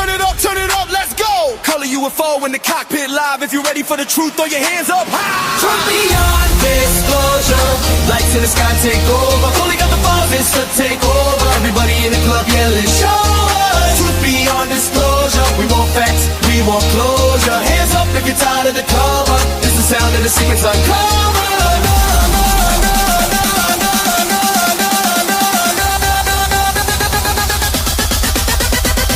turn it up, let's go. ColeyUFO in the cockpit live. If you're ready for the truth, throw your hands up high. Truth beyond disclosure. Lights in the sky take over. Coley got the buzz to take over. Everybody in the club yelling, show us. Truth beyond disclosure. We want facts, we want closure. Hands up if you're tired of the cover. It's the sound of the secrets uncovered.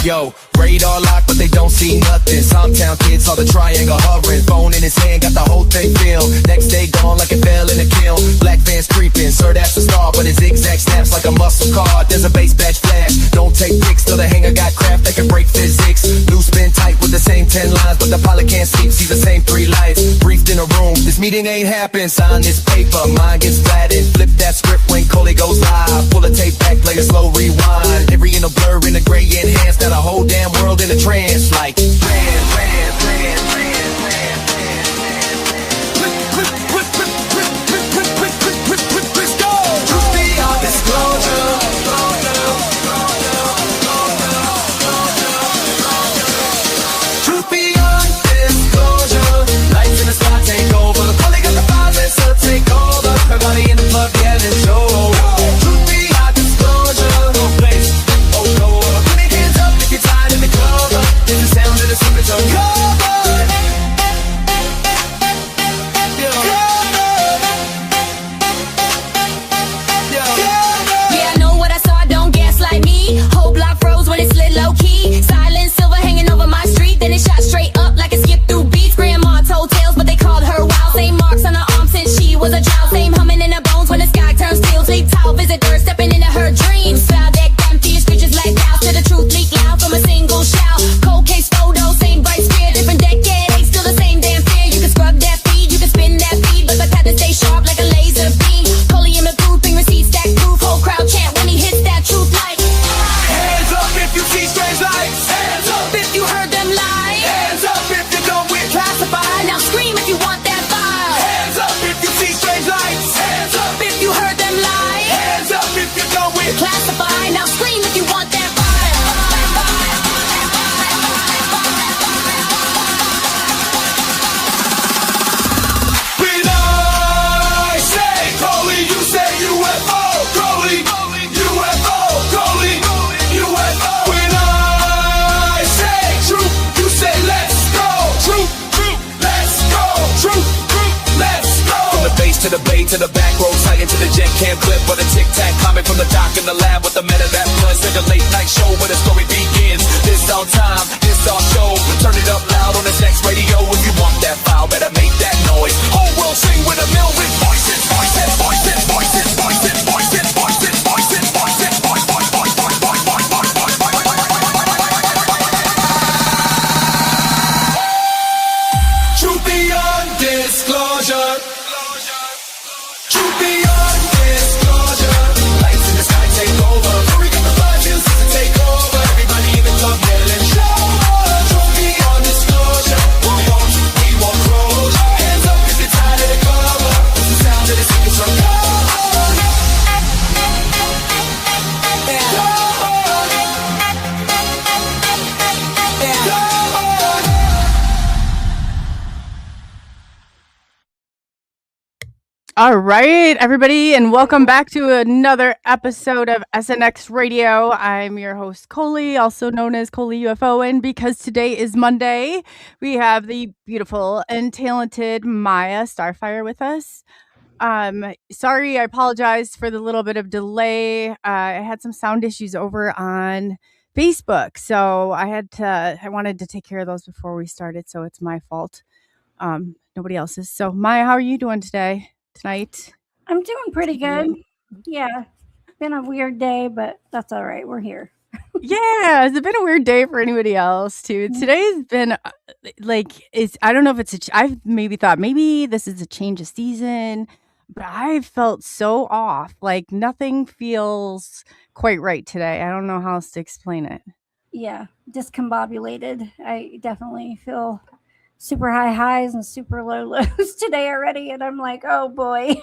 Yo, radar lock, but they don't see nothing. Sometown kids saw the triangle hovering. Phone in his hand, got the whole thing filmed. Next day gone like it fell in a kiln. Black fans creeping, sir that's a star, but his zigzag snaps like a muscle car. There's a base badge flash, don't take pics till the hanger got craft that can break physics. Loose spin tight with the same 10 lines, but the pilot can't sleep, see the same 3 lights. Briefed in a room, this meeting ain't happened. Sign this paper, mine gets flattened. Flip that script when Coley goes live. Pull a tape back, play a slow rewind. Every in a blur, in a gray enhanced. Got a whole damn world in a trance like truth beyond disclosure. Lights in the sky take over. Coley got the violence to take over. Everybody in the club yelling show. Truth beyond disclosure. No place, oh no. Put your hands up if you're tired in the cover. It's the sound of the secrets uncovered. Yeah, I know what I saw, don't gaslight me. Whole block froze when it slid low key. Silent silver hanging over my street. Then it shot straight up like it skipped through beats. Grandma told tales, but they called her wild. Same marks on her arm since she was a child. Same humming in her bones when the sky turns steel. Sleep tall, visitors stepping into her dreams. Foul deck empty, screeches like cows. To the truth leak loud from a single shout. Cold case photo, same bright sphere. Different decade, still the same damn fear. You can scrub that feed, you can spin that feed, but the pattern stay sharp like a laser beam. Coley in the booth, bring receipts, stack proof. Whole crowd chant when he hits that truth light. hands up if you see strange lights. Hands up if you heard them lie. Hands up if you don't we're classified. Now scream if you want that file. Hands up if you see strange lights. Hands up If you heard them lie. hands up if you don't we're Classify, now scream if you want that file. When I say Coley, you say UFO. Coley, UFO. Coley, UFO. When I say truth, you say let's go. Truth, let's go. Truth, let's go. From the base to the bay to the back roads, high into the jet cam clip or the tic tac comment from the doc in the lab with the meta that plus. Like a late night show where the story begins. This our time, this our show. Turn it up loud on this next radio. If you want that file, better make that noise. Whole world sing with a million voices, voices, voices, voices, voices, voices, voices, voices, voices, voice, voice, voice, voice, voice, voice, voice, voice, voice, voice. Truth beyond disclosure. Truth beyond disclosure. Lights in the sky take over. We got the budgets to take over. Everybody in the club yelling show. Truth beyond disclosure. We want closure. Hands up if you're tired of the cover. It's the sound of the secrets uncovered. All right, everybody, and welcome back to another episode of SNX Radio. I'm your host, Coley, also known as ColeyUFO, and because today is Monday, we have the beautiful and talented MIYA STARFIRE with us. Sorry, I apologize for the little bit of delay. I had some sound issues over on Facebook, so I wanted to take care of those before we started, so it's my fault. Nobody else's. So, MIYA, how are you doing tonight? I'm doing pretty good. Yeah. Been a weird day, but that's all right. We're here. Yeah, it's been a weird day for anybody else too. Today's been I don't know if I've maybe thought maybe this is a change of season, but I felt so off. Like nothing feels quite right today. I don't know how else to explain it. Yeah. Discombobulated. I definitely feel super high highs and super low lows today already. And I'm like, oh boy.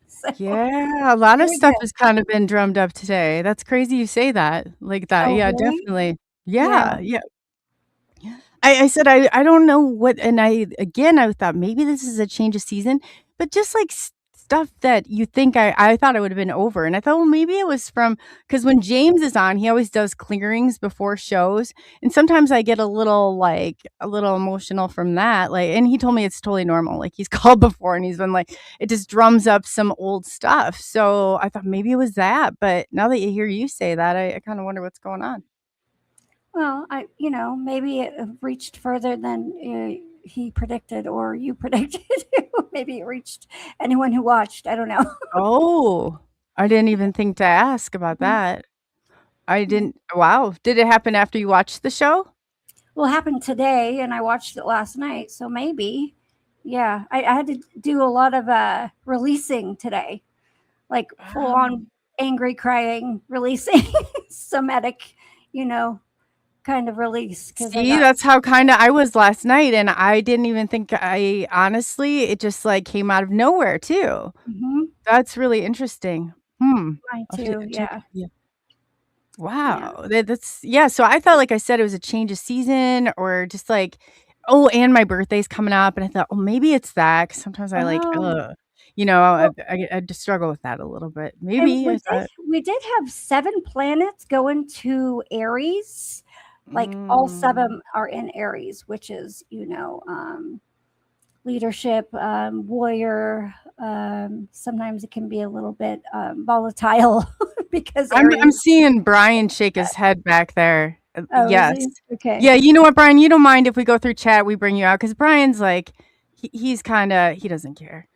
So, Yeah, a lot of stuff has kind of been drummed up today. That's crazy you say that like that. oh, Yeah, really? definitely. Yeah. Yeah. I said I don't know what, and I thought maybe this is a change of season, but just like stuff that you think I thought it would have been over, and I thought, well, maybe it was from because when James is on, he always does clearings before shows, and sometimes I get a little emotional from that, like, and he told me it's totally normal. Like he's called before, and he's been like, it just drums up some old stuff. So I thought maybe it was that, but now that you hear you say that, I kind of wonder what's going on. Well, maybe it reached further than he predicted or you predicted. Maybe it reached anyone who watched. I don't know. Oh, I didn't even think to ask about that. I didn't. Wow. Did it happen after you watched the show? Well, it happened today, and I watched it last night. So maybe, yeah, I had to do a lot of releasing today, like full on angry crying, releasing, somatic, kind of release. See, that's how kind of I was last night, and I didn't even think honestly, it just like came out of nowhere too. Mm-hmm. That's really interesting. Mine I'll too. check. Yeah. Wow. That's yeah. So I thought, like I said, it was a change of season or just like, oh, and my birthday's coming up, and I thought, oh, maybe it's that. 'Cause sometimes I like, Oh. I just struggle with that a little bit. And Maybe I thought, we did have 7 planets go into Aries. Like all 7 are in Aries, which is, leadership, warrior. Sometimes it can be a little bit volatile because I'm seeing Bryan shake his head back there. Oh, Yes. okay. Yeah, you know what, Bryan? You don't mind if we go through chat, we bring you out because Bryan's like, he's kind of, he doesn't care.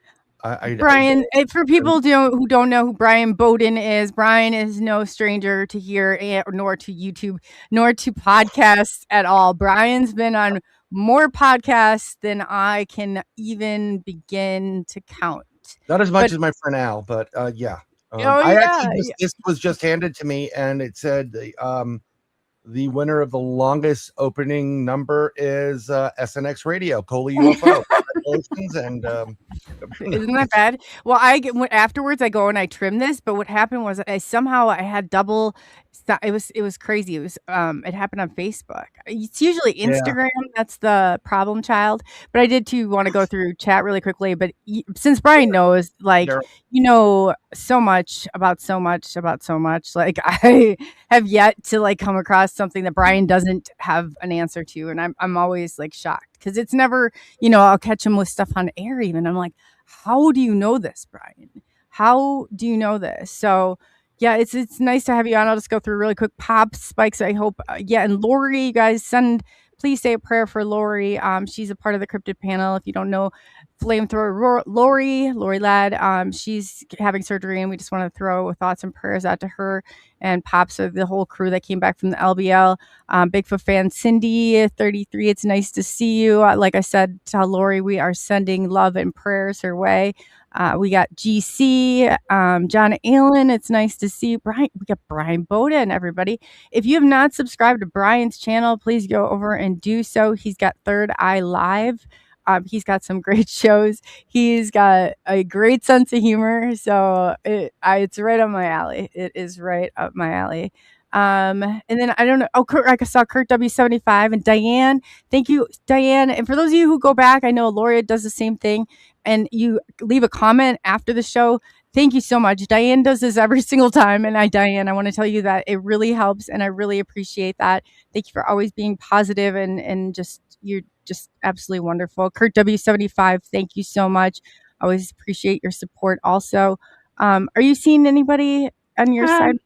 Bryan, for people who don't know who Bryan Bowden is, Bryan is no stranger to here, nor to YouTube, nor to podcasts at all. Bryan's been on more podcasts than I can even begin to count. Not as much as my friend Al, but yeah. This was just handed to me, and it said the winner of the longest opening number is SNX Radio, ColeyUFO. Congratulations, and isn't that bad? Well, afterwards I go and I trim this, but what happened was I had double. It was crazy. It was it happened on Facebook. It's usually Instagram that's the problem child, but I did too want to go through chat really quickly. But since Bryan knows, like so much about so much about so much, like I have yet to like come across something that Bryan doesn't have an answer to, and I'm always like shocked because it's never, I'll catch him with stuff on air even. I'm like, how do you know this, Bryan? How do you know this? So yeah, it's nice to have you on. I'll just go through really quick. Pop Spikes, I hope. And Lori, you guys please say a prayer for Lori. She's a part of the cryptid panel. If you don't know, Flamethrower Lori Ladd, she's having surgery, and we just want to throw thoughts and prayers out to her and Pops, the whole crew that came back from the LBL. Bigfoot fan Cindy 33, it's nice to see you. Like I said, tell Lori we are sending love and prayers her way. We got GC, John Allen. It's nice to see Bryan. We got Bryan Bowden, everybody. If you have not subscribed to Bryan's channel, please go over and do so. He's got Third Eye Live. He's got some great shows. He's got a great sense of humor. So it's right up my alley. It is right up my alley. And then I don't know. Oh, I saw Kurt W75 and Diane. Thank you, Diane. And for those of you who go back, I know Laura does the same thing. And you leave a comment after the show. Thank you so much. Diane does this every single time. And Diane, I want to tell you that it really helps. And I really appreciate that. Thank you for always being positive and you're just absolutely wonderful. Kurt W75, thank you so much. Always appreciate your support also. Are you seeing anybody on your side?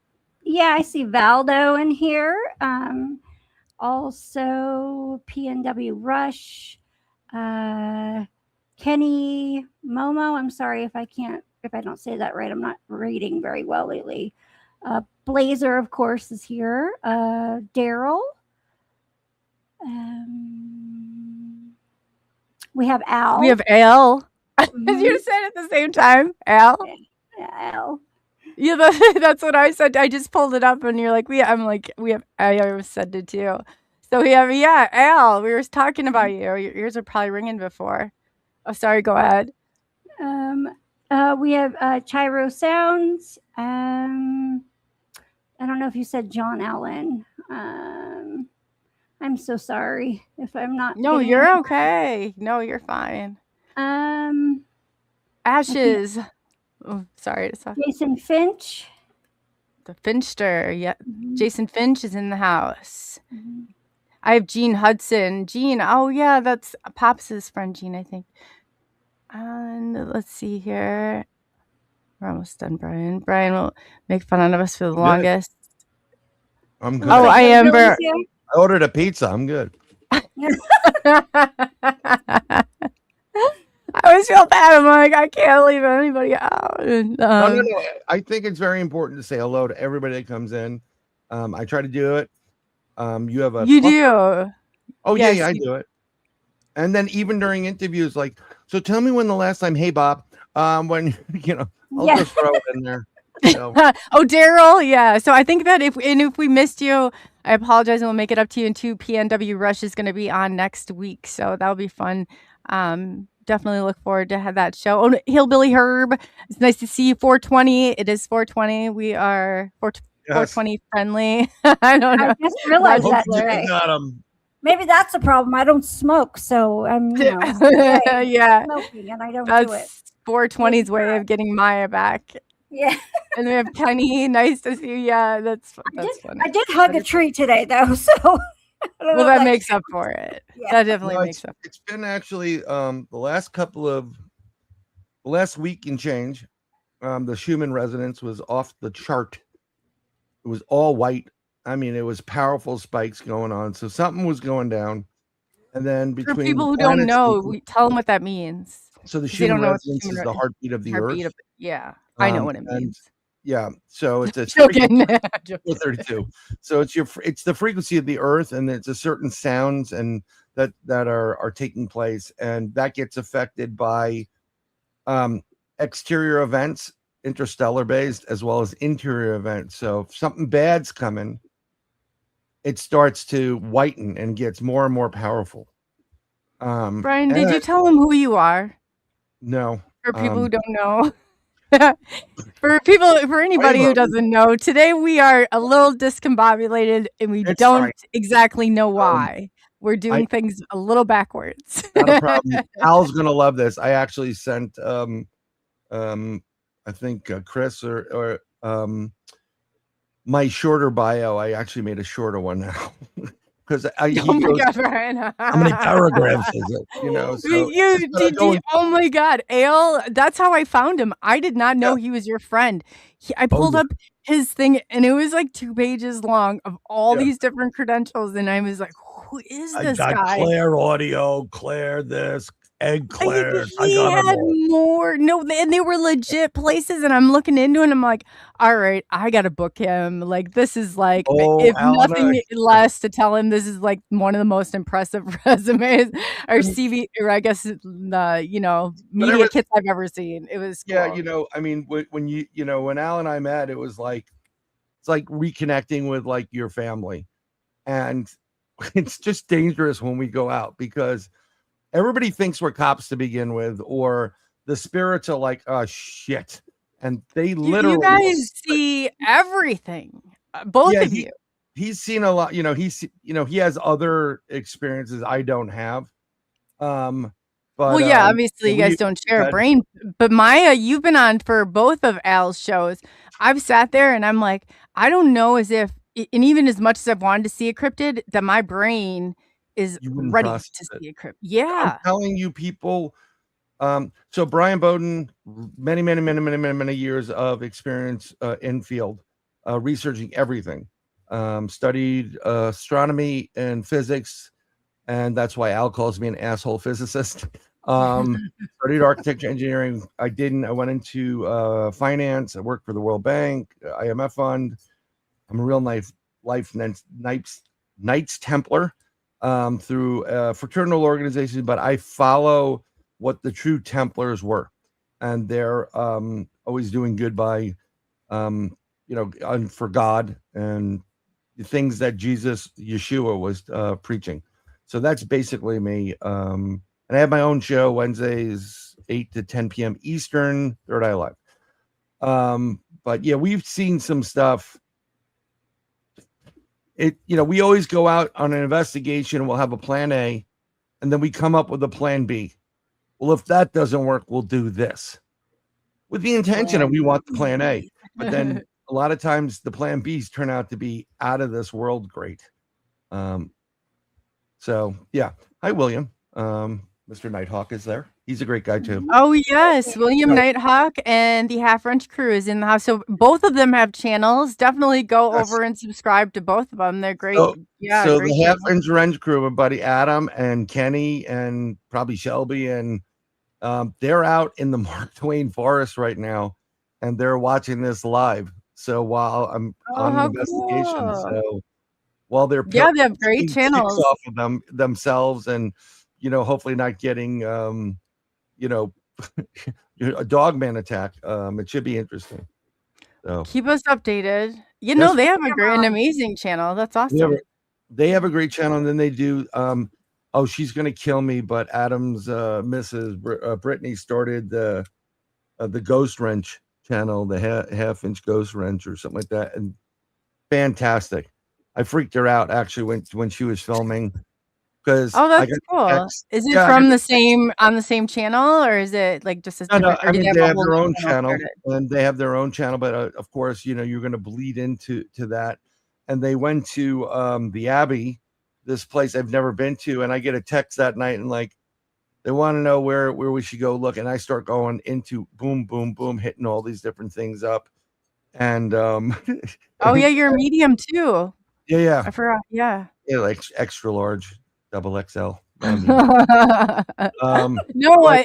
Yeah, I see Valdo in here. Also PNW Rush, Kenny Momo. I'm sorry if I don't say that right. I'm not reading very well lately. Blazer, of course, is here. Daryl. We have Al. We have Al. You said it at the same time. Al. Yeah, Al. Yeah, that's what I said. I just pulled it up, and you're like, I said it too. So we have, Al. We were talking about you. Your ears are probably ringing before. Oh, sorry. Go ahead. We have Chiro Sounds. I don't know if you said John Allen. I I'm so sorry if I'm not. No, you're okay. No, you're fine. Ashes. Oh, sorry. Jason Finch. The Finchster. Yeah. Mm-hmm. Jason Finch is in the house. Mm-hmm. I have Gene Hudson. Gene. Oh, yeah. That's Pops' friend, Gene, I think. And let's see here. We're almost done, Brian. Brian will make fun of us for the longest. I'm good. Oh, I am. I ordered a pizza. I'm good. I always feel bad. I'm like, I can't leave anybody out. No. I think it's very important to say hello to everybody that comes in. I try to do it. You have a. You do. Oh yes, yeah, I do it. And then even during interviews, like, so tell me when the last time. Hey, Bob. When I'll just throw it in there. So. Oh, Daryl. Yeah. So I think that if we missed you, I apologize, and we'll make it up to you. And PNW Rush is going to be on next week, so that'll be fun. Definitely look forward to have that show. Oh, Hillbilly Herb. It's nice to see you. 420. It is 420. We are 420 friendly. I don't know. I just realized that today. Maybe that's a problem. I don't smoke, so I'm yeah. Smoking, and I don't that's do it. 420's way of getting MIYA back. Yeah. And we have Kenny. Nice to see you. Yeah, that's fun. I did hug a tree today, though, so. Well, that makes up for it. Yeah. That definitely makes up. It's been actually the last week and change. The Schumann resonance was off the chart. It was all white. I mean, it was powerful spikes going on. So something was going down. And then between for people who don't know, tell them what that means. So the Schumann resonance is the heartbeat of the earth. Yeah, I know what it means. Yeah, so it's a 432. So it's the frequency of the earth, and it's a certain sounds and that are taking place, and that gets affected by exterior events, interstellar based, as well as interior events. So if something bad's coming, it starts to whiten and gets more and more powerful. Brian, did you tell them who you are? No. For people who don't know. For anybody who doesn't know, today we are a little discombobulated and we don't exactly know why. We're doing things a little backwards. Not a problem. Al's gonna love this. I actually sent I think Chris or my shorter bio. I actually made a shorter one now. Because God, Brian. How many paragraphs is it? So oh my God, Ale. That's how I found him. I did not know he was your friend. I pulled up his thing, and it was like 2 pages long of all these different credentials, and I was like, "Who is this guy?" Claire audio, Claire this, Egg Claire. He had more. No, and they were legit places, and I'm looking into it, and I'm like, all right, I gotta book him. Like, this is like, if nothing less to tell him, this is like one of the most impressive resumes or CV, or I guess the media kits I've ever seen. It was cool. Yeah, I mean, when Al and I met, it was like it's like reconnecting with like your family, and it's just dangerous when we go out because everybody thinks we're cops to begin with, or the spirits are like, oh shit. And they literally you guys see everything. Both of you. He's seen a lot, he has other experiences I don't have. But obviously you guys don't share a brain. But MIYA, you've been on for both of Al's shows. I've sat there and I'm like, I don't know and even as much as I've wanted to see a cryptid, that my brain is ready to see a cryptid. Yeah. I'm telling you, people. So Bryan Bowden, many years of experience in field, researching everything. Studied astronomy and physics, and that's why Al calls me an asshole physicist. Studied architecture, engineering. I went into finance. I worked for the World Bank, IMF Fund. I'm a real Knights Templar. Through fraternal organizations, but I follow what the true Templars were, and they're always doing good by, for God and the things that Yeshua was preaching. So that's basically me. And I have my own show Wednesdays, 8 to 10 p.m. Eastern, Third Eye Live. But yeah, we've seen some stuff. we always go out on an investigation and we'll have a plan A, and then we come up with a plan B. Well, if that doesn't work, we'll do this with the intention of we want the plan A. But then a lot of times the plan Bs turn out to be out of this world great. So yeah. Hi, William. Mr. Nighthawk is there. He's a great guy too. Oh yes, William Nighthawk and the Half Wrench crew is in the house. So both of them have channels. Definitely go over and subscribe to both of them. They're great. So great the Half Wrench crew, my buddy Adam and Kenny and probably Shelby, and they're out in the Mark Twain forest right now, and they're watching this live. So while I'm on an investigation, so while they're they have great channels off of themselves, and hopefully not getting a dogman attack. It should be interesting. So keep us updated. They have an amazing channel. That's awesome. They have a great channel, and then they do. Oh, she's gonna kill me. But Adam's Mrs. Brittany started the Ghost Wrench channel, the half-inch Ghost Wrench or something like that, and fantastic. I freaked her out actually when she was filming. Because that's cool. Is it from the same channel, or is it like just a no? I mean, they have their own channel, and they have their own channel. But of course, you're going to bleed into that. And they went to the Abbey, this place I've never been to, and I get a text that night, and like they want to know where we should go look, and I start going into boom, boom, boom, hitting all these different things up, and you're a medium too. Yeah, I forgot. Yeah, like extra large. Double XL.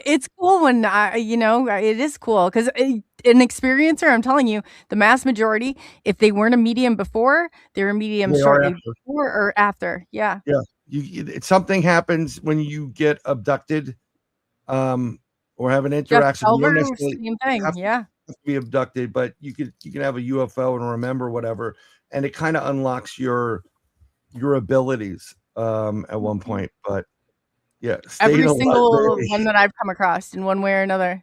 It's cool when it is cool because an experiencer, I'm telling you, the mass majority, if they weren't a medium before, they're a medium shortly before or after. Yeah. Something happens when you get abducted, or have an interaction. Same thing. Have to be abducted, but you can have a UFO and remember whatever, and it kind of unlocks your abilities. At one point, but every single one that I've come across in one way or another.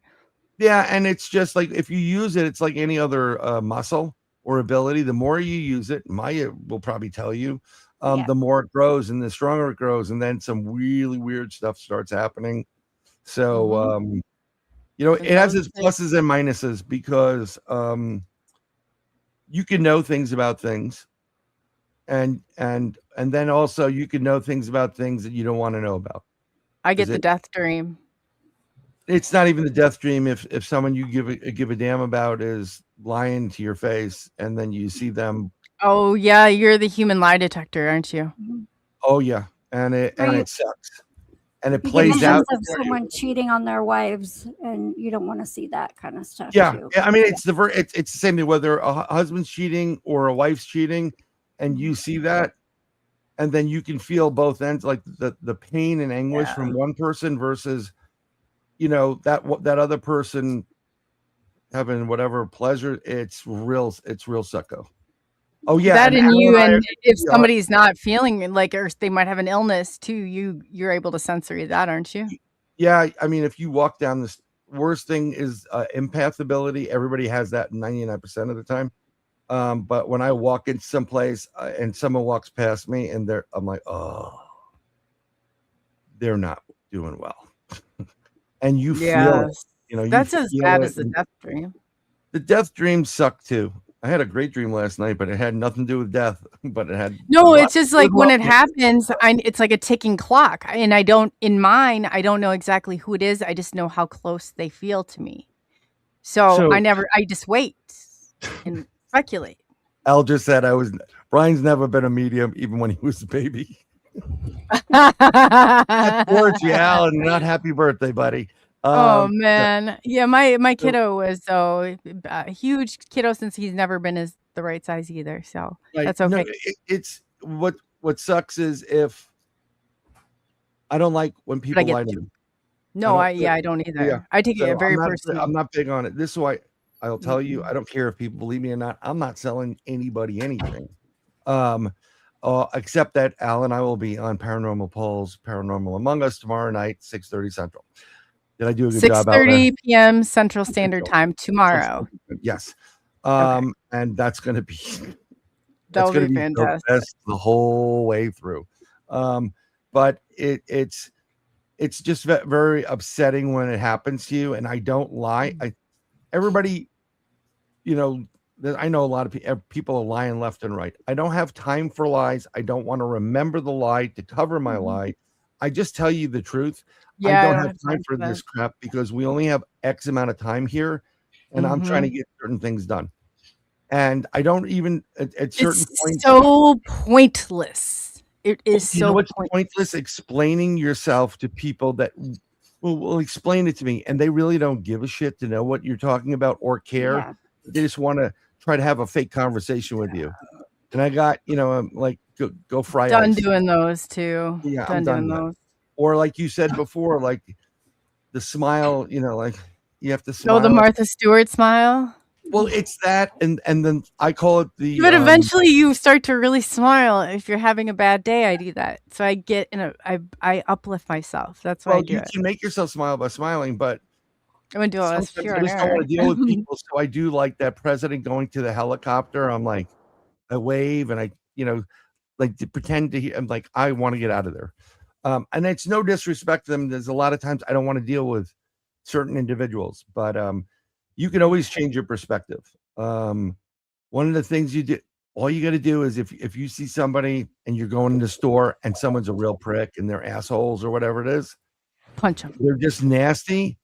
Yeah, and it's just like if you use it, it's like any other muscle or ability. The more you use it, MIYA will probably tell you, the more it grows and the stronger it grows, and then some really weird stuff starts happening. So it has its pluses and minuses because you can know things about things. And then also you can know things about things that you don't want to know about. I get the death dream. It's not even the death dream if someone you give a damn about is lying to your face, and then you see them. Oh yeah, you're the human lie detector, aren't you? Oh yeah, and it sucks, and it plays out of someone cheating on their wives, and you don't want to see that kind of stuff. Yeah, I mean it's the same thing whether a husband's cheating or a wife's cheating. And you see that, and then you can feel both ends, like the pain and anguish from one person versus, that other person having whatever pleasure. It's real sucko. Oh yeah, that in you, and if somebody's not feeling like, or they might have an illness too, you're able to censor that, aren't you? Yeah, I mean, if you walk down this, worst thing is empath ability. Everybody has that 99% of the time. But when I walk into someplace and someone walks past me and I'm like, oh, they're not doing well. And you feel it, that's as bad as the death dream. The death dreams suck too. I had a great dream last night, but it had nothing to do with death. But it had it's just like when it happens, it's like a ticking clock. And I don't know exactly who it is. I just know how close they feel to me. So I just wait and speculate. Al just said Brian's never been a medium, even when he was a baby. Towards you, Al, and not happy birthday, buddy. Oh man, my kiddo was a huge kiddo since he's never been the right size either. So that's okay. No, it's what sucks is if I don't like when people lie to me. No, I don't either. Yeah. I take it very personally. I'm not big on it. This is why I'll tell you, I don't care if people believe me or not. I'm not selling anybody anything. Except that Al and I will be on Paranormal Polls, Paranormal Among Us tomorrow night, 6:30 Central. Did I do a good job? 6:30 p.m. Central Standard Time tomorrow. Yes. And that's going to be That going would to be be so fantastic. best the whole way through. But it's just very upsetting when it happens to you. And I don't lie. Everybody, you know, I know a lot of people are lying left and right. I don't have time for lies. I don't want to remember the lie to cover my lie. I just tell you the truth. I Yeah, don't have time for this crap because we only have X amount of time here, and I'm trying to get certain things done. And I don't even at certain points. So pointless. It is You know so what's pointless? Explaining yourself to people that will explain it to me, and they really don't give a shit to know what you're talking about or care. Yeah. They just want to try to have a fake conversation with you. And I got, like go fry done ice. doing those too. Yeah, I'm done doing those. Or like you said before, like the smile, like you have to Oh, smile. the Martha Stewart smile. Well, it's that, and then I call it the. But eventually, you start to really smile. If you're having a bad day, I do that. So I get I uplift myself. That's why I do you it. can make yourself smile by smiling, but I'm gonna do all this sometimes I just don't want to deal with people. So I do like that president going to the helicopter. I'm like, I wave and I, like to pretend to hear. I'm like, I want to get out of there. And it's no disrespect to them. There's a lot of times I don't want to deal with certain individuals, but you can always change your perspective. One of the things you do, all you got to do is if you see somebody and you're going in the store and someone's a real prick and they're assholes or whatever it is, punch them. They're just nasty.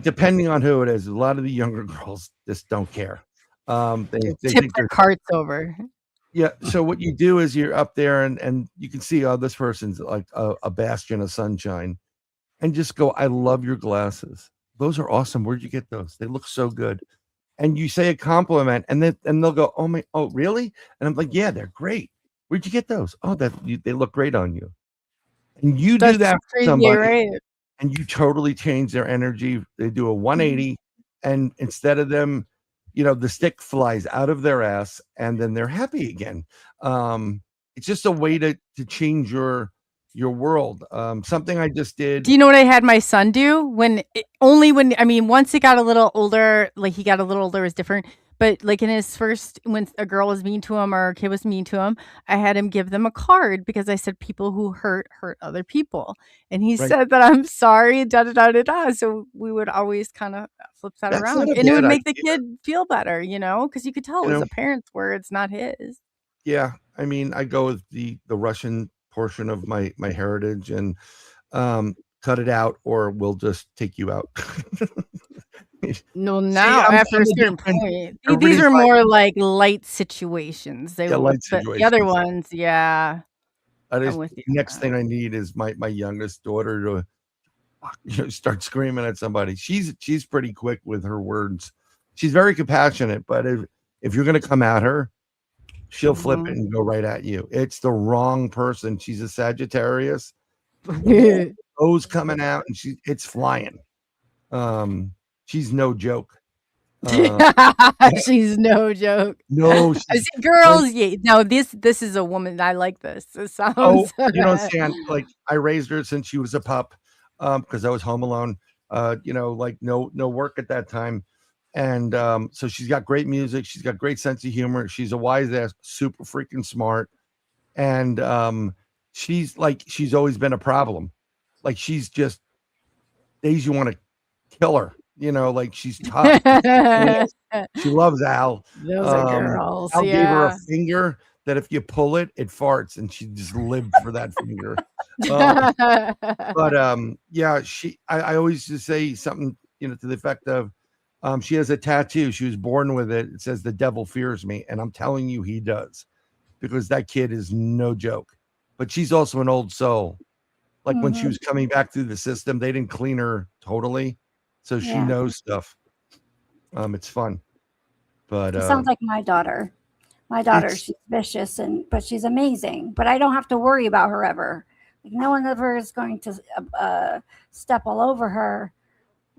Depending on who it is, a lot of the younger girls just don't care. They tip think their they're carts over. Yeah. So what you do is you're up there and you can see, oh, this person's like a bastion of sunshine, and just go, I love your glasses. Those are awesome. Where'd you get those? They look so good. And you say a compliment, and they'll go, oh, really? And I'm like, yeah, they're great. Where'd you get those? Oh, they look great on you. And you do that for somebody, right? and you totally change their energy. They do a 180, and instead of them, the stick flies out of their ass, and then they're happy again. It's just a way to change your world. Something I just did. Do you know what I had my son do? Once he got a little older, like he got a little older, it was different. But like in his first, when a girl was mean to him or a kid was mean to him, I had him give them a card because I said people who hurt other people. And he said that I'm sorry, da da da da da. So we would always kind of flip that around. And it would make the kid feel better, because you could tell it was a parent's words, not his. Yeah. I mean, I go with the Russian portion of my heritage and cut it out, or we'll just take you out. No, now after a certain point, these are more like light situations. Light situations. The other ones, yeah. Next thing I need is my youngest daughter to start screaming at somebody. She's pretty quick with her words. She's very compassionate, but if you're going to come at her, she'll flip it and go right at you. It's the wrong person. She's a Sagittarius. O's coming out, and it's flying. She's no joke. She's no joke. No, I see girls. No, this is a woman. I like this. It sounds. Oh, you don't understand. Like I raised her since she was a pup, because I was home alone. Like no work at that time, and so she's got great music. She's got great sense of humor. She's a wise ass, super freaking smart, and she's always been a problem. Like she's just days you want to kill her. Like she's tough. She loves Al. Those are girls. Al gave her a finger that if you pull it, it farts, and she just lived for that finger. I always just say something, to the effect of, she has a tattoo. She was born with it. It says, "The devil fears me," and I'm telling you, he does, because that kid is no joke. But she's also an old soul. Like when she was coming back through the system, they didn't clean her totally. So she knows stuff. It's fun, but it sounds like my daughter. My daughter, she's vicious but she's amazing. But I don't have to worry about her ever. Like no one ever is going to step all over her.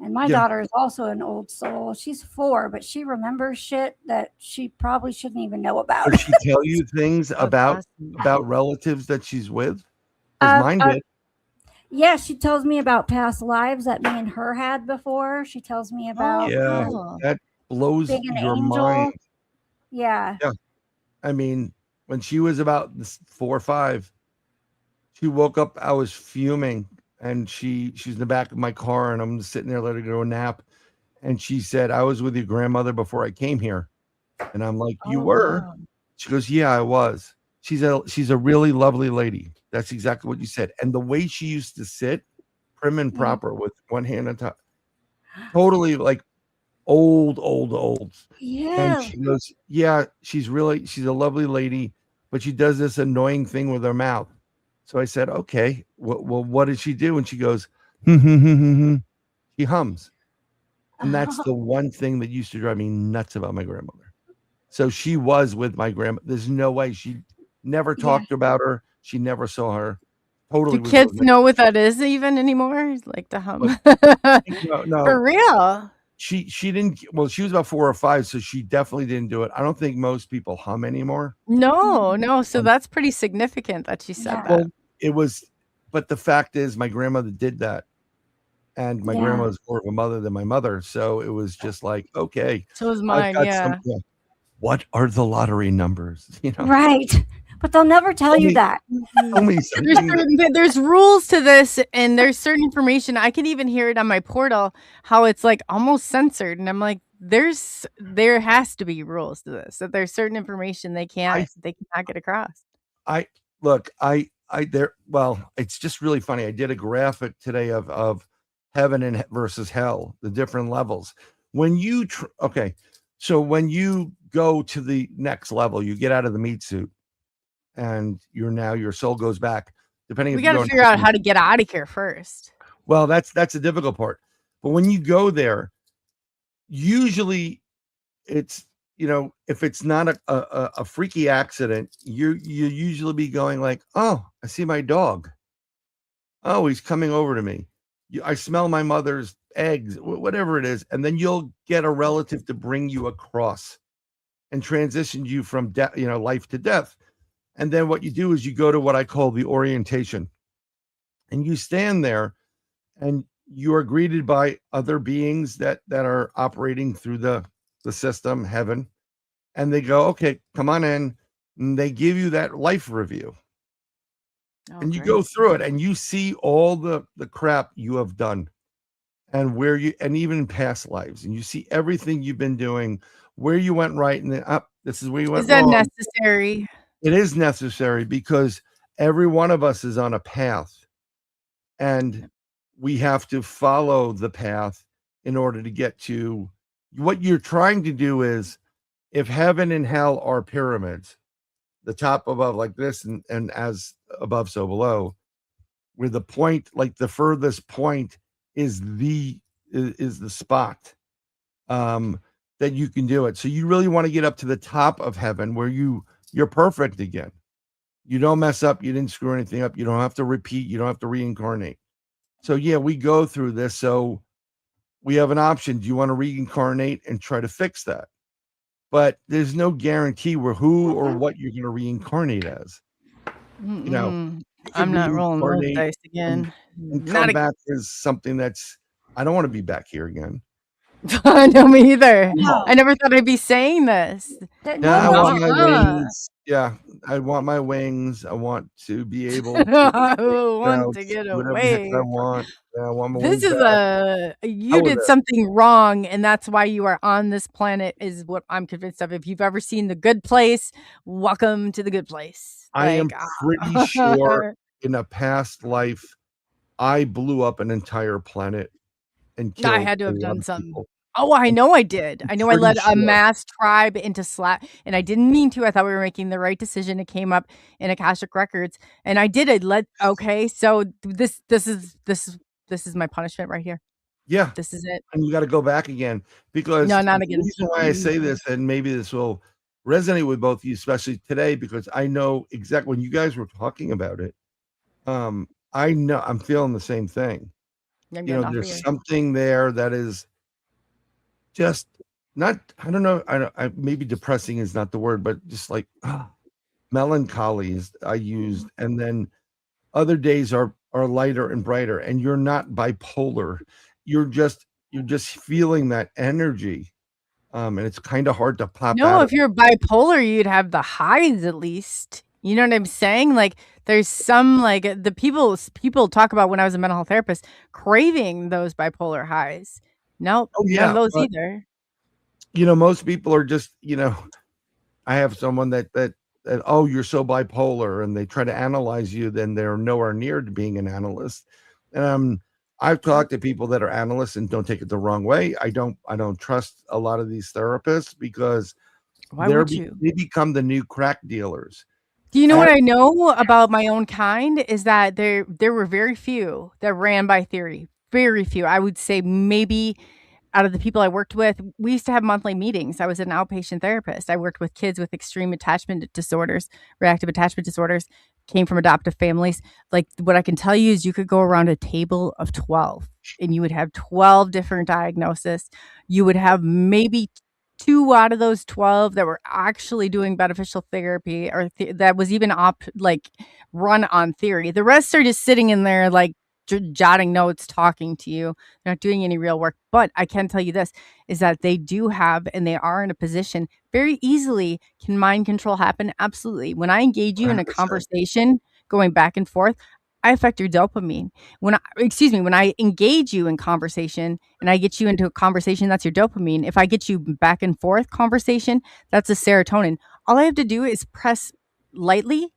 And my daughter is also an old soul. She's 4, but she remembers shit that she probably shouldn't even know about. Does she tell you things about relatives that she's with? Because mine did. Yeah, she tells me about past lives that me and her had before. She tells me about that blows your mind. Yeah. I mean, when she was about 4 or 5, she woke up. I was fuming, and she's in the back of my car, and I'm sitting there letting her go a nap. And she said, "I was with your grandmother before I came here." And I'm like, "You Oh, were?" wow. She goes, "Yeah, I was." She's a really lovely lady. That's exactly what you said. And the way she used to sit, prim and proper, with one hand on top, totally like old. And Yeah. she goes, "Yeah, she's a lovely lady, but she does this annoying thing with her mouth." So I said, "Okay, well, what did she do?" And she goes, she hums. And that's the one thing that used to drive me nuts about my grandmother. So she was with my grandma. There's no way. She never Yeah. talked about her. She never saw her. Do Totally was kids with me. know what that is even anymore? It's like the But hum. no, For real. she didn't. Well, she was about 4 or 5, so she definitely didn't do it. I don't think most people hum anymore. No. So Um, that's pretty significant that she said Yeah. that. well, it was, but the fact is, my grandmother did that, and my grandma Yeah. was more of a mother than my mother, so it was just like, okay, So is I've mine, got some. yeah. Yeah, what are the lottery numbers? Right. But they'll never tell Tell you me, that. tell me There's something. there's rules to this, and there's certain information. I can even hear it on my portal how it's like almost censored, and I'm like, there has to be rules to this. That there's certain information they I cannot get across. I look, I there. Well, it's just really funny. I did a graphic today of heaven and versus hell, the different levels. When you okay, so when you go to the next level, you get out of the meat suit, and your soul goes back. Depending We if you got to go in figure out heaven. how to get out of here first. Well, that's the difficult part. But when you go there, usually it's, if it's not a freaky accident, you usually be going like, "Oh, I see my dog. Oh, he's coming over to me. I smell my mother's eggs," whatever it is, and then you'll get a relative to bring you across and transition you from life to death. And then what you do is you go to what I call the orientation, and you stand there, and you are greeted by other beings that are operating through the system, heaven, and they go, "Okay, come on in." And they give you that life review, Oh, and you go great. through it, and you see all the crap you have done, and and even past lives, and you see everything you've been doing, where you went right, and then up, this is where you Is went that wrong. necessary? It is necessary because every one of us is on a path, and we have to follow the path in order to get to what you're trying to do. Is, if heaven and hell are pyramids, the top above like this, and as above so below, where the point, like the furthest point, is the spot that you can do it. So you really want to get up to the top of heaven, where you're perfect again. You don't mess up, you didn't screw anything up, you don't have to repeat, you don't have to reincarnate. So yeah, we go through this. So we have an option. Do you want to reincarnate and try to fix that? But there's no guarantee where who or what you're going to reincarnate as. You know, Mm-mm. you could I'm not rolling those reincarnate dice and again. come Not back as something that's, I don't want to be back here again. no, me either. No. I never thought I'd be saying this. Yeah, I No. want my Uh-uh. wings. Yeah, I want my wings. I want to be able to I you want know, to get do whatever the heck I away. want. Yeah, I want my This wings is back. you How was did it? something wrong, and that's why you are on this planet, is what I'm convinced of. If you've ever seen The Good Place, welcome to the good place. I am pretty sure in a past life, I blew up an entire planet and I killed had to a have lot done of something. people. Oh, I I'm know I did. I know I pretty led a sure. mass tribe into slap, and I didn't mean to. I thought we were making the right decision. It came up in Akashic Records, and I did it. Okay, so this is my punishment right here. Yeah, This is it. and you got to go back again, because No, the not again. reason why I say this, and maybe this will resonate with both of you, especially today, because I know exactly when you guys were talking about it. I know I'm feeling the same thing. I'm getting off of There's here. something there that is just not. I don't know. Maybe depressing is not the word, but just like melancholy is I used, and then other days are lighter and brighter, and you're not bipolar. You're just feeling that energy. And it's kind of hard to pop No, out if you're bipolar, you'd have the highs at least. You know what I'm saying? Like there's some like the people talk about when I was a mental health therapist craving those bipolar highs. Nope, Oh none of yeah, those but either. most people are just, I have someone that oh, you're so bipolar, and they try to analyze you, then they're nowhere near to being an analyst. I've talked to people that are analysts, and don't take it the wrong way. I don't trust a lot of these therapists because Why would you? they become the new crack dealers. Do you know what I know about my own kind is that there were very few that ran by theory. Very few. I would say maybe out of the people I worked with, we used to have monthly meetings. I was an outpatient therapist. I worked with kids with extreme attachment disorders, reactive attachment disorders, came from adoptive families. Like what I can tell you is you could go around a table of 12 and you would have 12 different diagnoses. You would have maybe 2 out of those 12 that were actually doing beneficial therapy or that was even run on theory. The rest are just sitting in there like jotting notes, talking to you. They're not doing any real work. But I can tell you this is that they do have, and they are in a position very easily. Can mind control happen? Absolutely. When I engage you in a 100%. conversation going back and forth, I affect your dopamine. When I engage you in conversation and I get you into a conversation, that's your dopamine. If I get you back and forth conversation, that's a serotonin. All I have to do is press lightly,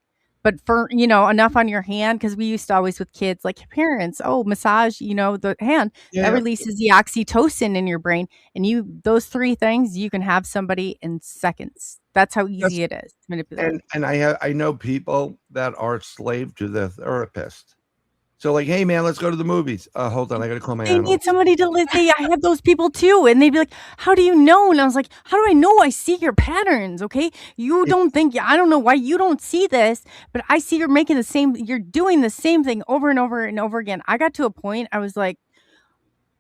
but for, enough on your hand, because we used to always with kids, like parents, massage, the hand, Yeah, that releases the oxytocin in your brain. And those 3 things, you can have somebody in seconds. That's how easy it is to manipulate. And I know people that are slave to the therapist. So like, hey man, let's go to the movies. Hold on, I got to call my They animal. need somebody to I have those people too. And they'd be like, how do you know? And I was like, how do I know? I see your patterns. Okay. You don't think, I don't know why you don't see this, but I see you're doing the same thing over and over and over again. I got to a point, I was like,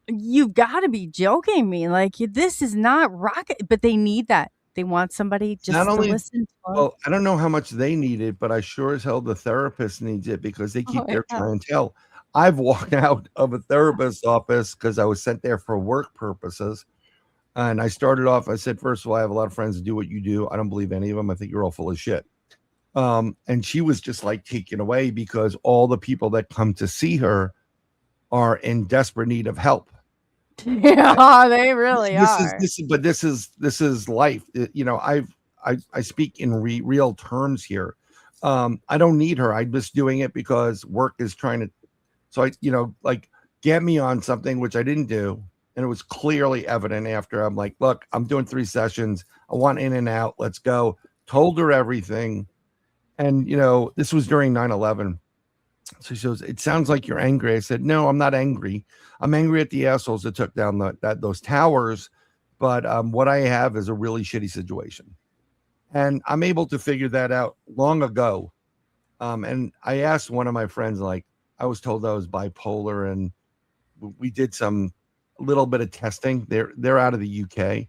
you've got to be joking me. Like, this is not rocket, but they need that. They want somebody just Not to only, listen to them. well, I don't know how much they need it, but I sure as hell the therapist needs it because they keep their clientele. I've walked out of a therapist's office because I was sent there for work purposes. And I started off, I said, first of all, I have a lot of friends that do what you do. I don't believe any of them. I think you're all full of shit. And she was just like taken away because all the people that come to see her are in desperate need of help. Yeah, they really are. This is life. I speak in real terms here. I don't need her. I'm just doing it because work is trying to. So get me on something, which I didn't do. And it was clearly evident after. I'm like, look, I'm doing 3 sessions. I want in and out. Let's go. Told her everything. And, this was during 9/11. So she goes, it sounds like you're angry. I said, no, I'm not angry. I'm angry at the assholes that took down those towers. But what I have is a really shitty situation. And I'm able to figure that out long ago. And I asked one of my friends, like, I was told I was bipolar, and we did a little bit of testing. They're out of the UK, and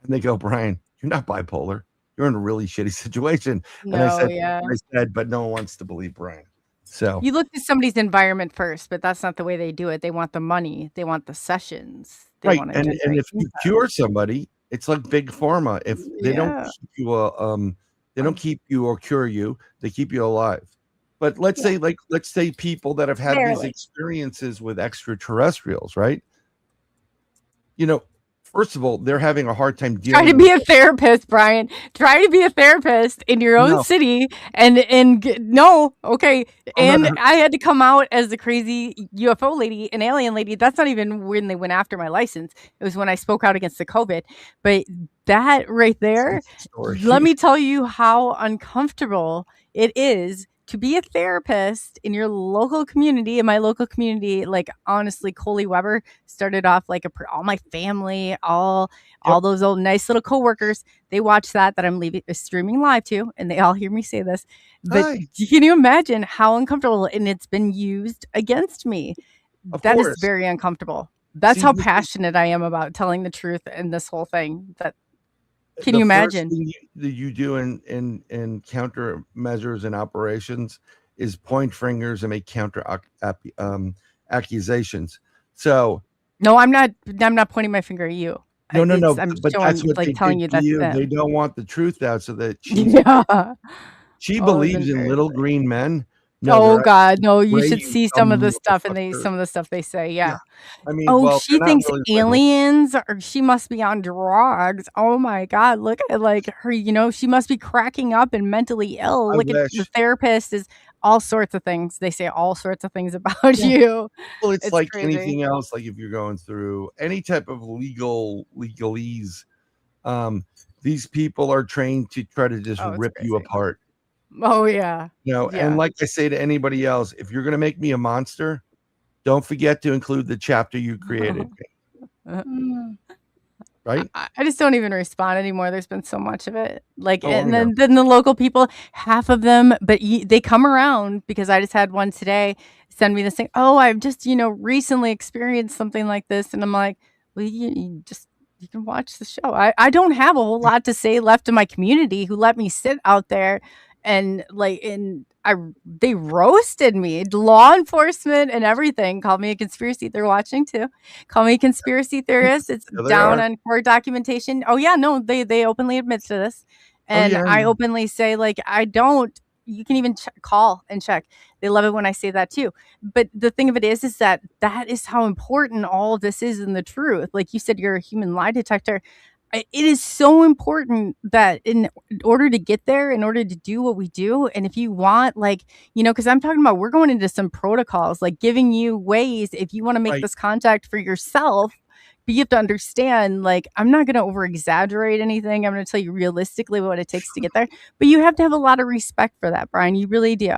they go, Bryan, you're not bipolar. You're in a really shitty situation. No, and I said, but no one wants to believe Bryan. So you look at somebody's environment first, but that's not the way they do it. They want the money. They want the sessions. They right. want And if you cure somebody, it's like big pharma. If they don't keep you, they don't keep you or cure you, they keep you alive. But let's say people that have had these experiences with extraterrestrials, right? First of all, they're having a hard time dealing. Try to be a therapist, Bryan. Try to be a therapist in your own city, and no, okay. And I had to come out as the crazy UFO lady, an alien lady. That's not even when they went after my license. It was when I spoke out against the COVID. But that right there, let me tell you how uncomfortable it is to be a therapist in your local community. In my local community, like honestly, Coley Weber started off like all my family, all those old nice little coworkers. They watch that I'm streaming live to, and they all hear me say this. But can you imagine how uncomfortable? And it's been used against me. That is very uncomfortable. That's how passionate I am about telling the truth in this whole thing. Can you imagine? The first thing that you do in countermeasures and operations is point fingers and make counter accusations. So no, I'm not pointing my finger at you. No, I'm but that's showing, what like, they telling did you to that's you. They them. don't want the truth out, so that Yeah. she Oh, it's believes in little embarrassing. green men. No, Oh they're god, no, you spray should you see some of the stuff and motherfucker. some of the stuff they say, Yeah. yeah. I mean, Oh, well, she they're not thinks really little. aliens or she must be on drugs. Oh my god, look at, like, her, she must be cracking up and mentally ill. I Look at the wish. therapist is all sorts of things. They say all sorts of things about Yeah. you. Well, it's It's like crazy. anything else, like if you're going through any type of legalese, um, these people are trained to try to just Oh, it's rip you crazy. apart. Oh, yeah. And Yeah. like I say to anybody else, if you're gonna make me a monster, don't forget to include the chapter you created me, Mm. right? I just don't even respond anymore. There's been so much of it. Like, Oh, I and know. then the local people, half of them, but they come around because I just had one today send me this thing. Oh, I've just, recently experienced something like this. And I'm like, well, you can watch the show. I don't have a whole lot to say left to my community who let me sit out there and they roasted me. Law enforcement and everything called me a conspiracy. They're watching too. Call me a conspiracy theorist. It's There they down are. on court documentation. Oh yeah, no, they openly admit to this, Oh, and yeah, I yeah. openly say, like, I don't. You can even call and check. They love it when I say that too. But the thing of it is that is how important all of this is in the truth. Like you said, you're a human lie detector. It is so important that in order to get there, in order to do what we do, and if you want, like, because I'm talking about, we're going into some protocols, like giving you ways if you want to make Right. this contact for yourself. But you have to understand, like, I'm not going to over exaggerate anything. I'm going to tell you realistically what it takes to get there. But you have to have a lot of respect for that, Bryan. You really do.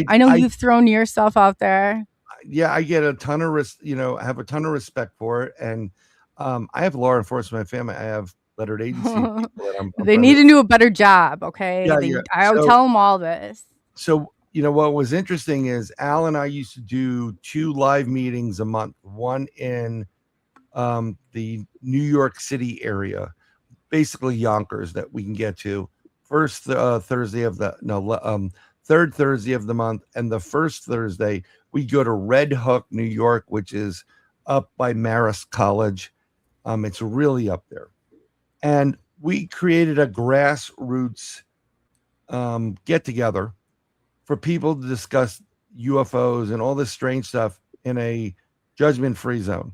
I know I you've thrown yourself out there. yeah, I get a ton of I have a ton of respect for it, and I have law enforcement family. I have lettered agency people that I'm They friends need with. to do a better job, okay? Yeah, yeah. I would tell them all this. So what was interesting is Al and I used to do 2 live meetings a month, one in the New York City area, basically Yonkers, that we can get to first Thursday of the third Thursday of the month, and the first Thursday we go to Red Hook, New York, which is up by Marist College. It's really up there, and we created a grassroots get together for people to discuss UFOs and all this strange stuff in a judgment-free zone,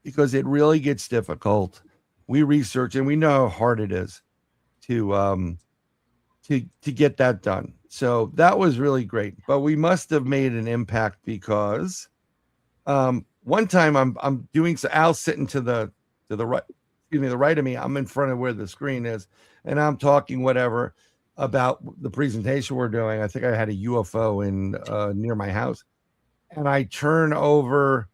because it really gets difficult. We research and we know how hard it is to get that done. So that was really great. But we must have made an impact, because one time I'm doing, so Al's sitting to the right, the right of me. I'm in front of where the screen is, and I'm talking whatever about the presentation we're doing. I think I had a UFO in near my house, and I turn over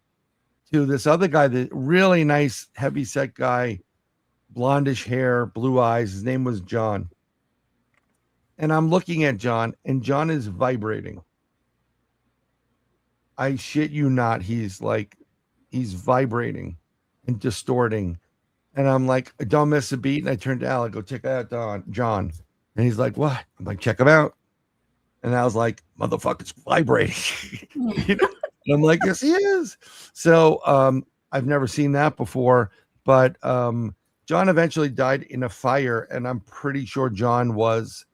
to this other guy, the really nice, heavy set guy, blondish hair, blue eyes. His name was John. And I'm looking at John, and John is vibrating. I shit you not. He's vibrating and distorting. And I'm like, don't miss a beat. And I turned to Al, I go, check out John. And he's like, what? I'm like, check him out. And I was like, motherfucker's vibrating. And I'm like, yes, he is. So I've never seen that before. But John eventually died in a fire, and I'm pretty sure John was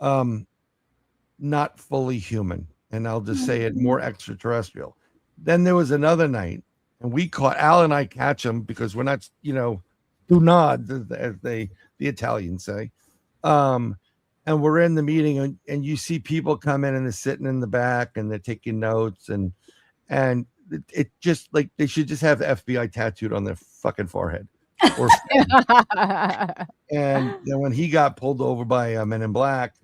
not fully human. And I'll just say it, more extraterrestrial. Then there was another night, and we caught, Al and I catch him, because we're not, do not, as the Italians say. And we're in the meeting, and you see people come in, and they're sitting in the back, and they're taking notes, and it just, like, they should just have the FBI tattooed on their fucking forehead. And then when he got pulled over by Men in Black,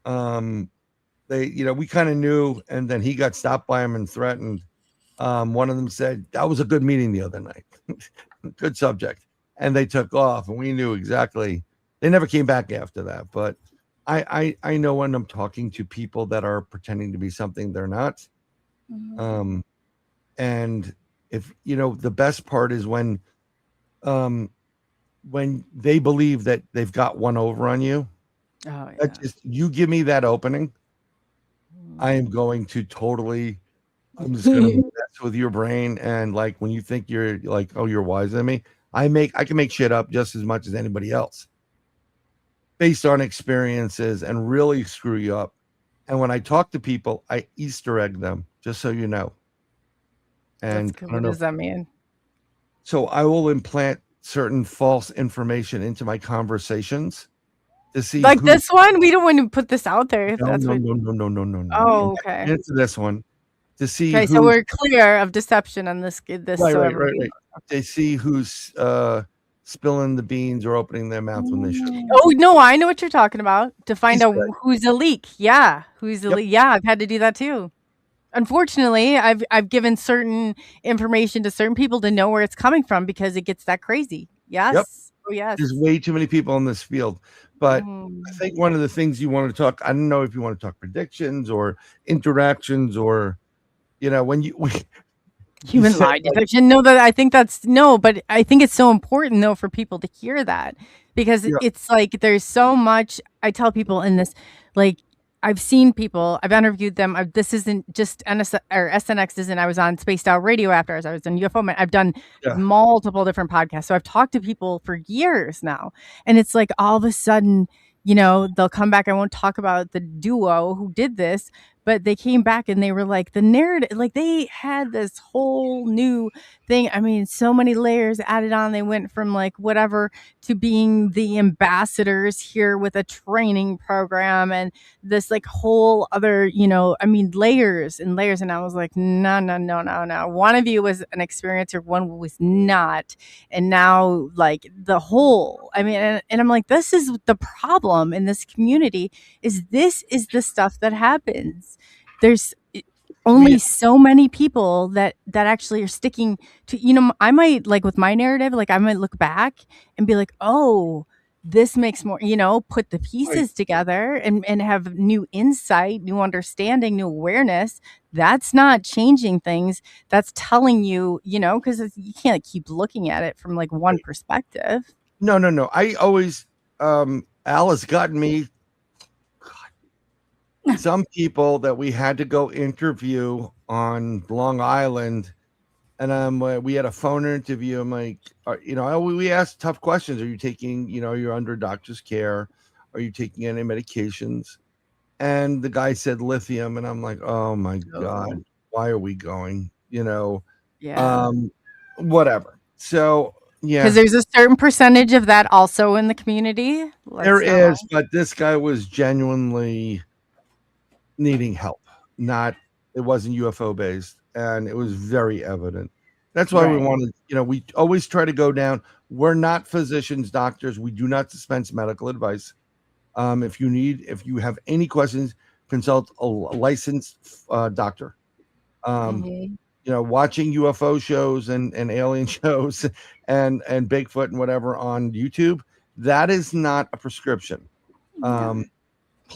we kind of knew, and then he got stopped by him and threatened. One of them said, that was a good meeting the other night. Good subject. And they took off, and we knew exactly. They never came back after that. But I know when I'm talking to people that are pretending to be something they're not. And if, the best part is when they believe that they've got one over on you. Oh, yeah. You give me that opening, I am going to I'm just going to mess with your brain. And like, when you think you're like, oh, you're wiser than me, I can make shit up just as much as anybody else based on experiences and really screw you up. And when I talk to people, I Easter egg them, just so you know. And That's good. What does that mean? So I will implant certain false information into my conversations to see, like this one. We don't want to put this out there. No. Oh, okay. Into this one to see. Okay, so we're clear of deception on this. Right. They see who's spilling the beans or opening their mouth when they should. Oh no, I know what you're talking about. To find out who's a leak. Yeah, who's the leak. Yeah, I've had to do that too. Unfortunately, I've given certain information to certain people to know where it's coming from because it gets that crazy. Yes. Yep. Oh yes. There's way too many people in this field. But I think one of the things you want to talk, I don't know if you want to talk predictions or interactions or, when you human lie detection. No, that I think that's no, but I think it's so important though for people to hear that because it's like there's so much. I tell people in this, like I've seen people, I've interviewed them. This isn't just SNX isn't. I was on Spaced Out Radio after I was on UFO. I've done multiple different podcasts, so I've talked to people for years now, and it's like all of a sudden, they'll come back. I won't talk about the duo who did this, but they came back and they were like the narrative, like they had this whole new thing. I mean, so many layers added on. They went from like whatever to being the ambassadors here with a training program and this like whole other, layers and layers. And I was like, no. One of you was an experiencer, one was not. And now like the whole, and I'm like, this is the problem in this community this is the stuff that happens. There's only so many people that actually are sticking to, I might like with my narrative, like I might look back and be like, oh, this makes more, put the pieces together and have new insight, new understanding, new awareness. That's not changing things. That's telling you, because you can't keep looking at it from like one perspective. No. I always, Al has gotten me. Some people that we had to go interview on Long Island, and we had a phone interview. I'm like, we asked tough questions. Are you taking, you're under doctor's care? Are you taking any medications? And the guy said lithium, and I'm like, oh my God, why are we going? Whatever. So because there's a certain percentage of that also in the community. There is, but this guy was genuinely needing help. It wasn't UFO based, and it was very evident. That's why we wanted, we always try to go down. We're not physicians, doctors. We do not dispense medical advice. If you have any questions, consult a licensed doctor. Watching UFO shows and alien shows and Bigfoot and whatever on YouTube, that is not a prescription.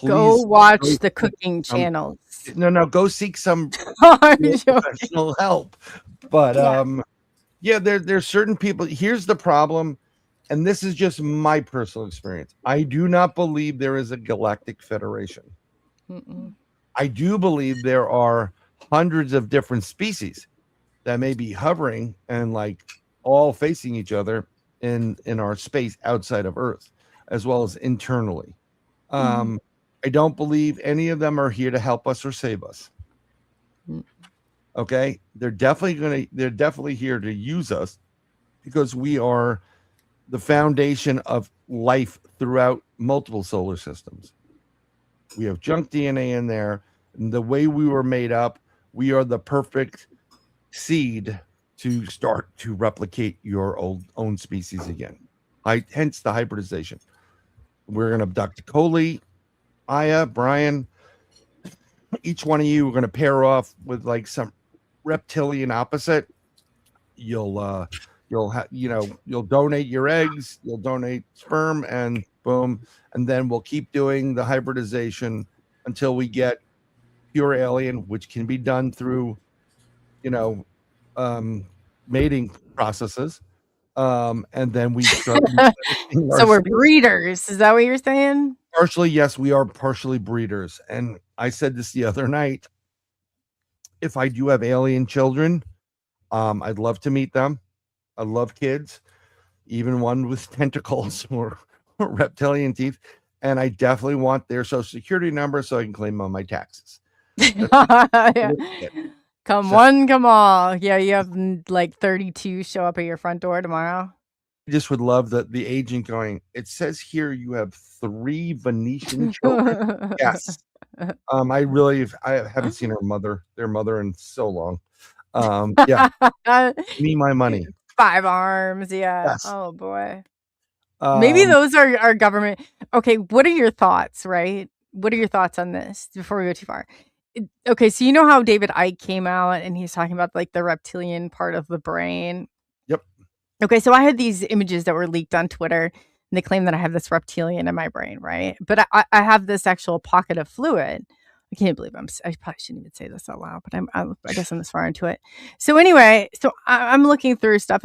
Go watch the cooking channels. No, go seek some professional help. But there's certain people. Here's the problem, and this is just my personal experience. I do not believe there is a galactic federation. I do believe there are hundreds of different species that may be hovering and like all facing each other in our space outside of Earth, as well as internally. I don't believe any of them are here to help us or save us. Okay, they're definitely here to use us because we are the foundation of life throughout multiple solar systems. We have junk DNA in there, and the way we were made up, we are the perfect seed to start to replicate your own species again. Hence the hybridization. We're going to abduct COLEY, MIYA, Bryan. Each one of you are going to pair off with like some reptilian opposite. You'll donate your eggs, you'll donate sperm, and boom, and then we'll keep doing the hybridization until we get pure alien, which can be done through mating processes. And then we start. So we're breeders. Is that what you're saying? Partially, yes, we are partially breeders. And I said this the other night. If I do have alien children, I'd love to meet them. I love kids. even one with tentacles or reptilian teeth. And I definitely want their social security number so I can claim on my taxes. Yeah. Come one, come all. Yeah, you have like 32 show up at your front door tomorrow. I just would love the agent going, it says here you have 3 Venetian children. Yes. I haven't seen their mother in so long. Yeah. Give me my money. 5 arms. Yeah. Yes. Oh boy. Maybe those are government. Okay. What are your thoughts, right? What are your thoughts on this before we go too far? Okay. So you know how David Icke came out and he's talking about like the reptilian part of the brain. Yep. Okay. So I had these images that were leaked on Twitter and they claim that I have this reptilian in my brain, right? But I have this actual pocket of fluid. I can't believe I probably shouldn't even say this out loud, but I guess I'm this far into it. So anyway, I'm looking through stuff.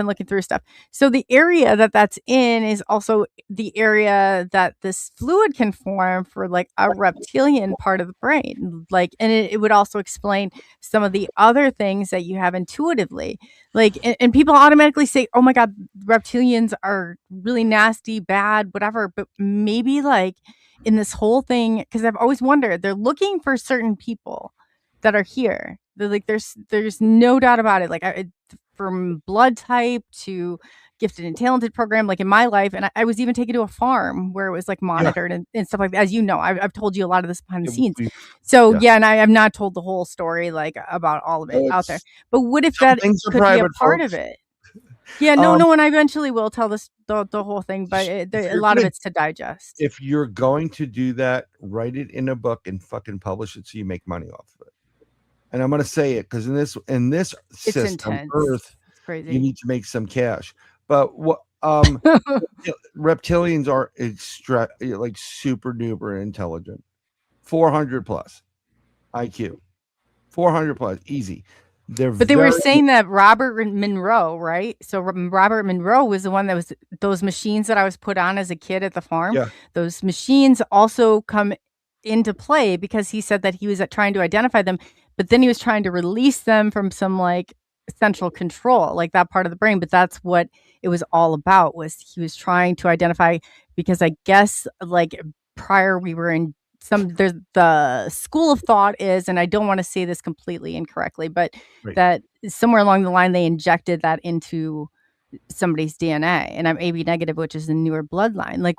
So the area that's in is also the area that this fluid can form for like a reptilian part of the brain. Like, and it would also explain some of the other things that you have intuitively. Like, and people automatically say, oh my God, reptilians are really nasty, bad, whatever. But maybe like, in this whole thing, because I've always wondered, they're looking for certain people that are here. They're like, there's no doubt about it. Like from blood type to gifted and talented program, like in my life. And I was even taken to a farm where it was like monitored and stuff like that. As you know, I've told you a lot of this behind the scenes. So yeah, and I have not told the whole story like about all of it out there. But what if that could be a part of it? Yeah, no, and I eventually will tell this the whole thing, but a lot of it's to digest. If you're going to do that, write it in a book and fucking publish it so you make money off of it. And I'm going to say it because in this system, Earth, it's crazy. You need to make some cash. But what reptilians are like super duper intelligent, 400 plus IQ, 400 plus, easy. But they were saying that Robert Monroe, right? So Robert Monroe was the one that was those machines that I was put on as a kid at the farm. Yeah. Those machines also come into play because he said that he was trying to identify them, but then he was trying to release them from some like central control, like that part of the brain. But that's what it was all about, was he was trying to identify, because I guess like prior we were in there's the school of thought is, and I don't want to say this completely incorrectly, but that somewhere along the line they injected that into somebody's DNA, and I'm AB negative, which is the newer bloodline. Like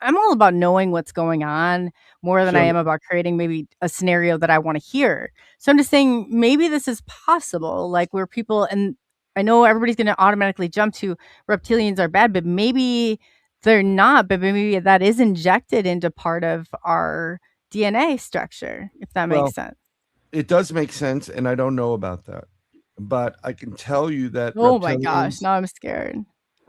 I'm all about knowing what's going on more than I am about creating maybe a scenario that I want to hear. So I'm just saying maybe this is possible, like where people, and I know everybody's going to automatically jump to reptilians are bad, but maybe they're not, but maybe that is injected into part of our DNA structure, if that makes sense. It does make sense, and I don't know about that. But I can tell you that oh my gosh, now I'm scared.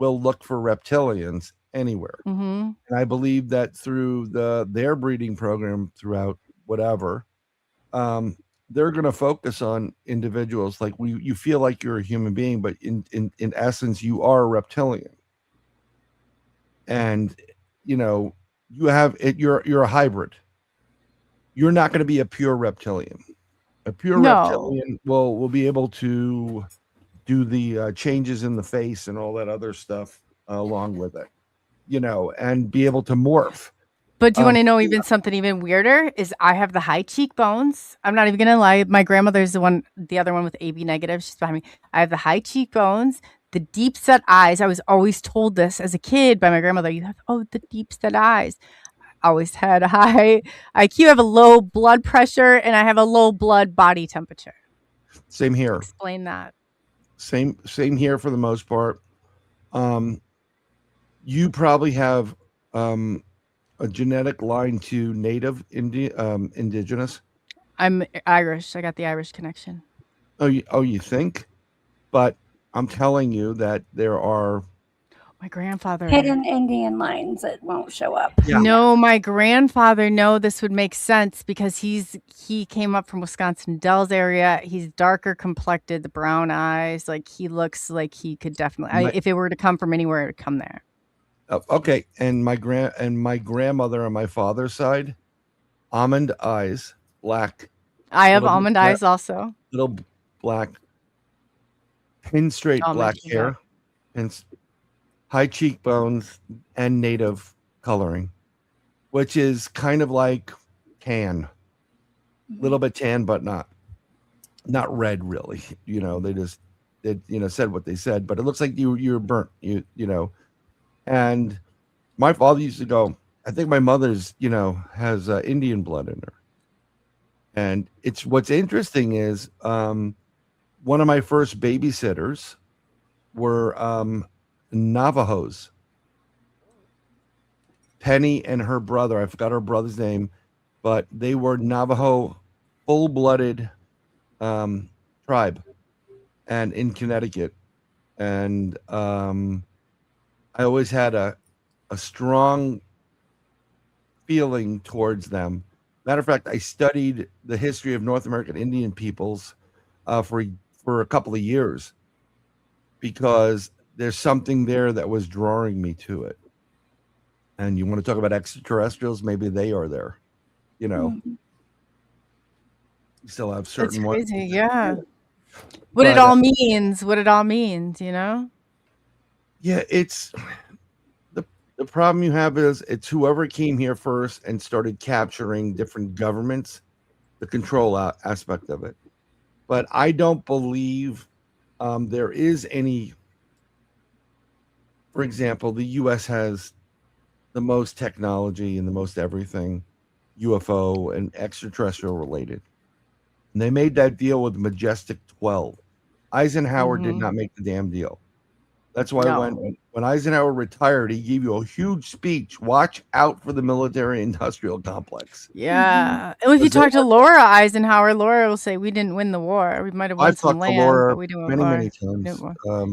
Will look for reptilians anywhere. Mm-hmm. And I believe that through their breeding program throughout whatever, they're going to focus on individuals like you feel like you're a human being, but in essence, you are a reptilian. And you know, you have it, you're a hybrid. You're not going to be a pure reptilian. A pure reptilian will be able to do the changes in the face and all that other stuff along with it, you know, and be able to morph. But do you want to know even something even weirder? Is I have the high cheekbones. I'm not even gonna lie. My grandmother's the other one with AB negative. She's behind me. I have the high cheekbones, the deep set eyes. I was always told this as a kid by my grandmother. You have the deep set eyes. I always had a high IQ. I have a low blood pressure, and I have a low blood body temperature. Same here. Explain that. Same here for the most part. You probably have a genetic line to native indigenous. I'm Irish. I got the Irish connection. Oh, you think? But I'm telling you that there are my grandfather hidden Indian lines that won't show up. Yeah. No, my grandfather. No, this would make sense because he came up from Wisconsin Dells area. He's darker complected, the brown eyes. Like he looks like he could definitely. If it were to come from anywhere, it would come there. Okay, and my grandmother on my father's side, almond eyes, black. I have almond eyes also. Little black, pin straight black hair, and high cheekbones, and native coloring, which is kind of like tan, a little bit tan, but not red really. They just said what they said, but it looks like you're burnt. And my father used to go, I think my mother's has Indian blood in her. And what's interesting is one of my first babysitters were Navajos. Penny and her brother, I forgot her brother's name, but they were Navajo full-blooded tribe, and in Connecticut. And I always had a strong feeling towards them. Matter of fact, I studied the history of North American Indian peoples for a couple of years because there's something there that was drawing me to it. And you want to talk about extraterrestrials? Maybe they are there. You still have certain ones. Crazy, yeah. What it all means. What it all means. Yeah, it's the problem you have is it's whoever came here first and started capturing different governments, the control aspect of it. But I don't believe there is any. For example, the U.S. has the most technology and the most everything UFO and extraterrestrial related. And they made that deal with Majestic 12. Eisenhower did not make the damn deal. That's why when Eisenhower retired, he gave you a huge speech. Watch out for the military-industrial complex. Yeah. And if you talk to Laura Eisenhower, Laura will say, we didn't win the war. We might have won some land, Laura but we didn't win many times.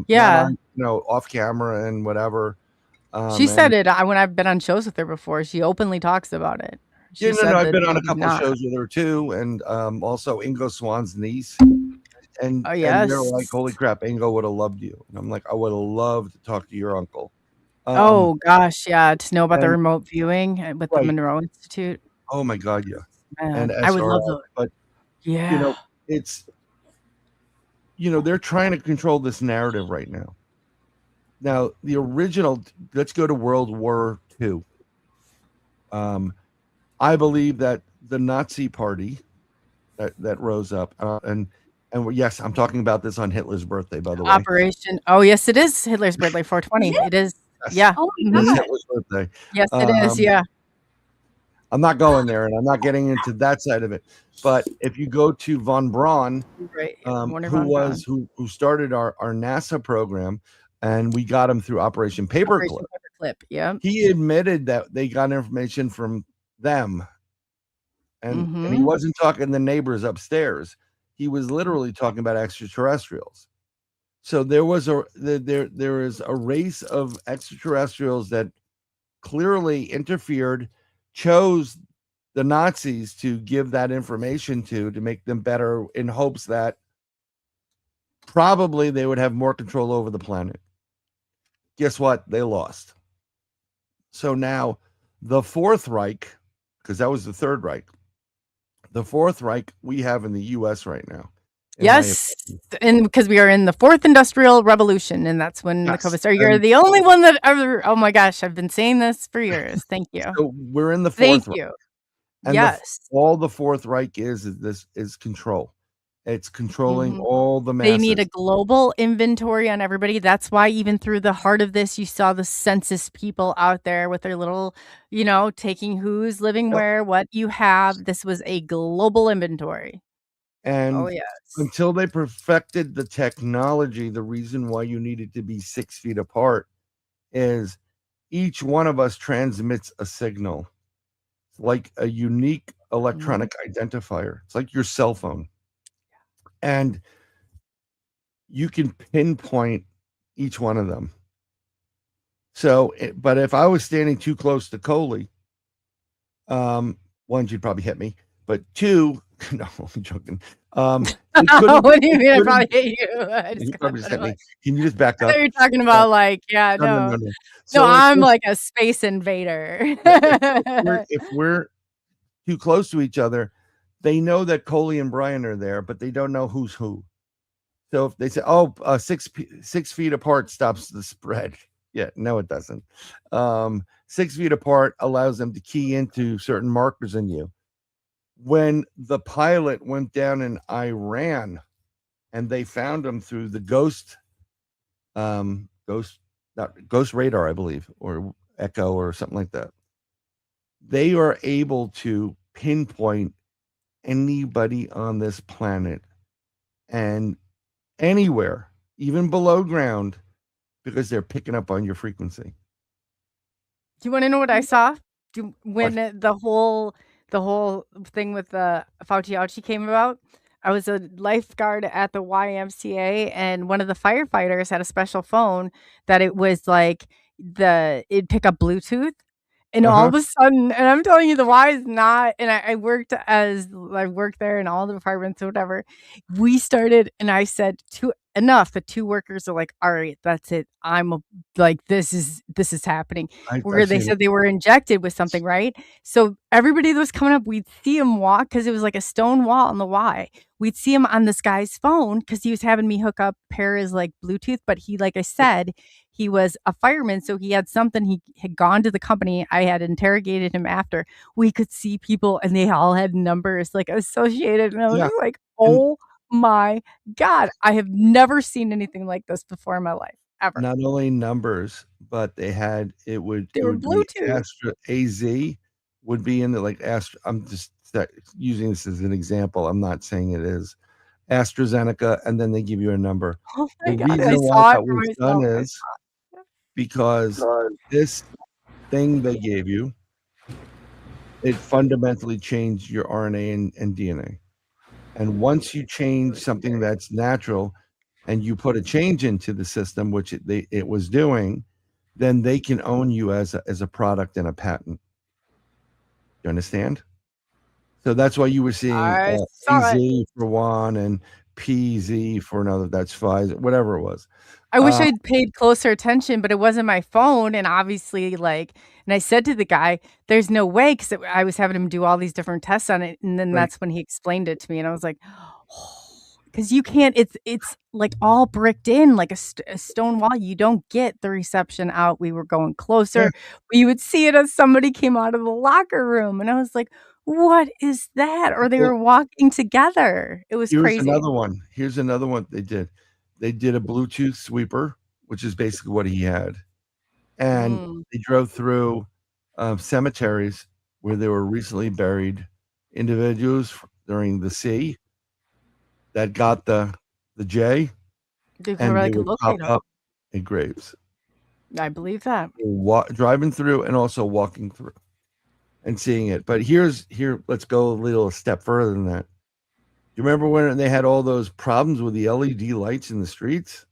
Yeah. Off camera and whatever. She said it when I've been on shows with her before. She openly talks about it. I've been on a couple of shows with her too, and also Ingo Swan's niece. And, and they're like, holy crap, Ingo would have loved you. And I'm like, I would have loved to talk to your uncle. Oh gosh, yeah, to know about the remote viewing with the Monroe Institute. Oh my God, yeah. Man, and I would love that. But it's they're trying to control this narrative right now. Now, the original, let's go to World War II. I believe that the Nazi party that rose up, and yes, I'm talking about this on Hitler's birthday, by the way. Operation. Oh, yes, it is Hitler's birthday, 420. It is. Yeah. Oh my God. Hitler's birthday. Yes, it is. Yeah. I'm not going there, and I'm not getting into that side of it. But if you go to von Braun, who started our NASA program, and we got him through Operation Paperclip. Yeah. He admitted that they got information from them, and he wasn't talking to the neighbors upstairs. He was literally talking about extraterrestrials. So there is a race of extraterrestrials that clearly interfered, chose the Nazis to give that information to make them better, in hopes that probably they would have more control over the planet. Guess what? They lost. So now the Fourth Reich, because that was the Third Reich, the Fourth Reich we have in the U.S. right now. Yes, and because we are in the Fourth Industrial Revolution, and that's when the COVID started. You're the only one that ever. Oh my gosh, I've been saying this for years. Thank you. So we're in the Fourth. Thank you. And all the Fourth Reich is control. It's controlling all the masses. They need a global inventory on everybody. That's why even through the heart of this, you saw the census people out there with their little, taking who's living where, what you have. This was a global inventory. And until they perfected the technology, the reason why you needed to be 6 feet apart is each one of us transmits a signal, like a unique electronic identifier. It's like your cell phone. And you can pinpoint each one of them. So, but if I was standing too close to COLEY, one, you'd probably hit me, but two, no, I'm joking. What do you mean? I probably hate you. You probably just hit me. Can you just back up? I thought you're talking about no. So I'm like a space invader. If we're too close to each other, they know that COLEY and Bryan are there, but they don't know who's who. So if they say, 6 feet apart stops the spread, Yeah, no, it doesn't. 6 feet apart allows them to key into certain markers in you. When the pilot went down in Iran and they found him through the ghost radar, I believe, or echo or something like that, they are able to pinpoint anybody on this planet and anywhere, even below ground, because they're picking up on your frequency. Do you want to know what I saw? When the whole thing with the Fauci came about? I was a lifeguard at the YMCA, and one of the firefighters had a special phone that it was like it'd pick up Bluetooth. And all of a sudden, and I'm telling you, the Y is not. And I worked there in all the departments or whatever. We started, and I said enough. The 2 workers are like, all right, that's it. This is happening. Where they said they were injected with something, right? So everybody that was coming up, we'd see him walk because it was like a stone wall on the Y. We'd see him on this guy's phone because he was having me hook up pair his like Bluetooth, but he, like I said, he was a fireman, so he had something. He had gone to the company. I had interrogated him after. We could see people, and they all had numbers like associated, and I was like, "Oh my God, I have never seen anything like this before in my life ever." Not only numbers, but they would Bluetooth. AZ would be in the like Astra. I'm just using this as an example. I'm not saying it is AstraZeneca, and then they give you a number. Oh my The God, reason I why saw it that for was done myself. is because this thing they gave you, it fundamentally changed your RNA and DNA. And once you change something that's natural and you put a change into the system, which it was doing, then they can own you as a product and a patent. You understand? So that's why you were seeing I saw AZ it. for one and PZ for another. That's Pfizer, whatever it was. I wish I'd paid closer attention, but it wasn't my phone, and obviously, and I said to the guy, "There's no way," because I was having him do all these different tests on it, and then that's when he explained it to me, and I was like, because you can't. It's like all bricked in, like a stone wall. You don't get the reception out. We were going closer. But you would see it as somebody came out of the locker room, and I was like, "What is that?" Or they were walking together. It was crazy. Here's another one they did. They did a Bluetooth sweeper, which is basically what he had. And they drove through cemeteries where there were recently buried individuals during the sea that got the J, and they would pop up in graves. I believe that. Driving through and also walking through and seeing it. But let's go a little step further than that. You remember when they had all those problems with the LED lights in the streets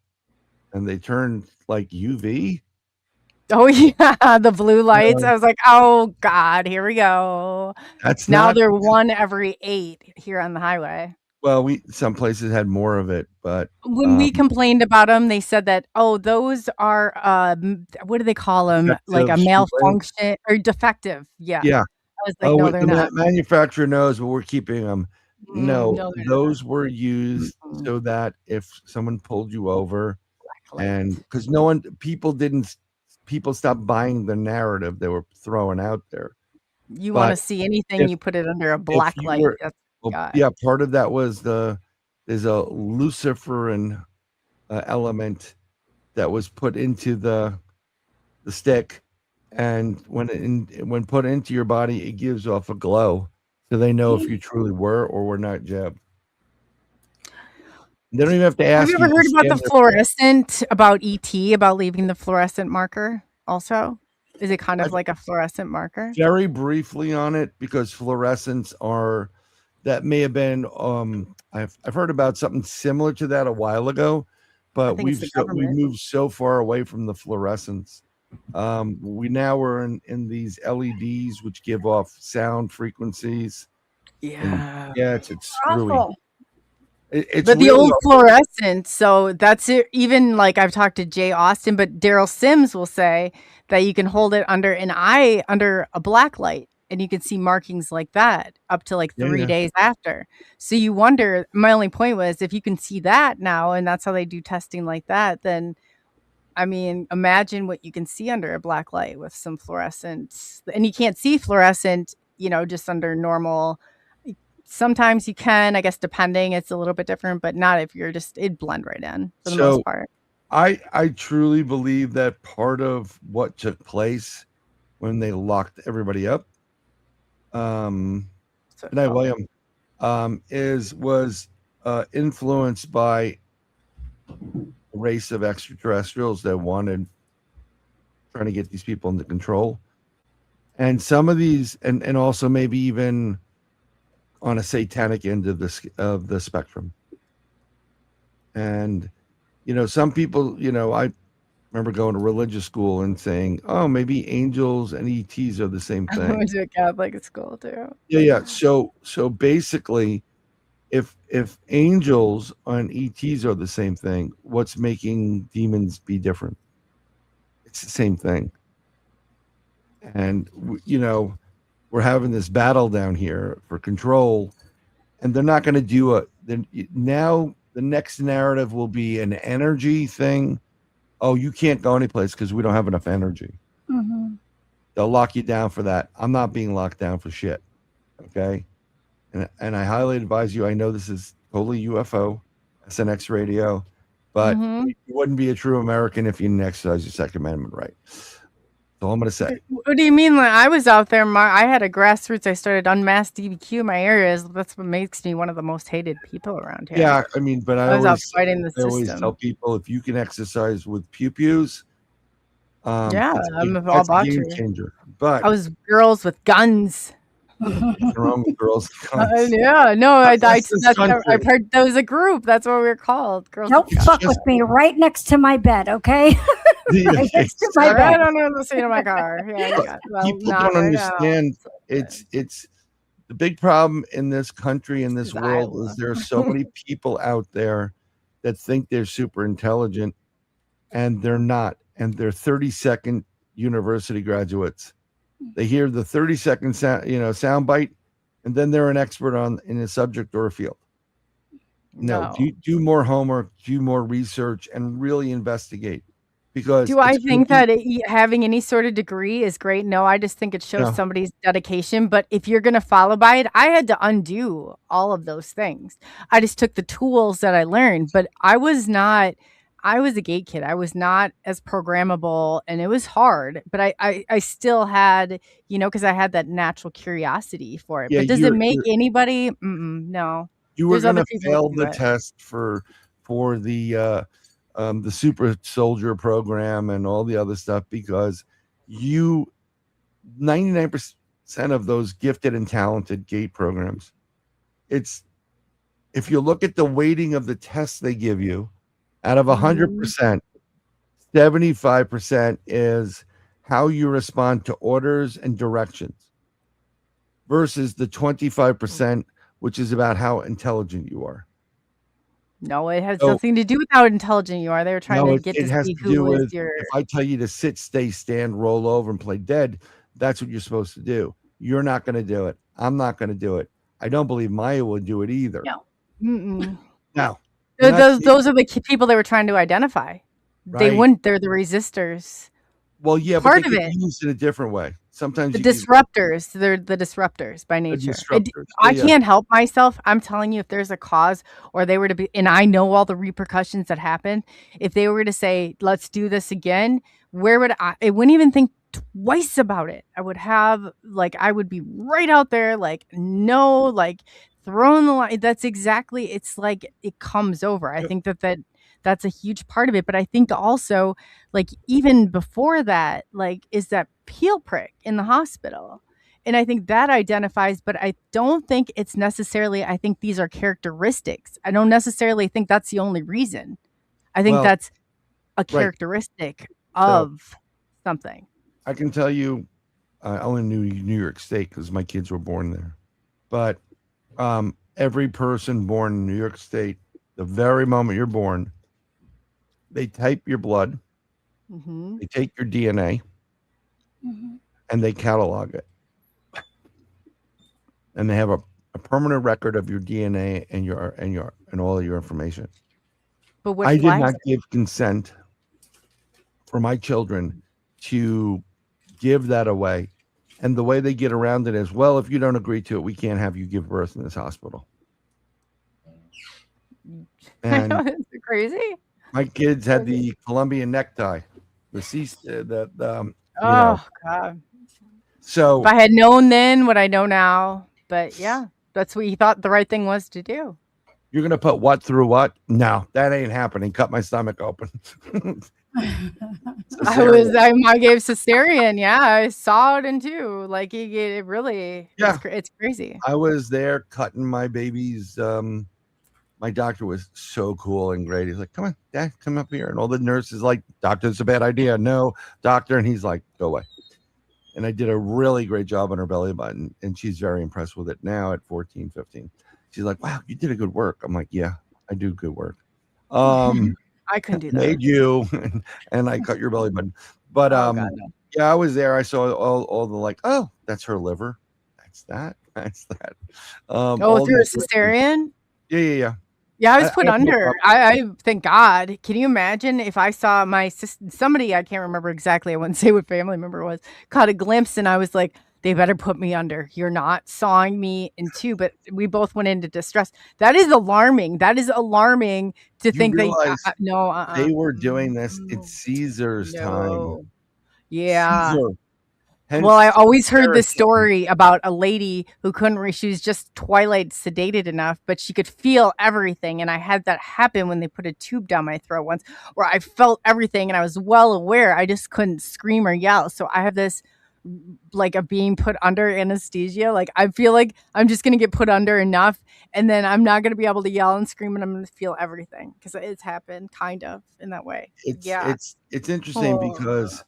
and they turned like UV? Oh yeah, the blue lights. I was like, "Oh God, here we go." Now they're 1 every 8 here on the highway. Well, some places had more of it, but when we complained about them, they said that, "Oh, those are what do they call them? Like a malfunction or defective." Yeah. Yeah. I was like, "No, they're not." Manufacturer knows, but we're keeping them. No, those were used so that if someone pulled you over, and because people stopped buying the narrative they were throwing out there. You want to see anything, you put it under a black light. Part of that was there's a luciferin element that was put into the stick, and when put into your body, it gives off a glow, so they know if you truly were or were not jabbed. They don't even have to ask you. Have you ever heard about the fluorescent, about ET, about leaving the fluorescent marker also? Is it kind of like a fluorescent marker? Very briefly on it, because fluorescents that may have been, I've heard about something similar to that a while ago, but we've moved so far away from the fluorescents. We now are in these LEDs, which give off sound frequencies. Yeah. It's really. But the old fluorescent, so that's it. Even like I've talked to Jay Austen, but Daryl Sims will say that you can hold it under a black light, and you can see markings like that up to like 3 days after. So you wonder, my only point was, if you can see that now, and that's how they do testing like that, then I mean, imagine what you can see under a black light with some fluorescent, and you can't see fluorescent, just under normal. Sometimes you can, I guess, depending. It's a little bit different, but not if you're it'd blend right in for the most part. I truly believe that part of what took place when they locked everybody up, William, was influenced by a race of extraterrestrials that wanted trying to get these people into control, and some of these, and also maybe even on a satanic end of the spectrum. And some people, I remember going to religious school and saying, "Oh, maybe angels and ETs are the same thing." I went to a Catholic school too. Yeah. So basically, if angels and ETs are the same thing, what's making demons be different? It's the same thing. And we're having this battle down here for control, and they're not going to do now. The next narrative will be an energy thing. Oh, you can't go anyplace because we don't have enough energy. Mm-hmm. They'll lock you down for that. I'm not being locked down for shit. Okay. And I highly advise you. I know this is ColeyUFO, SNX radio, but you wouldn't be a true American if you didn't exercise your Second Amendment right. That's all I'm going to say. What do you mean? Like, I was out there. I had a grassroots. I started unmasked DBQ in my areas. That's what makes me one of the most hated people around here. Yeah, I mean, but I was out fighting the system. I always tell people, if you can exercise with pew-pews, I'm all that's about a game you. changer. But I was girls with guns. What's wrong with girls with guns? Yeah, no, I've heard there was a group. That's what we were called. Girls. Don't fuck with me right next to my bed, okay? Right next to my bed. I don't know the seat of my car. Yeah, people don't understand. It's the big problem in this country, in this world, is there are so many people out there that think they're super intelligent, and they're not. And they're 30-second university graduates. They hear the 30-second sound bite, and then they're an expert in a subject or a field. No. Do more homework, do more research, and really investigate. Because do I think that having any sort of degree is great? No, I just think it shows somebody's dedication. But if you're going to follow by it, I had to undo all of those things. I just took the tools that I learned, but I was a gate kid. I was not as programmable, and it was hard, but I still had, because I had that natural curiosity for it. Yeah, but does it make anybody? No. You were going to fail the test for the super soldier program and all the other stuff, because 99% of those gifted and talented gate programs, if you look at the weighting of the tests they give you, out of 100%, 75% is how you respond to orders and directions, versus the 25%, which is about how intelligent you are. No, it has nothing to do with how intelligent you are. They were trying to get to see who was your. If I tell you to sit, stay, stand, roll over, and play dead, that's what you're supposed to do. You're not going to do it. I'm not going to do it. I don't believe MIYA would do it either. No. No. Those are the people they were trying to identify. Right. They wouldn't. They're the resistors. Well, yeah, part but they can be used in a different way. Sometimes the disruptors. They're the disruptors by nature. I can't help myself. I'm telling you, if there's a cause, or they were to be, and I know all the repercussions that happen. If they were to say, "Let's do this again," where would I wouldn't even think twice about it. I would be right out there, throwing the line. That's exactly. It's like it comes over. I think that's a huge part of it. But I think also, even before that, is that peel prick in the hospital. And I think that identifies, but I don't think it's necessarily, I think these are characteristics. I don't necessarily think that's the only reason. I think that's a characteristic of something. I can tell you, I only knew New York State because my kids were born there. But every person born in New York State, the very moment you're born, they type your blood, they take your DNA, and they catalog it. And they have a permanent record of your DNA and all of your information. But I did not give consent for my children to give that away. And the way they get around it is, well, if you don't agree to it, we can't have you give birth in this hospital. And I know, it's crazy. my kids had the Colombian necktie, God. So if I had known then what I know now, but yeah, that's what you thought the right thing was to do. You're gonna put what through what? No, that ain't happening. Cut my stomach open. I gave cesarean. Yeah, I saw it in too. Like it really, it's crazy. I was there cutting my baby's. My doctor was so cool and great. He's like, "Come on, Dad, come up here." And all the nurses like, "Doctor, it's a bad idea." No, doctor. And he's like, "Go away." And I did a really great job on her belly button, and she's very impressed with it now at 14, 15. She's like, "Wow, you did a good work." I'm like, "Yeah, I do good work." I couldn't do that. Made you, and I cut your belly button. But God, no. yeah, I was there. I saw all the like, oh, that's her liver. That's that. Through a cesarean? Yeah. Yeah, I was put under. I thank God. Can you imagine if I saw somebody, I can't remember exactly, I wouldn't say what family member it was, caught a glimpse and I was like, they better put me under. You're not sawing me in two, but we both went into distress. That is alarming. That is alarming to think they were doing this in Caesar's time. Yeah. Caesar. Well, I always heard this story about a lady who couldn't she was just twilight sedated enough, but she could feel everything. And I had that happen when they put a tube down my throat once, where I felt everything and I was well aware. I just couldn't scream or yell. So I have this like of being put under anesthesia. Like I feel like I'm just gonna get put under enough, and then I'm not gonna be able to yell and scream, and I'm gonna feel everything because it's happened kind of in that way. It's interesting because.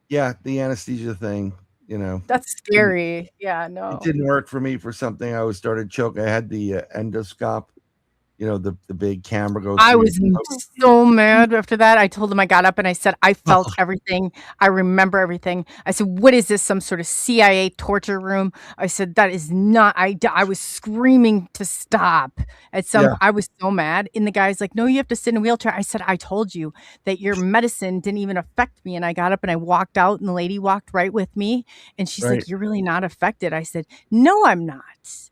Yeah, the anesthesia thing, that's scary. Yeah, no, it didn't work for me for something. I started choking. I had the endoscope, the big camera goes. I was so mad after that. I told him, I got up and I said, I felt everything. I remember everything. I said, what is this? Some sort of CIA torture room? I said, that is not, I was screaming to stop I was so mad. And the guy's like, no, you have to sit in a wheelchair. I said, I told you that your medicine didn't even affect me. And I got up and I walked out and the lady walked right with me. And she's like, you're really not affected. I said, no, I'm not.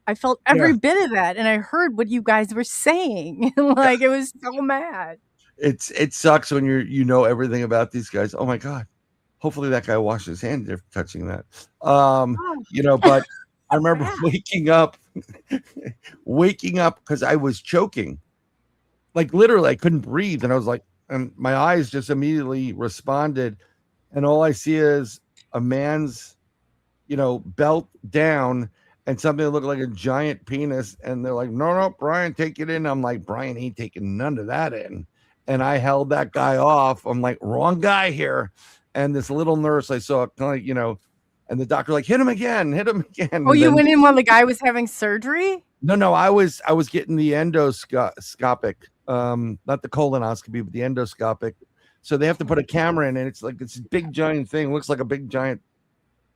I felt every bit of that. And I heard what you guys were saying. Like it was so mad. It sucks when you know everything about these guys. Oh my God. Hopefully that guy washed his hands after touching that. But I remember waking up because I was choking. Like literally I couldn't breathe. And I was like, and my eyes just immediately responded. And all I see is a man's, belt down and something that looked like a giant penis. And they're like, no, Bryan, take it in. I'm like, Bryan ain't taking none of that in. And I held that guy off. I'm like, wrong guy here. And this little nurse I saw, and the doctor like, hit him again. Oh, you went in while the guy was having surgery? No, I was getting the endoscopic, not the colonoscopy, but the endoscopic. So they have to put a camera in, and it's like this big giant thing. Looks like a big giant,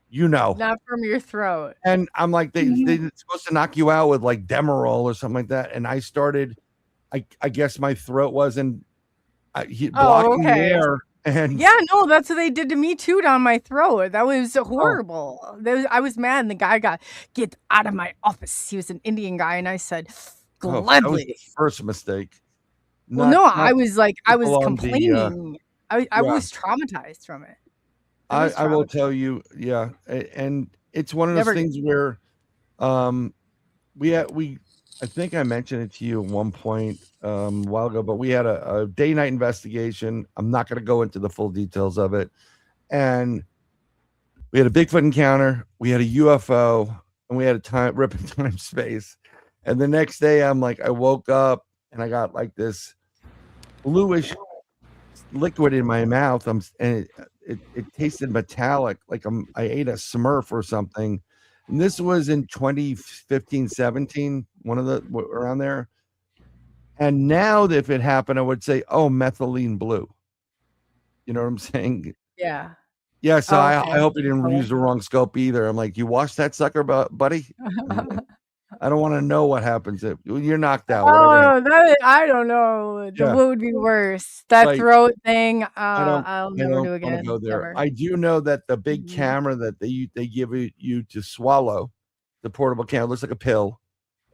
not from your throat. And I'm like, they're supposed to knock you out with like Demerol or something like that. And I started, I guess my throat wasn't blocking the air. And that's what they did to me too, down my throat. That was horrible. I was mad, and the guy got, get out of my office. He was an Indian guy, and I said, gladly. That was the first mistake. I was complaining. I was traumatized from it. I will tell you, and it's one of those things where, I think I mentioned it to you at one point a while ago, but we had a day-night investigation. I'm not going to go into the full details of it. And we had a Bigfoot encounter, we had a UFO, and we had a ripping time space. And the next day, I woke up and I got like this bluish liquid in my mouth. And it tasted metallic, like I ate a Smurf or something. And this was in 2015, 17, around there. And now if it happened, I would say, oh, methylene blue. You know what I'm saying? Yeah. Yeah. So I hope you didn't use the wrong scope either. I'm like, you washed that sucker, buddy? I don't want to know what happens if you're knocked out. Oh, I don't know. Yeah. What would be worse? That Right. throat thing. I I'll never do don't want to again. go there. Never. I do know that the big Mhm. camera that they give you to swallow, the portable camera, looks like a pill,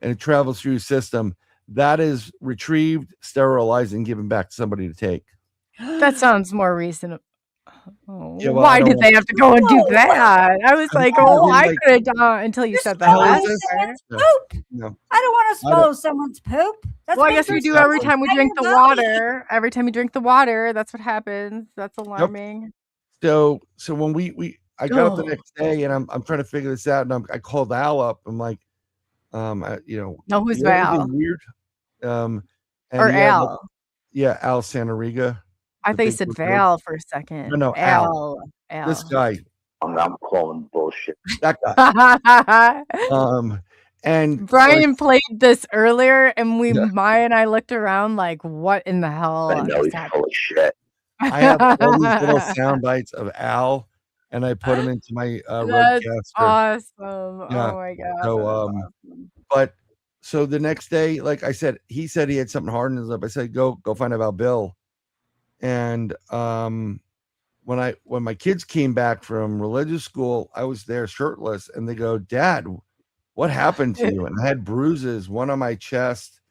and it travels through your system. That is retrieved, sterilized, and given back to somebody to take. That sounds more reasonable. Oh, Yeah, well, why did they have to go and do that? I was like, oh, I like- could have done until you said that swallowing last this? part. Poop. No. I don't want to I don't- swallow someone's poop. That's Well, I guess we do every time we drink the water. water. Every time you drink the water, that's what happens. That's alarming. So when I got up the Oh. next day and I'm trying to figure this out, and I called Al up. I'm like, you know, No, who's you know anything Val? weird? And Or he had, Al? yeah, Al Santariga. I the thought you big said dude. Val for a second. No, Al. Al. This guy, I'm calling bullshit. that guy. And Brian played this earlier, and Yeah. Maya and I looked around like, "What in the hell?" I know just he's happened? full of shit. I have all these little sound bites of Al, and I put them into my That's roadcaster. awesome! Yeah. Oh my god! So, that's awesome. But so the next day, like I said, he said he had something hard in his lip. I said, go find out about Bill. And when my kids came back from religious school, I was there shirtless, and they go, "Dad, what happened to you?" And I had bruises, one on my chest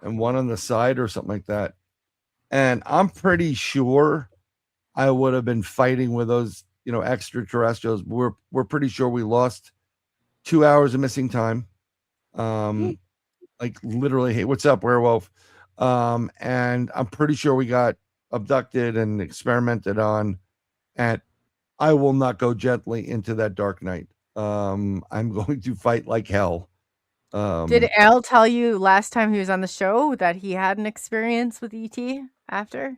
and one on the side or something like that. And I'm pretty sure I would have been fighting with those, extraterrestrials. We're pretty sure we lost 2 hours of missing time. Like literally, hey, what's up, werewolf? And I'm pretty sure we got abducted and experimented on. And I will not go gently into that dark night. I'm going to fight like hell. Did Al tell you last time he was on the show that he had an experience with ET after?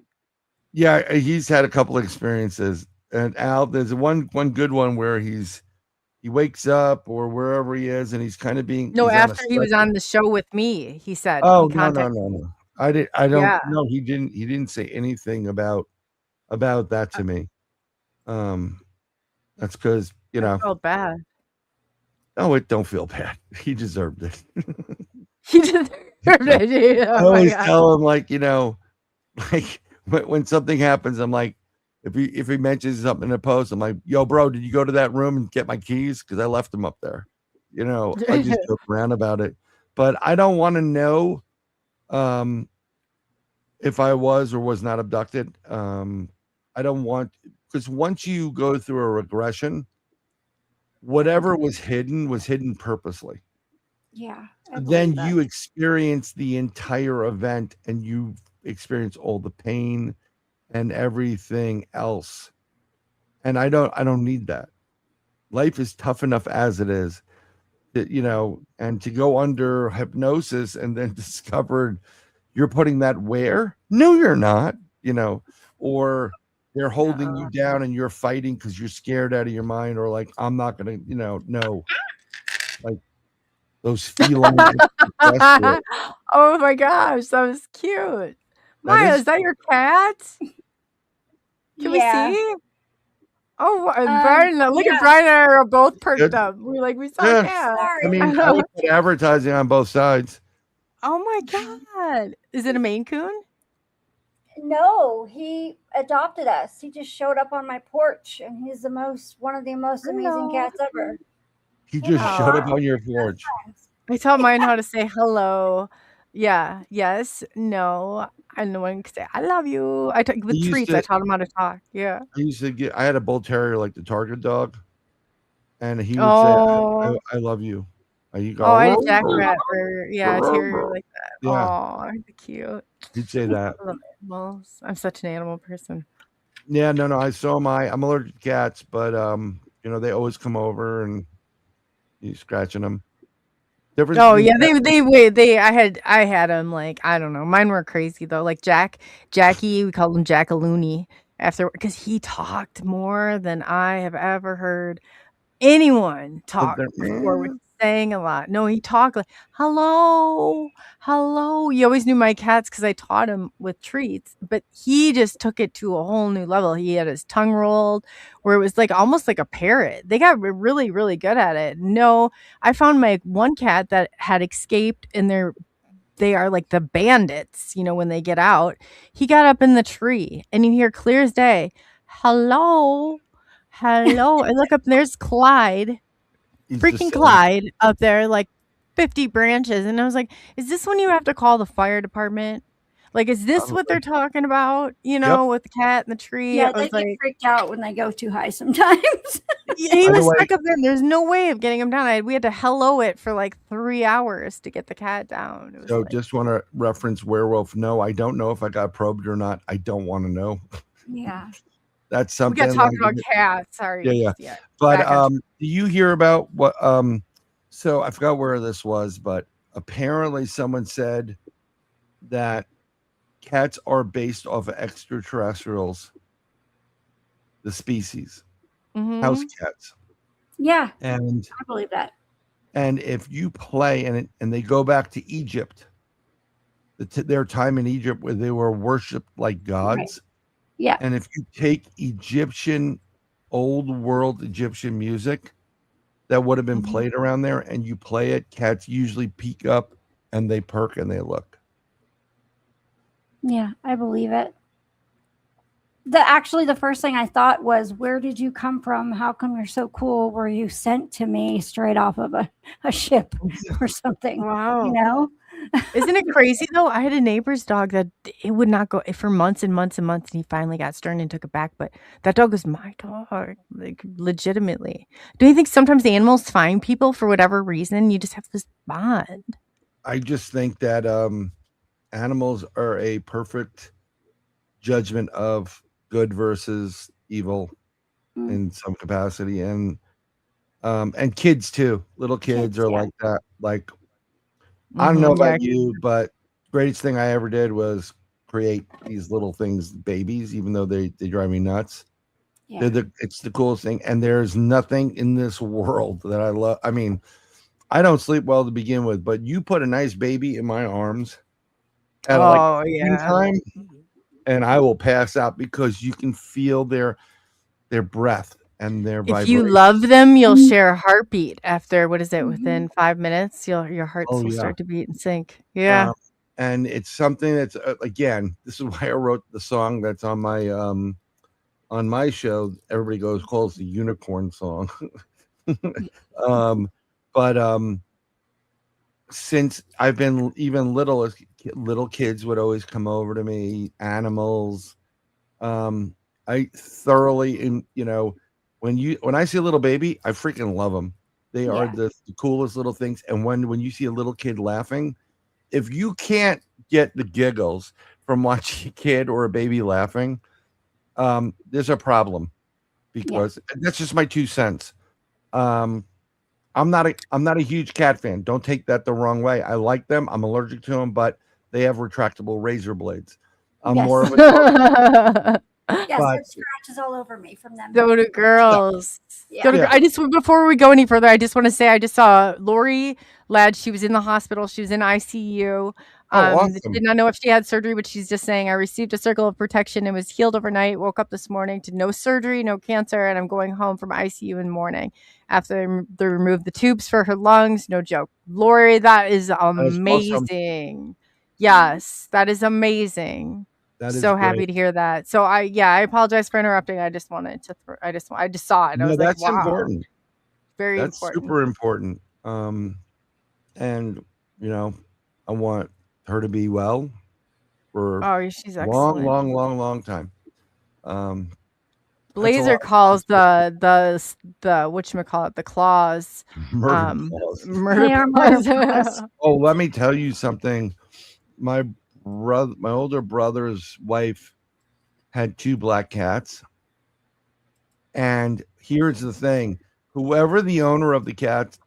Yeah, he's had a couple of experiences. And Al, there's one good one where he wakes up or wherever he is, and he's kind of being after he was on the show with me, he said. Oh, he no. contacted I don't Yeah. know. He didn't say anything about that to me. That's because I felt bad. Oh, it don't feel bad. He deserved it. He deserved it. I always tell him, like, like when something happens, I'm like, if he mentions something in a post, I'm like, yo, bro, did you go to that room and get my keys? Because I left them up there. I just joke around about it. But I don't want to know if I was or was not abducted. I don't want, because once you go through a regression, whatever was hidden purposely. Yeah. Then you experience the entire event, and you experience all the pain and everything else. And I don't need that. Life is tough enough as it is. And to go under hypnosis and then discovered you're putting that where? No, you're not, or they're holding you down and you're fighting because you're scared out of your mind, or like, I'm not going to, no. Like those feline. Oh my gosh, that was cute. Maya, is that your cat? Can we see? Oh, Brian, look at Brian and I are both perked up. We're like, we saw a cat. I mean, I would put advertising on both sides. Oh my God. Is it a Maine Coon? No, he adopted us. He just showed up on my porch, and he's one of the most amazing cats ever. He just showed up on your porch. I taught mine how to say hello. Yeah, yes, no. And no one can say, I love you. With treats, I taught him how to talk. Yeah. I had a bull terrier, like the Target dog, and he would say, I love you. You go, I had a Jack Rat terrier like that. Yeah. Oh, cute. He'd say that. I love animals. I'm such an animal person. Yeah, no. I'm allergic to cats, but they always come over and you scratching them. Oh yeah, I had them, like, I don't know. Mine were crazy though. Like Jackie, we called him Jackaloony after, because he talked more than I have ever heard anyone talk before with sang a lot. No, he talked like, hello, hello. You always knew my cats because I taught him with treats, but he just took it to a whole new level. He had his tongue rolled where it was like almost like a parrot. They got really, really good at it. No, I found my one cat that had escaped and they are like the bandits, when they get out. He got up in the tree and you hear clear as day, hello, hello. I look up and there's Clyde, He's freaking just Clyde up there, like 50 branches. And I was like, is this when you have to call the fire department? Like, is this what they're talking about? Yep. With the cat in the tree. Yeah, I they was get like, freaked out when they go too high sometimes. he By the was way- stuck up there. There's no way of getting him down. We had to hello it for like 3 hours to get the cat down. It was So like, just want to reference werewolf. No, I don't know if I got probed or not. I don't want to know. Yeah. That's we something. got talking about cats. Sorry. Yeah. But back on do you hear about what? So I forgot where this was, but apparently someone said that cats are based off of extraterrestrials, the species, house cats, Yeah, and I believe that. if you play and they go back to Egypt, their time in Egypt where they were worshipped like gods. Yeah. And if you take old world Egyptian music that would have been played around there and you play it, cats usually peek up and they perk and they look. Yeah, I believe it. The first thing I thought was, where did you come from? How come you're so cool? Were you sent to me straight off of a ship or something? Wow. Isn't it crazy though? I had a neighbor's dog that it would not go for months and months and months, and he finally got stern and took it back. But that dog was my dog, like legitimately. Do you think sometimes the animals find people for whatever reason? You just have this bond. I just think that animals are a perfect judgment of good versus evil in some capacity, and kids too. Little kids are like that. Like, I don't know about you, but greatest thing I ever did was create these little things, babies, even though they drive me nuts. Yeah. It's the coolest thing. And there's nothing in this world that I love. I mean, I don't sleep well to begin with, but you put a nice baby in my arms at time, and I will pass out because you can feel their breath and their vibration. If you love them, you'll share a heartbeat after, within 5 minutes, your hearts will start to beat and sync. Yeah. And it's something that's, again, this is why I wrote the song that's on my show. Everybody calls the unicorn song. But since I've been even little kids would always come over to me, animals. I thoroughly, when I see a little baby, I freaking love them. They are the coolest little things. And when you see a little kid laughing, if you can't get the giggles from watching a kid or a baby laughing, there's a problem, because that's just my 2 cents. I'm not a huge cat fan. Don't take that the wrong way. I like them. I'm allergic to them, but they have retractable razor blades. I'm more of a there's scratches all over me from them. So do girls. I just, before we go any further, I just want to say I just saw Lori Ladd. She was in the hospital. She was in ICU. Awesome. Did not know if she had surgery, but she's just saying, I received a circle of protection and was healed overnight. Woke up this morning to no surgery, no cancer, and I'm going home from ICU in the morning after they removed the tubes for her lungs. No joke. Lori, that is amazing. Awesome. Yes, that is amazing. That is so great. Happy to hear that. So I apologize for interrupting. I just wanted to I just saw it. And I was like, wow. That's important. Very that's important. Super important. And I want her to be well for she's excellent. long time. Blazer calls the whatchamacallit, the claws. Murder claws. Oh, let me tell you something. My older brother's wife had 2 black cats. And here's the thing. Whoever the owner of the cats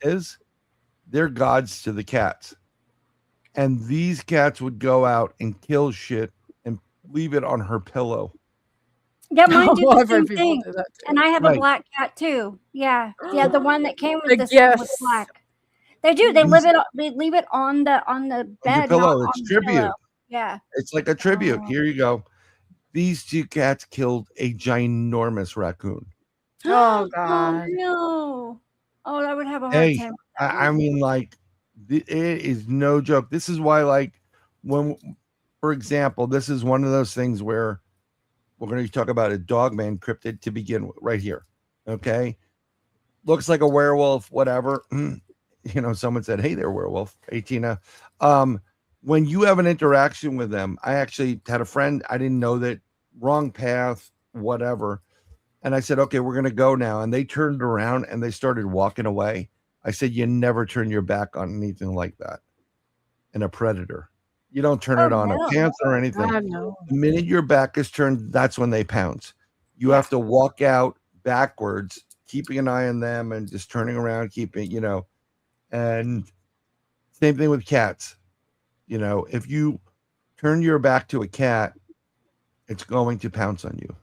is, they're gods to the cats. And these cats would go out and kill shit and leave it on her pillow. Yeah, mine do Oh, the I've heard same people thing. do that too. And I have a Right. black cat too. Yeah. Yeah, the one that came I with this one was guess. black. They do. They These- leave it on the on your bed, not pillow. It's on the tribute. pillow. Yeah. It's like a tribute. Oh. Here you go. These two cats killed a ginormous raccoon. Oh Oh God. no. Oh, I would have a hard Hey, time with that I one. mean, like, it is no joke. This is why, like, when, for example, this is one of those things where we're going to talk about a dogman cryptid to begin with, right here. Okay. Looks like a werewolf, whatever. You know, someone said, hey, they're a werewolf. Hey, Tina. When you have an interaction with them, I actually had a friend, I didn't know that, wrong path, whatever. And I said, okay, we're going to go now. And they turned around and they started walking away. I said, you never turn your back on anything like that. And a predator. You don't turn Oh it on no. a panther or anything. God, no. The minute your back is turned, that's when they pounce. You have to walk out backwards, keeping an eye on them and just turning around, keeping, you know, and same thing with cats. You know, if you turn your back to a cat, it's going to pounce on you.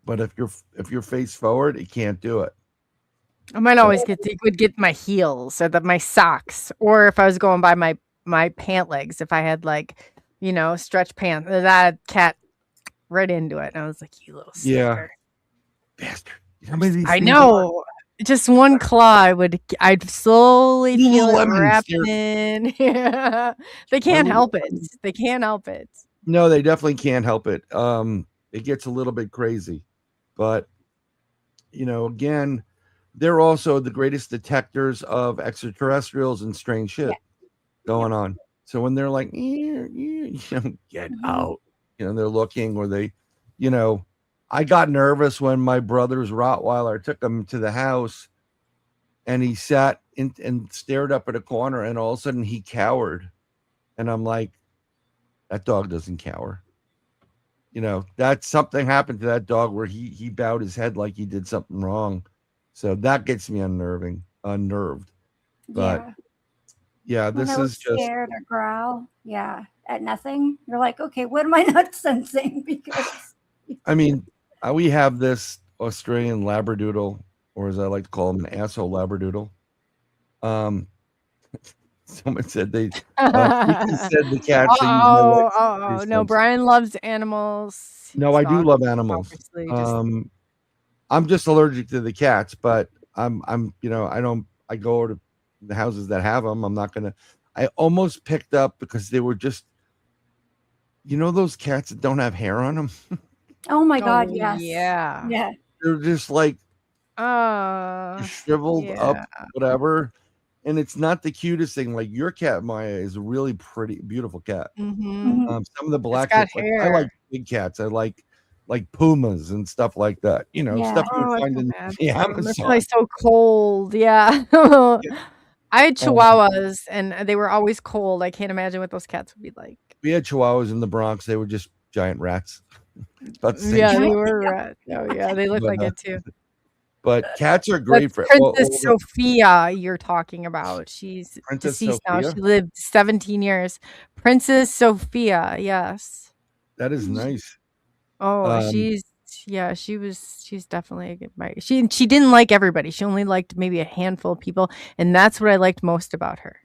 But if you're face forward, it can't do it. I might always would get my heels or my socks, or if I was going by my pant legs, if I had like, you know, stretch pants, that cat right into it. And I was like, you little stinker. Bastard. How many of these I things know. Just one claw I'd slowly feel it Lululemons, wrapping in. Yeah. They can't help it. They can't help it. No, they definitely can't help it. It gets a little bit crazy, but you know, again, they're also the greatest detectors of extraterrestrials and strange shit going on. So when they're like, you know, get out, you know, they're looking, or they, you know, I got nervous when my brother's Rottweiler took him to the house and he sat and stared up at a corner, and all of a sudden he cowered. And I'm like, that dog doesn't cower. You know, that something happened to that dog where he bowed his head like he did something wrong. So that gets me unnerved. But yeah, When this they is just scared or growl, at nothing. You're like, okay, what am I not sensing? Because I mean, we have this Australian Labradoodle, or as I like to call him, an asshole Labradoodle. Someone said they Ethan said the cats. No, Bryan loves animals. No, I do love animals. Obviously, I'm just allergic to the cats, but I'm you know, I go over to the houses that have them. I'm not gonna. I almost picked up because they were just, you know, those cats that don't have hair on them. oh my god, yes, Yeah. They're just like Uh, shriveled up, whatever. And it's not the cutest thing. Like your cat, MIYA, is a really pretty, beautiful cat. mhm. Some of the black got cats, I hair. like big cats. I like pumas and stuff like that. You know, stuff you would I find feel in bad the for 'em. It's Amazon. probably so cold. Yeah. I had Chihuahuas and they were always cold. I can't imagine what those cats would be like. We had Chihuahuas in the Bronx. They were just giant rats. It's about the same Yeah, shit. they were rats. Oh yeah, they look like it too. But cats are great That's for Princess Sophia you're talking about. She's Princess deceased now. Sophia? She lived 17 years. Princess Sophia, yes. That is nice. Oh, she's definitely a good bite. She didn't like everybody. She only liked maybe a handful of people, and that's what I liked most about her.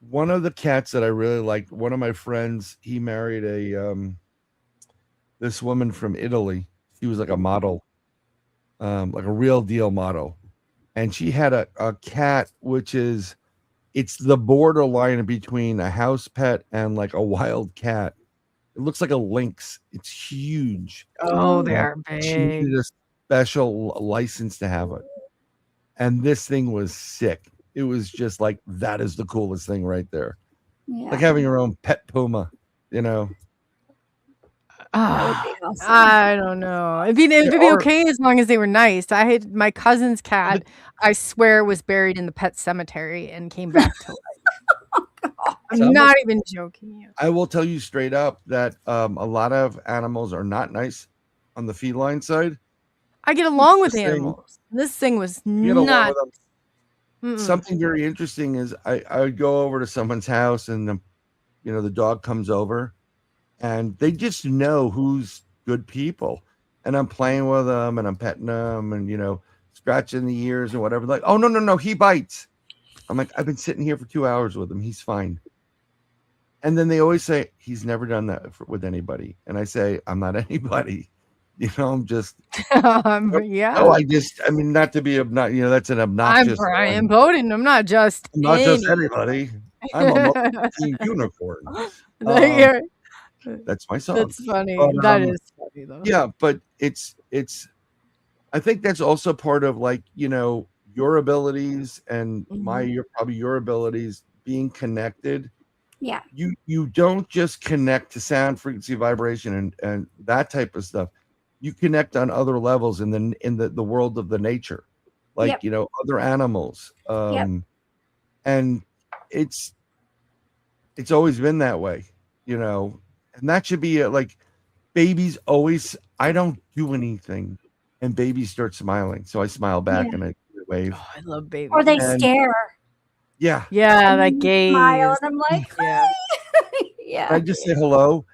One of the cats that I really liked, one of my friends, he married this woman from Italy. She was like a model, like a real deal model. And she had a cat, it's the borderline between a house pet and like a wild cat. It looks like a lynx. It's huge. Oh, they are She big. needed a special license to have it. And this thing was sick. It was just like, that is the coolest thing right there. Like having your own pet puma, you know. Awesome. I don't know. It'd be okay as long as they were nice. I had my cousin's cat, I swear, was buried in the pet cemetery and came back to life. I'm not even joking. I will tell you straight up that a lot of animals are not nice on the feline side. I get along with animals. This thing was not. Something very interesting is I would go over to someone's house and the dog comes over and they just know who's good people. and I'm playing with them and I'm petting them and scratching the ears and whatever. Like, oh no, he bites. I'm like, I've been sitting here for 2 hours with him. He's fine. And then they always say he's never done that with anybody. And I say, I'm not anybody. I'm just. Yeah. No, I mean, not to be obnoxious. That's an obnoxious. I'm Bryan Bowden. I'm not just. Just anybody. I'm a multi unicorn. That's my song. That's funny. But, that is funny though. Yeah, but it's. I think that's also part of like your abilities and your abilities being connected. Yeah. You don't just connect to sound, frequency, vibration, and that type of stuff. You connect on other levels in the world of the nature, like other animals. And it's always been that way, and that should be like babies always. I don't do anything, and babies start smiling, so I smile back and I wave. Oh, I love babies. Or they stare. Yeah, that gaze. Smile, and I'm like, hi. Yeah. I just say hello,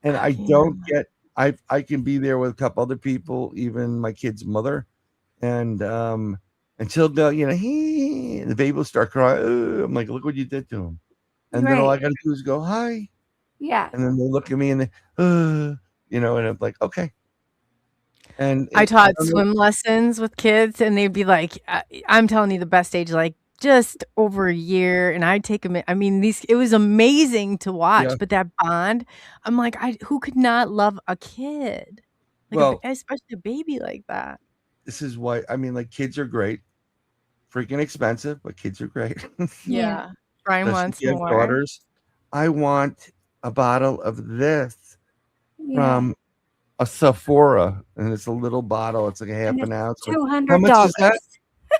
and I don't get. I can be there with a couple other people, even my kid's mother, and until the baby will start crying. I'm like, look what you did to him, and then all I got to do is go hi. Yeah. And then they look at me and they, and I'm like, okay. And I taught swim lessons with kids, and they'd be like, I'm telling you, the best age, like just over a year, and I'd take them. I mean, it was amazing to watch, but that bond, I'm like, who could not love a kid, like especially a baby like that? This is why like kids are great, freaking expensive, but kids are great. Yeah, Bryan wants more. Daughters, I want a bottle of this from a Sephora, and it's a little bottle. It's like a half an ounce. $200. How much is that?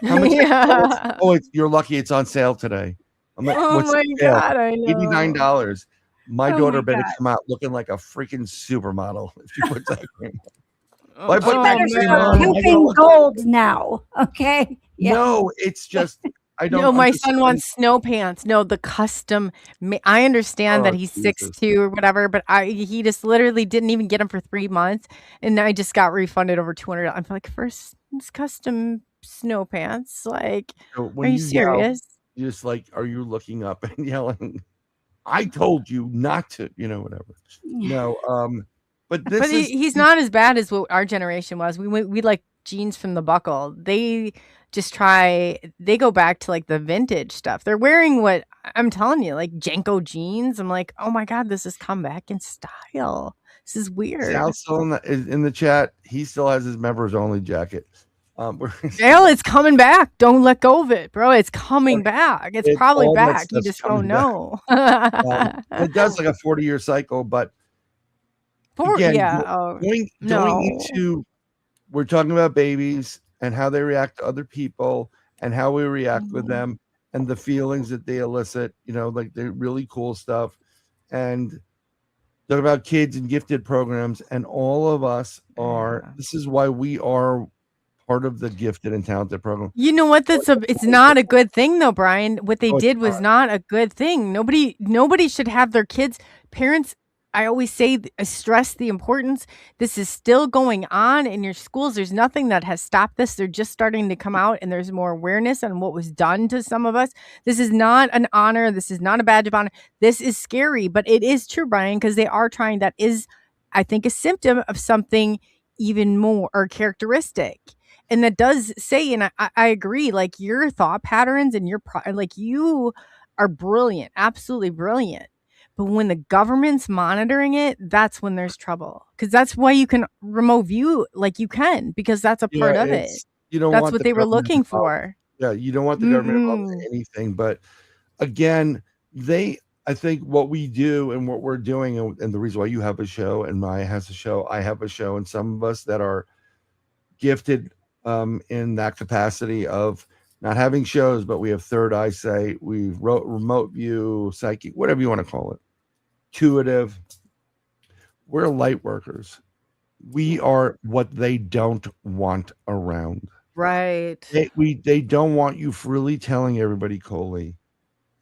How much? You're lucky it's on sale today. I'm like, oh my God, I know. $89. My daughter better come out looking like a freaking supermodel if she puts that cream on. You better start pooping gold now, okay? Yeah. No, it's just I don't. No, my son wants snow pants. No, the custom. I understand that he's 6'2" or whatever, but he just literally didn't even get them for 3 months, and I just got refunded over $200. I'm like, first, it's custom snow pants. Like, are you serious? Yell, just like, are you looking up and yelling? I told you not to, whatever. No, but he's not as bad as what our generation was. We like jeans from the buckle. They just they go back to like the vintage stuff. They're wearing what I'm telling you, like Janko jeans. I'm like, oh my God, this has come back in style. This is weird. Sal's still in the chat. He still has his members only jacket. Dale, it's coming back. Don't let go of it, bro. It's coming back. It's probably back. You just don't know. It does like a 40-year cycle, but again, going into, we're talking about babies and how they react to other people and how we react with them and the feelings that they elicit, like the really cool stuff. And talking about kids and gifted programs, and all of us this is why we are part of the gifted and talented program. You know what? It's not a good thing though, Bryan. What they did was not a good thing. Nobody should have their kids. Parents, I always say, stress the importance. This is still going on in your schools. There's nothing that has stopped this. They're just starting to come out, and there's more awareness on what was done to some of us. This is not an honor. This is not a badge of honor. This is scary, but it is true, Bryan, because they are trying. That is, I think, a symptom of something even more, or characteristic. And that does say, and I agree, like your thought patterns and like you are brilliant, absolutely brilliant. But when the government's monitoring it, that's when there's trouble. Because that's why you can remote view like you can, because that's a part of it. That's what they were looking for. Yeah, you don't want the government involved in anything. But again, I think what we do and what we're doing, and the reason why you have a show and Maya has a show, I have a show, and some of us that are gifted in that capacity of not having shows, but we have third eyesight, we remote view, psychic, whatever you want to call it, intuitive. We're light workers. We are what they don't want around. Right. They don't want you freely telling everybody, COLEY.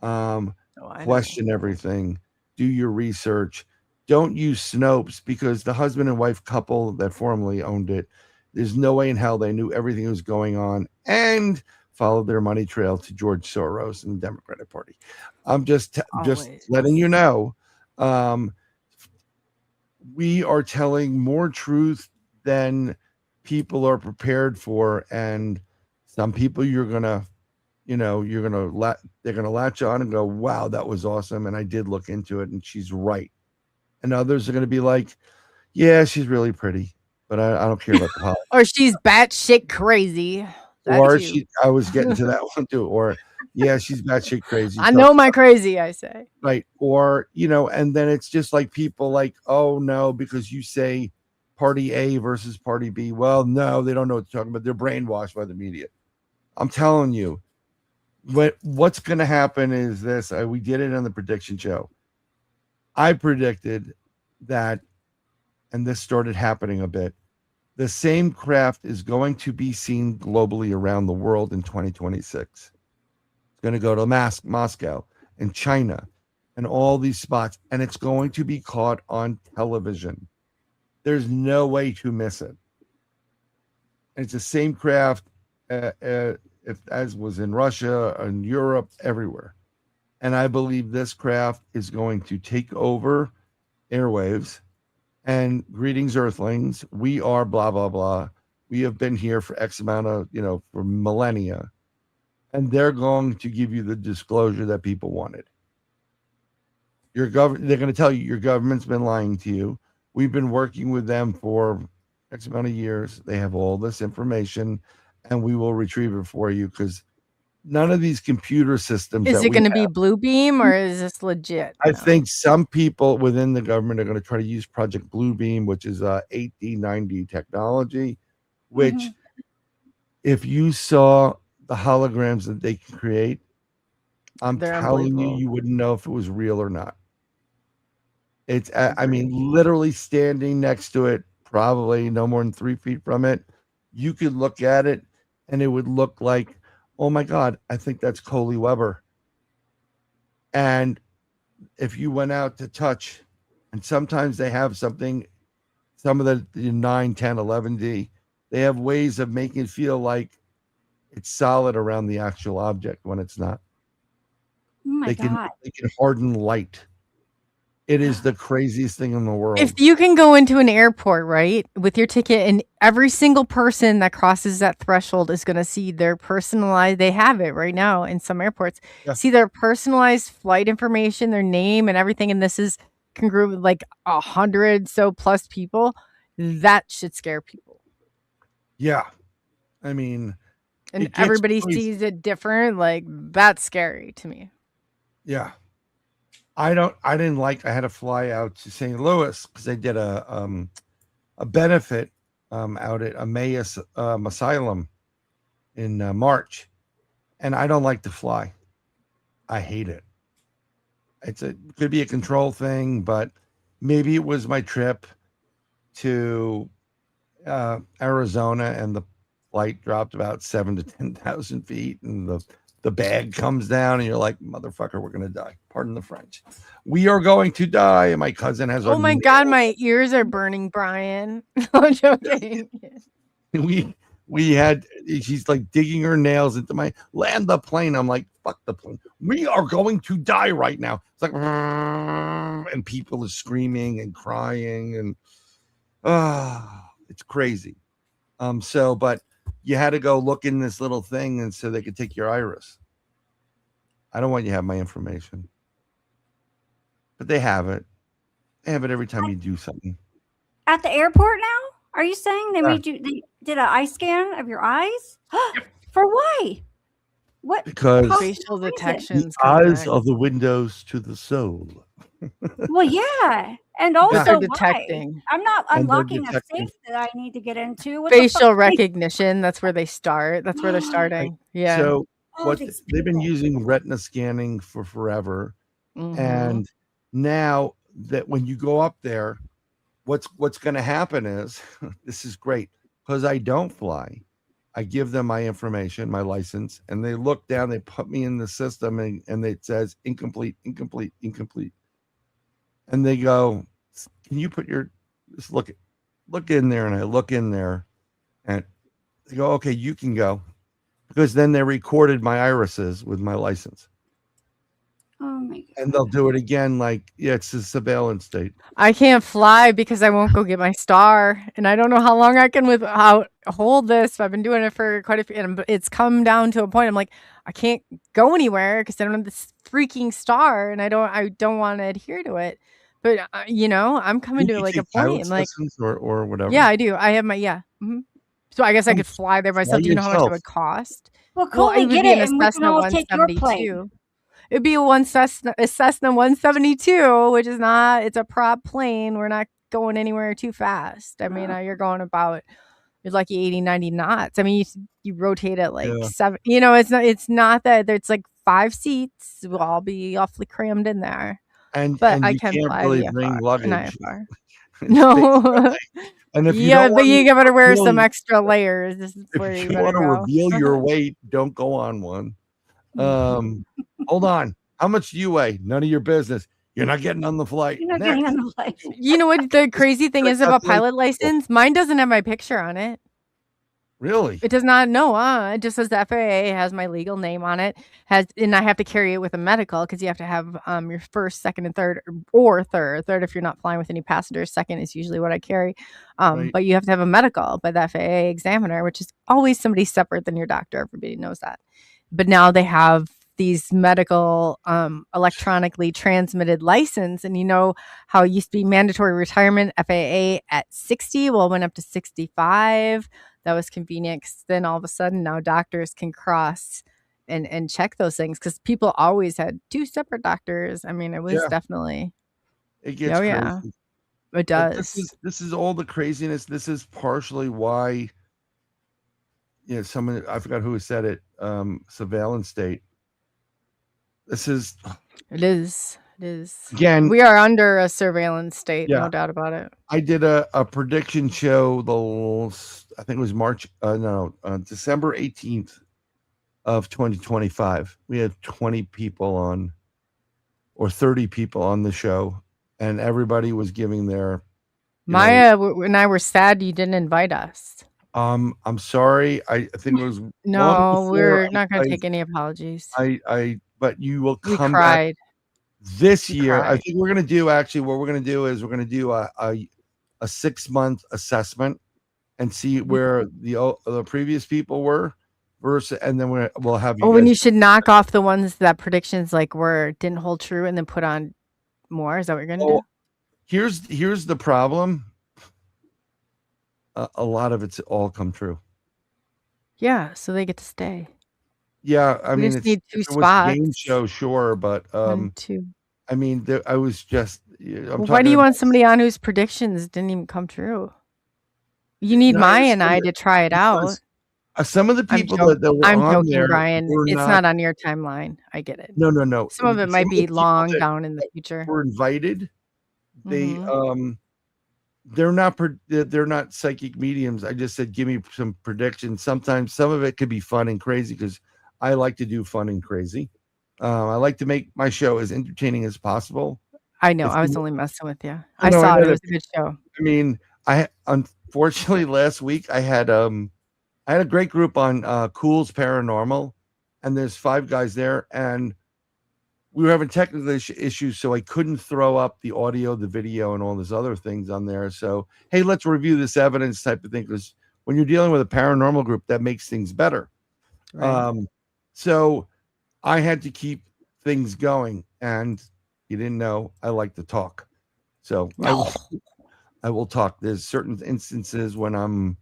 Question everything. Do your research. don't use Snopes, because the husband and wife couple that formerly owned it, there's no way in hell they knew everything that was going on and followed their money trail to George Soros and the Democratic Party. I'm just letting you know. We are telling more truth than people are prepared for, and some people they're gonna latch on and go, wow, that was awesome, and I did look into it and she's right. And others are gonna be like, yeah, she's really pretty, but I don't care about the politics. Or she's batshit crazy. I was getting to that one too. Or yeah, she's batshit crazy. I know my crazy, I say. Right. Or, and then it's just like people like, oh no, because you say party A versus party B. Well, no, they don't know what they're talking about. They're brainwashed by the media. I'm telling you, what's going to happen is this. We did it on the prediction show. I predicted that, and this started happening a bit, the same craft is going to be seen globally around the world in 2026. It's going to go to Moscow and China and all these spots, and it's going to be caught on television. There's no way to miss it. And it's the same craft as was in Russia and Europe, everywhere. And I believe this craft is going to take over airwaves. And greetings, Earthlings. We are blah, blah, blah. We have been here for X amount of, for millennia. And they're going to give you the disclosure that people wanted. They're going to tell you your government's been lying to you. We've been working with them for X amount of years. They have all this information, and we will retrieve it for you, because none of these computer systems. Is it going to be Blue Beam, or is this legit? I think some people within the government are going to try to use Project Blue Beam, which is 8D9D technology, which if you saw the holograms that they can create, I'm telling you, you wouldn't know if it was real or not. It's, literally standing next to it, probably no more than 3 feet from it, you could look at it and it would look like, oh my God, I think that's Coley Weber. And if you went out to touch, and sometimes they have something, some of the 9, 10, 11D, they have ways of making it feel like it's solid around the actual object when it's not. Oh my God. They can harden light. It is the craziest thing in the world. If you can go into an airport, right, with your ticket, and every single person that crosses that threshold is going to see their personalized, they have it right now in some airports, see their personalized flight information, their name and everything. And this is congruent with like 100 so plus people. That should scare people. Yeah. I mean, and everybody sees it different. Like, that's scary to me. Yeah. I had to fly out to St. Louis because they did a benefit out at Emmaus Asylum in March, and I don't like to fly. I hate it. It could be a control thing, but maybe it was my trip to Arizona, and the flight dropped about 7,000 to 10,000 feet, and the bag comes down, and you're like, motherfucker, we're going to die. Pardon the French. We are going to die. And my cousin has. Oh my God, my ears are burning, Brian. I'm joking. She's like digging her nails into my land the plane. I'm like, fuck the plane. We are going to die right now. It's like, and people are screaming and crying, and it's crazy. But you had to go look in this little thing, and so they could take your iris. I don't want you to have my information, but they have it. They have it every time you do something. At the airport now? Are you saying they did an eye scan of your eyes? For why? What? Because facial detections. The eyes are the windows to the soul. Well, yeah. And also, detecting. Why? I'm not unlocking a safe that I need to get into. Facial recognition. That's where they start. That's where they're starting. Yeah. So they've been using retina scanning for forever. Mm-hmm. And now that when you go up there, what's going to happen is, this is great, because I don't fly. I give them my information, my license, and they look down, they put me in the system, and it says incomplete. And they go, can you put your just look in there? And I look in there, and they go, okay, you can go, because then they recorded my irises with my license. Oh my God. And they'll do it again, like, yeah, it's a surveillance state. I can't fly because I won't go get my star, and I don't know how long I can hold this. I've been doing it for quite a few, and it's come down to a point. I'm like, I can't go anywhere because I don't have this freaking star, and I don't want to adhere to it. But I'm coming to like a point. I'm like, or whatever. Yeah, I do. I have my So I guess I could fly there myself. Do you know how much it would cost? Well, Coley, get it, and we can all take your plane. It'd be a Cessna 172, which is not. It's a prop plane. We're not going anywhere too fast. I mean, you're going about. You're lucky 80, 90 knots. I mean, you rotate it like 7. It's not that it's like 5 seats. We'll all be awfully crammed in there. But I can fly really bring luggage. No. And if you but you gotta wear some extra layers. This is where if you want to reveal your weight, don't go on one. Hold on. How much do you weigh? None of your business. You're not getting on the flight. You're not getting on the flight. You know what the crazy thing is about pilot license? Mine doesn't have my picture on it. Really? It does not. No, it just says the FAA has my legal name on it. And I have to carry it with a medical because you have to have your first, second, and third, or third. Third if you're not flying with any passengers. Second is usually what I carry. Right. But you have to have a medical by the FAA examiner, which is always somebody separate than your doctor. Everybody knows that. But now they have these medical electronically transmitted license, and you know how it used to be mandatory retirement FAA at 60. Well, it went up to 65. That was convenient because then all of a sudden now doctors can cross and check those things because people always had 2 separate doctors. I mean, it was definitely it gets crazy. Yeah, it does. This is all the craziness. This is partially why someone, I forgot who said it, surveillance state. It is. Again, we are under a surveillance state, no doubt about it. I did a prediction show, I think it was December 18th of 2025. We had 20 people on, or 30 people on the show, and everybody was giving their MIYA and I were sad you didn't invite us. I'm sorry. I think it was no, we're not going to take any apologies. But you will come back this year. I think we're going to do, actually, what we're going to do is we're going to do a 6-month assessment and see where the previous people were versus, and then we'll have you. And you should knock off the ones that predictions like didn't hold true and then put on more. Is that what you're going to do? Here's the problem. A lot of it's all come true. Yeah, so they get to stay. Yeah, I mean, just need 2 spots. Game show, sure, but 2. I mean, I was just. Why do you want somebody on whose predictions didn't even come true? You need MIYA and I to try it out. Some of the people that were on there, Bryan. It's not on your timeline. I get it. No. Some of it might be long down in the future. Were invited. They they're not psychic mediums. I just said, give me some predictions. Sometimes some of it could be fun and crazy because I like to do fun and crazy. I like to make my show as entertaining as possible. I know. I was only messing with you. I saw it. It was a good show. I mean, unfortunately last week I had a great group on Cool's Paranormal, and there's 5 guys there, and we were having technical issues, so I couldn't throw up the audio, the video, and all these other things on there. So, hey, let's review this evidence type of thing, because when you're dealing with a paranormal group, that makes things better. Right. So I had to keep things going, and you didn't know I like to talk. So I will talk. There's certain instances when I'm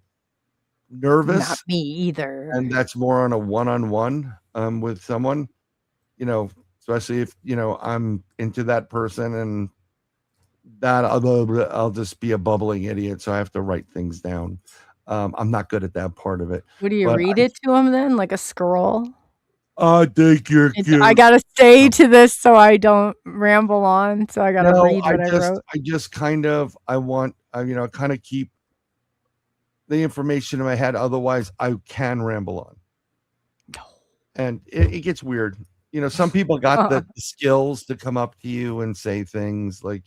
nervous. Not me either. And that's more on a one-on-one with someone, especially if, I'm into that person, and that I'll just be a bubbling idiot. So I have to write things down. I'm not good at that part of it. What do you read it to them then? Like a scroll? I think you're cute. I got to stay to this so I don't ramble on. So I got to read what I wrote. I just kind of keep the information in my head. Otherwise, I can ramble on. And it gets weird. Some people got the skills to come up to you and say things like,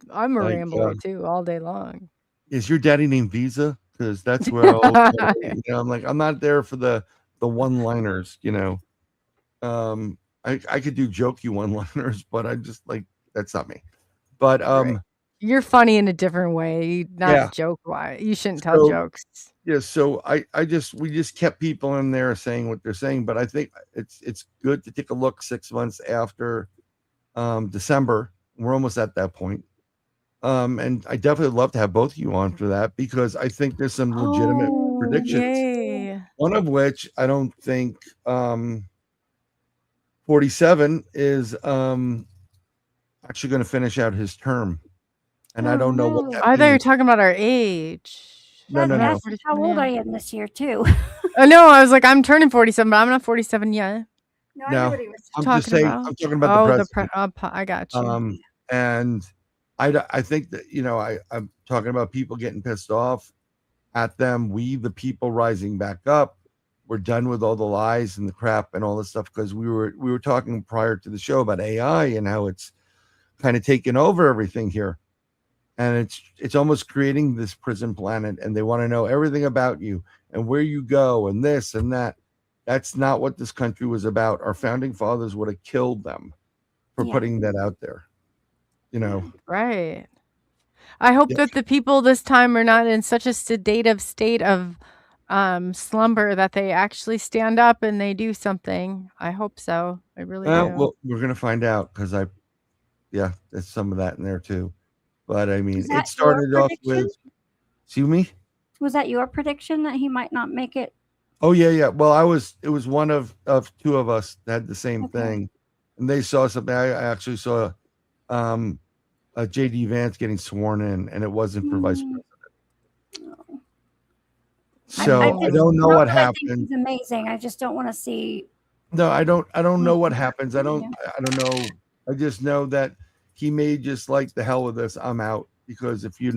I'm a Like, rambler too, all day long. is your daddy named Visa? Because that's where I'm like, I'm not there for the one-liners, I could do jokey one-liners, but I just like that's not me. But Right. You're funny in a different way, not Yeah. joke-wise. You shouldn't tell So jokes. yeah, so we just kept people in there saying what they're saying, but I think it's good to take a look 6 months after December. We're almost at that point. And I definitely love to have both of you on for that because I think there's some legitimate predictions. Yay. One of which I don't think 47 is actually going to finish out his term. And I don't know what that I thought you were means. talking about our age. No. That's how old I am this year too. No, I was like, I'm turning 47, but I'm not 47 yet. No, I know what he was I'm talking just saying, about. I'm talking about the president. I got you. And I think that, I'm talking about people getting pissed off at them. We, the people, rising back up. We're done with all the lies and the crap and all this stuff because we were talking prior to the show about AI and how it's kind of taken over everything here. And it's almost creating this prison planet, and they want to know everything about you and where you go and this and that. That's not what this country was about. Our founding fathers would have killed them for putting that out there. Right. I hope that the people this time are not in such a sedative state of slumber that they actually stand up and they do something. I hope so. I really do. Well, we're gonna find out because there's some of that in there too. But I mean, it started off with. Excuse me. Was that your prediction that he might not make it? Oh yeah. Well, it was one of two of us that had the same thing, and they saw something. I actually saw JD Vance getting sworn in, and it wasn't for vice president. So I don't know what happened. It's amazing. I just don't want to see. No, I don't know what happens. I don't know. I just know that he may just like the hell with this. I'm out because if he's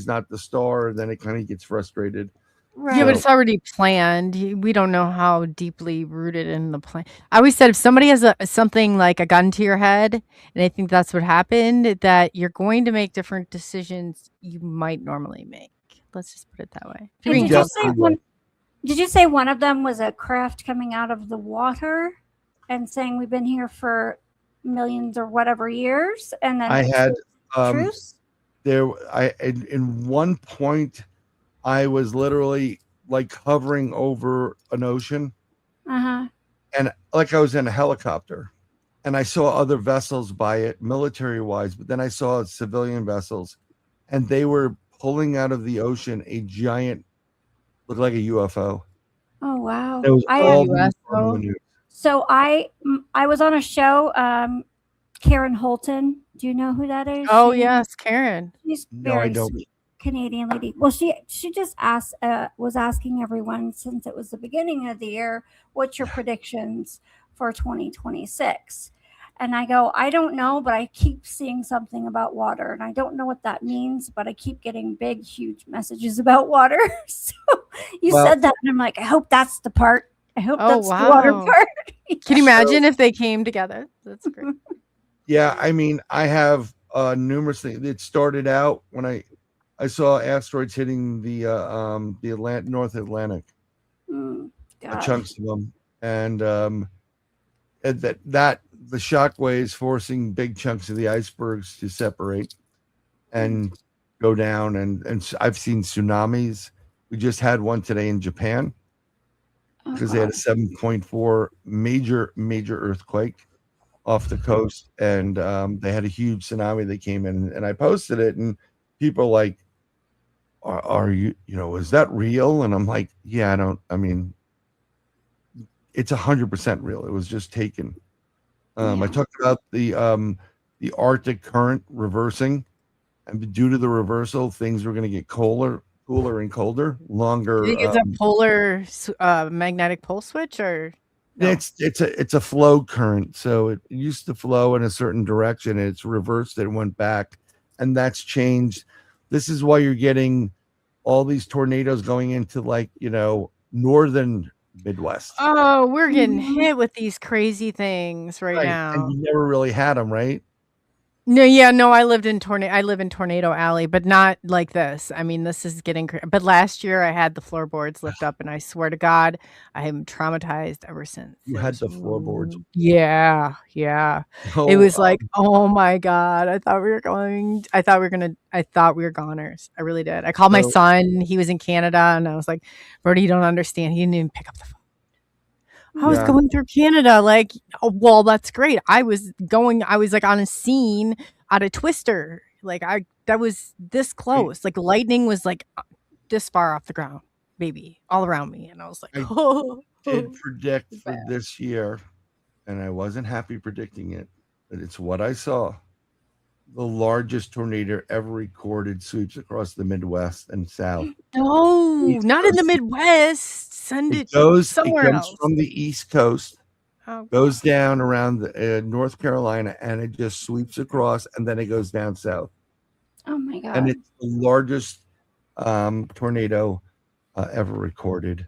not the star, then it kind of gets frustrated. Right. Yeah, but it's already planned. We don't know how deeply rooted in the plan. I always said if somebody has something like a gun to your head, and I think that's what happened, that you're going to make different decisions you might normally make. Let's just put it that way. Did you say one of them was a craft coming out of the water and saying we've been here for millions or whatever years? And then I had truce? In one point I was literally like hovering over an ocean. And like I was in a helicopter and I saw other vessels by it military wise, but then I saw civilian vessels and they were pulling out of the ocean a giant, looked like a UFO. Oh wow! It was all UFO. So I was on a show. Karen Holton. Do you know who that is? Oh yes, Karen. She's very sweet Canadian lady. Well, she just was asking everyone since it was the beginning of the year, what's your predictions for 2026? And I go, I don't know, but I keep seeing something about water. And I don't know what that means, but I keep getting big, huge messages about water. So you said that, and I'm like, I hope that's the part. I hope that's the water part. Can you imagine if they came together? That's great. Yeah, I mean, I have numerous things. It started out when I saw asteroids hitting the North Atlantic, chunks of them, and that the shock waves forcing big chunks of the icebergs to separate and go down, and I've seen tsunamis. We just had one today in Japan because they had a 7.4 major earthquake off the coast, and they had a huge tsunami that came in, and I posted it, and people are like, are you is that real? And I'm like, yeah, it's 100% real. It was just taken. I talked about the Arctic current reversing, and due to the reversal, things were going to get cooler and colder, longer. You think it's a polar magnetic pole switch, or no? It's a flow current. So it used to flow in a certain direction, and it's reversed and went back, and that's changed. This is why you're getting all these tornadoes going into northern Midwest. Oh, we're getting hit with these crazy things right now. And you never really had them, right? No, I live in Tornado Alley, but not like this. I mean, this is getting but last year I had the floorboards lift up and I swear to God, I am traumatized ever since. You had the floorboards. Yeah. It was like, oh my God. I thought we were goners. I really did. I called my son. He was in Canada and I was like, Brody, you don't understand. He didn't even pick up the phone. I was going through Canada, like, oh, well, that's great. I was like on a scene out of Twister. Like that was this close. Like lightning was like this far off the ground, baby, all around me. And I was like, I did predict for this year, and I wasn't happy predicting it, but it's what I saw. The largest tornado ever recorded sweeps across the Midwest and South. No, not in the Midwest. Send it somewhere else. It comes from the East Coast, goes down around North Carolina, and it just sweeps across, and then it goes down south. Oh my God! And it's the largest tornado ever recorded.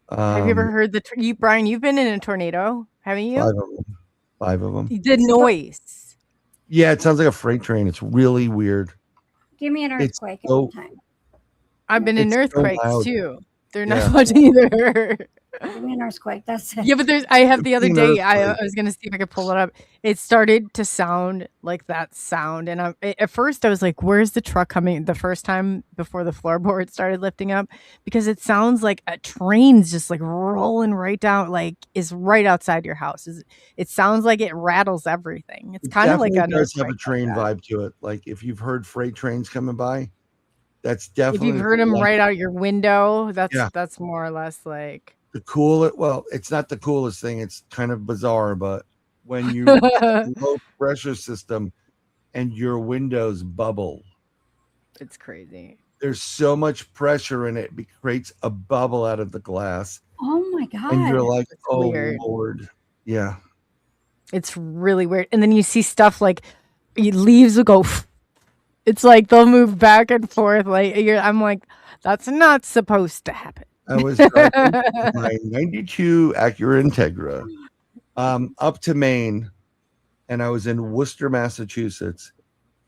Have you ever heard Brian? You've been in a tornado, haven't you? 5 of them. The noise. Yeah, it sounds like a freight train. It's really weird. Give me an earthquake every time. I've been in earthquakes too. They're not much either. Give me an earthquake. That's it. Yeah, but I have the other day. I was gonna see if I could pull it up. It started to sound like that sound, and at first I was like, "Where's the truck coming?" The first time before the floorboard started lifting up, because it sounds like a train's just like rolling right down, like is right outside your house. It sounds like it rattles everything. It's kind of like it does have a train vibe to it. Like if you've heard freight trains coming by, that's definitely. If you've heard them right out your window, that's more or less like. It's not the coolest thing. It's kind of bizarre, but when you low pressure system and your windows bubble, it's crazy. There's so much pressure in it, it creates a bubble out of the glass. Oh my God! And you're like, it's oh weird. Lord, yeah. It's really weird. And then you see stuff like leaves will go. It's like they'll move back and forth. Like I'm like, that's not supposed to happen. I was driving my 92 Acura Integra up to Maine, and I was in Worcester, Massachusetts.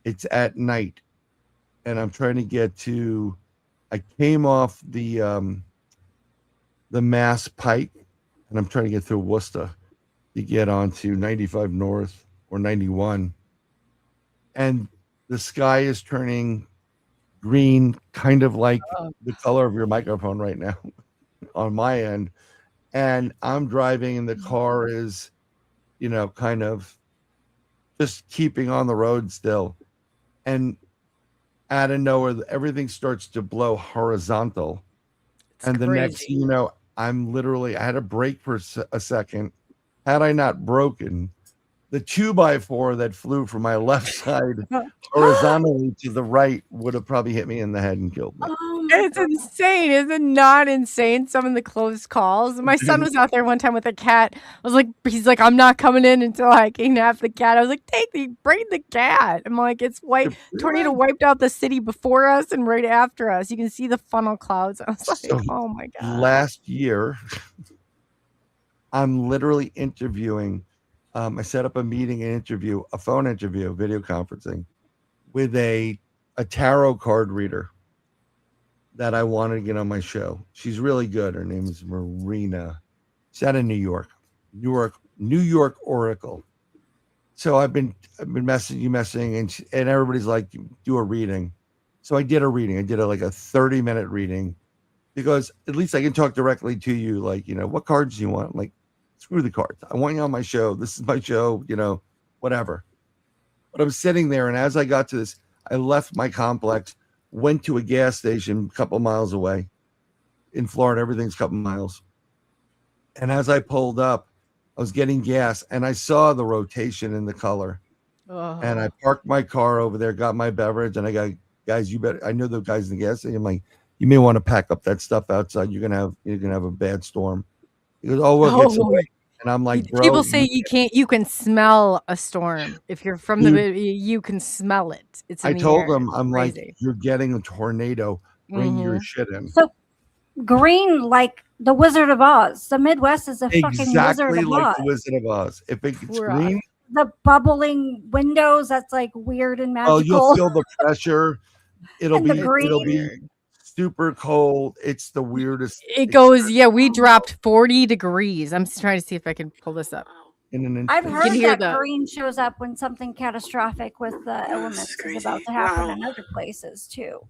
It's at night, and I'm trying to get to. I came off the Mass Pike, and I'm trying to get through Worcester to get onto 95 North or 91, and the sky is turning green, kind of like the color of your microphone right now on my end. And I'm driving and the car is, kind of just keeping on the road still. And out of nowhere, everything starts to blow horizontal. The next thing you know, I had to brake for a second. Had I not broken, the 2x4 that flew from my left side horizontally to the right would have probably hit me in the head and killed me. It's insane. Is it not insane? Some of the close calls. My son was out there one time with a cat. He's like, I'm not coming in until I can have the cat. I was like, bring the cat. I'm like, tornado wiped out the city before us and right after us. You can see the funnel clouds. I was like, oh my God. Last year, I'm literally interviewing. I set up a meeting and interview, a phone interview, video conferencing with a tarot card reader that I wanted to get on my show. She's really good. Her name is Marina. She's out of New York Oracle. So I've been messaging, and everybody's like, do a reading. So I did a reading. I did a 30-minute reading because at least I can talk directly to you. Like, what cards do you want? Like, screw the cards. I want you on my show. This is my show, whatever. But I'm sitting there, and as I got to this, I left my complex, went to a gas station a couple miles away. In Florida, everything's a couple miles. And as I pulled up, I was getting gas, and I saw the rotation in the color. Oh. And I parked my car over there, got my beverage, and I got, guys, I know the guys in the gas station. I'm like, you may want to pack up that stuff outside. You're gonna have a bad storm. He goes, we'll get some. And I'm like, bro. People say you can smell a storm. If you're from you can smell it. It's in I told him, I'm crazy. Like, you're getting a tornado. Bring your shit in. So green, like the Wizard of Oz. The Midwest is a fucking Wizard of Oz. Exactly like the Wizard of Oz. If it gets green, the bubbling windows. That's like weird and magical. Oh, you'll feel the pressure. It'll And the be green. super cold. It's the weirdest. It goes, yeah, we dropped 40 degrees. I'm just trying to see if I can pull this up. In an I've instant. heard hear that the- green shows up when something catastrophic with the elements is about to happen in other places too.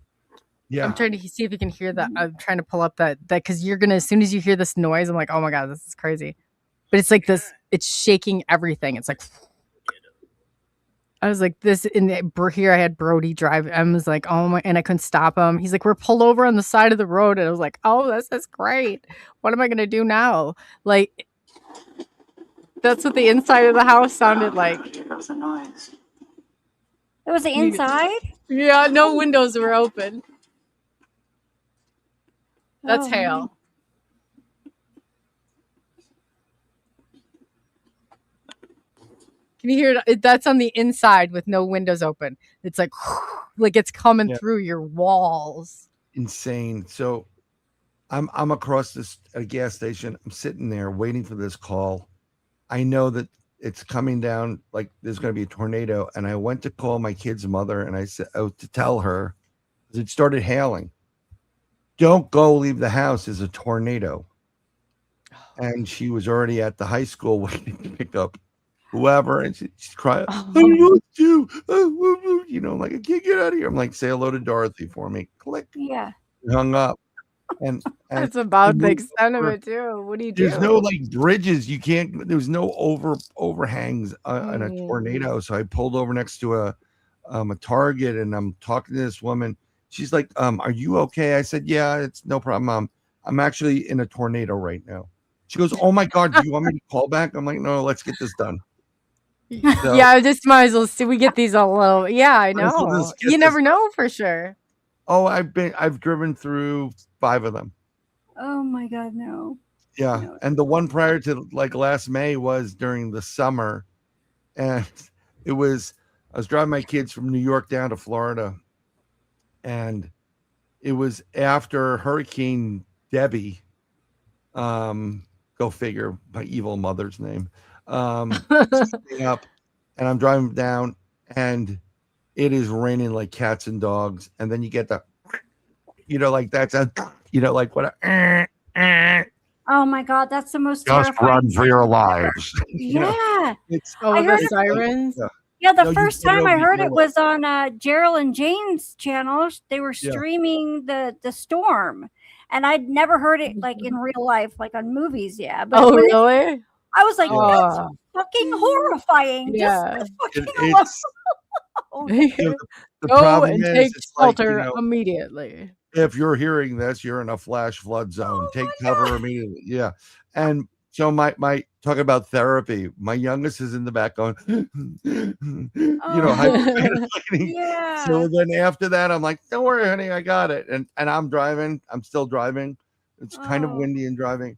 Yeah. I'm trying to see if you can hear that. I'm trying to pull up that because you're gonna, as soon as you hear this noise, I'm like, oh my god, this is crazy. But it's like this, it's shaking everything. It's like, I was like, this in the, here I had Brody drive. I was like, oh my, and I couldn't stop him. He's like, we're pulled over on the side of the road, and I was like, oh, this is great. What am I gonna do now? Like, that's what the inside of the house sounded like. It was the inside? Yeah, no windows were open. That's Oh, hail. Can you hear it? That's on the inside with no windows open. It's like it's coming through your walls. Insane. So I'm across a gas station. I'm sitting there waiting for this call. I know that it's coming down, like there's going to be a tornado. And I went to call my kid's mother and I said, to tell her, because it started hailing, don't go leave the house. There's a tornado. And she was already at the high school waiting to pick up whoever. And she's crying, I want you. You know, like, I can't get out of here. I'm like, say hello to Dorothy for me. Click. Yeah. Hung up. And That's about the extent of it too. What do you do? There's no like bridges. You can't. There's no overhangs on a tornado. So I pulled over next to a Target, and I'm talking to this woman. She's like, "Are you okay?" I said, "Yeah, it's no problem. I'm actually in a tornado right now." She goes, "Oh my god, do you want me to call back?" I'm like, "No, let's get this done." So, yeah, I just might as well see. We get these a little. Yeah, I know. You never know for sure. Oh, I've driven through 5 of them. Oh my god, no. Yeah, No. and the one prior to like last May was during the summer, and I was driving my kids from New York down to Florida, and it was after Hurricane Debbie. Go figure, my evil mother's name. Up, and I'm driving down, and it is raining like cats and dogs, and then you get the, like that's a, like what Oh my god, that's the most just terrifying. run for your lives. Yeah. It's I heard the it- sirens. Yeah, the No, you first get it time I over heard your it was on Gerald and Jane's channel. They were Yeah. streaming the storm, and I'd never heard it like in real life, like on movies. Yeah, but Oh, when it- really? I was like, that's Oh. fucking horrifying. Yeah. Just fucking it's the Go problem and is, take it's like, shelter immediately. if you're hearing this, you're in a flash flood zone. Take cover immediately. Yeah. And so my talking about therapy, my youngest is in the back going, hyperventilating. Yeah. So then after that, I'm like, don't worry, honey, I got it. And I'm driving. I'm still driving. It's kind of Oh. windy and driving.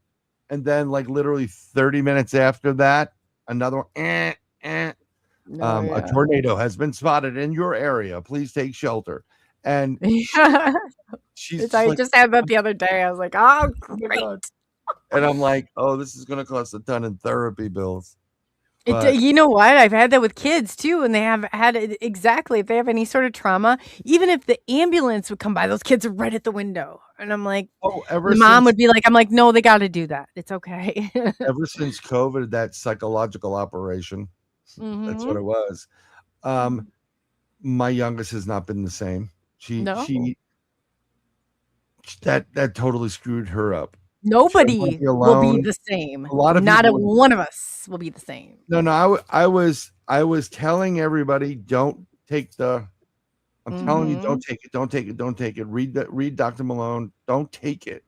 And then like literally 30 minutes after that, another one, a tornado has been spotted in your area. Please take shelter. And she's I like, just had that the other day. I was like, oh, "Oh my great. God." And I'm like, oh, this is going to cost a ton in therapy bills. But- You know what? I've had that with kids too, and they have had it exactly. If they have any sort of trauma, even if the ambulance would come by, those kids are right at the window, and I'm like, ever the mom since- would be like, I'm like, no, they got to do that. It's okay. ever since COVID, that psychological operation, that's what it was. My youngest has not been the same. No? That totally screwed her up. Nobody wanna be will be alone. the same. A lot of not a people would- one of us will be the same. No, I was telling everybody, don't take the. I'm telling you, don't take it. Read Dr. Malone. Don't take it.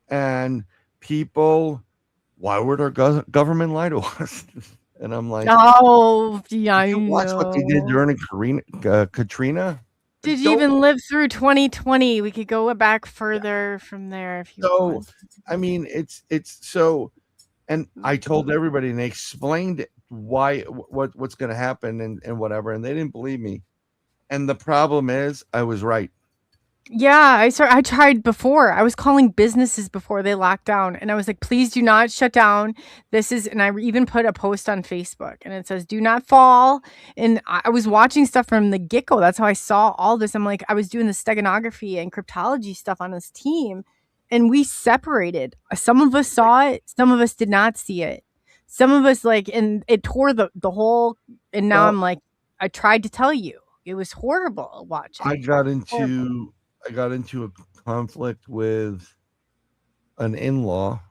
And people, why would our government lie to us? And I'm like, Oh, yeah, I watch what they did know. during Katrina. Did you Don't- even live through 2020? We could go back further from there if you So, want. I mean, it's so, and I told everybody, and they explained why, what's going to happen and whatever, and they didn't believe me. And the problem is, I was right. Yeah, I tried before. I was calling businesses before they locked down, and I was like, "Please do not shut down. This is," and I even put a post on Facebook, and it says, "Do not fall." And I was watching stuff from the get-go. That's how I saw all this. I'm like, I was doing the steganography and cryptology stuff on this team, and we separated. Some of us saw it, some of us did not see it. Some of us and it tore the whole. And now Well, I'm like, I tried to tell you, it was horrible watching. I got Horrible. into a conflict with an in-law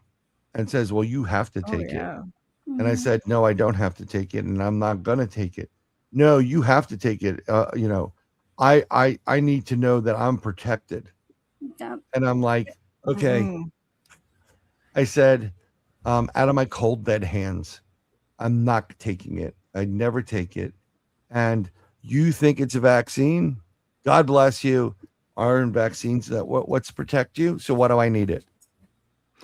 and says, "Well, you have to Oh take it." yeah. And I said, "No, I don't have to take it, and I'm not gonna take it." "No, you have to take it. I need to know that I'm protected." Yep. And I'm like, "Okay." Mhm. I said, "Out of my cold dead hands, I'm not taking it. I'd never take it. And you think it's a vaccine? God bless you. Aren't vaccines that what's to protect you? So what do I need it?"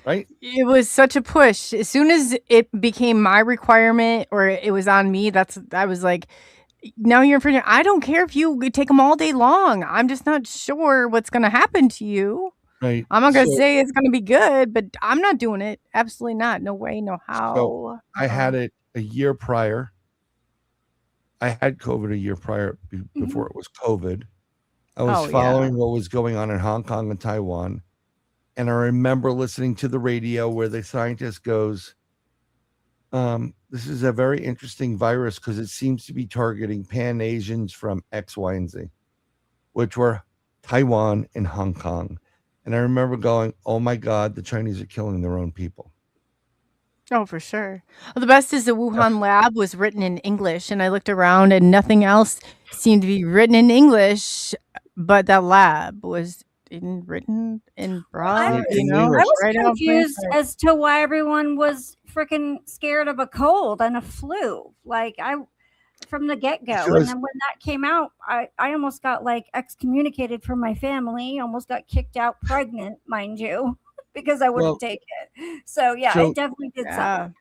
Right? It was such a push. As soon as it became my requirement or it was on me, I was like, now you're infringing. I don't care if you take them all day long. I'm just not sure what's going to happen to you. Right. I'm not going to So say it's going to be good, but I'm not doing it. Absolutely not. No way, no so how. I had it a year prior. I had COVID a year prior before it was COVID. I was Oh, yeah. following what was going on in Hong Kong and Taiwan. And I remember listening to the radio where the scientist goes, this is a very interesting virus because it seems to be targeting Pan Asians from X, Y, and Z, which were Taiwan and Hong Kong. And I remember going, oh my God, the Chinese are killing their own people. Oh, for sure. Well, the best is the Wuhan lab was written in English, and I looked around and nothing else seemed to be written in English, but that lab was written in I broad, was, In I English. was right out confused Frankfurt. as to why everyone was freaking scared of a cold and a flu. Like from the get go. And Because then when that came out, I almost got like excommunicated from my family, almost got kicked out pregnant, mind you, because I wouldn't well, take it. So yeah, so it definitely did Yeah. something.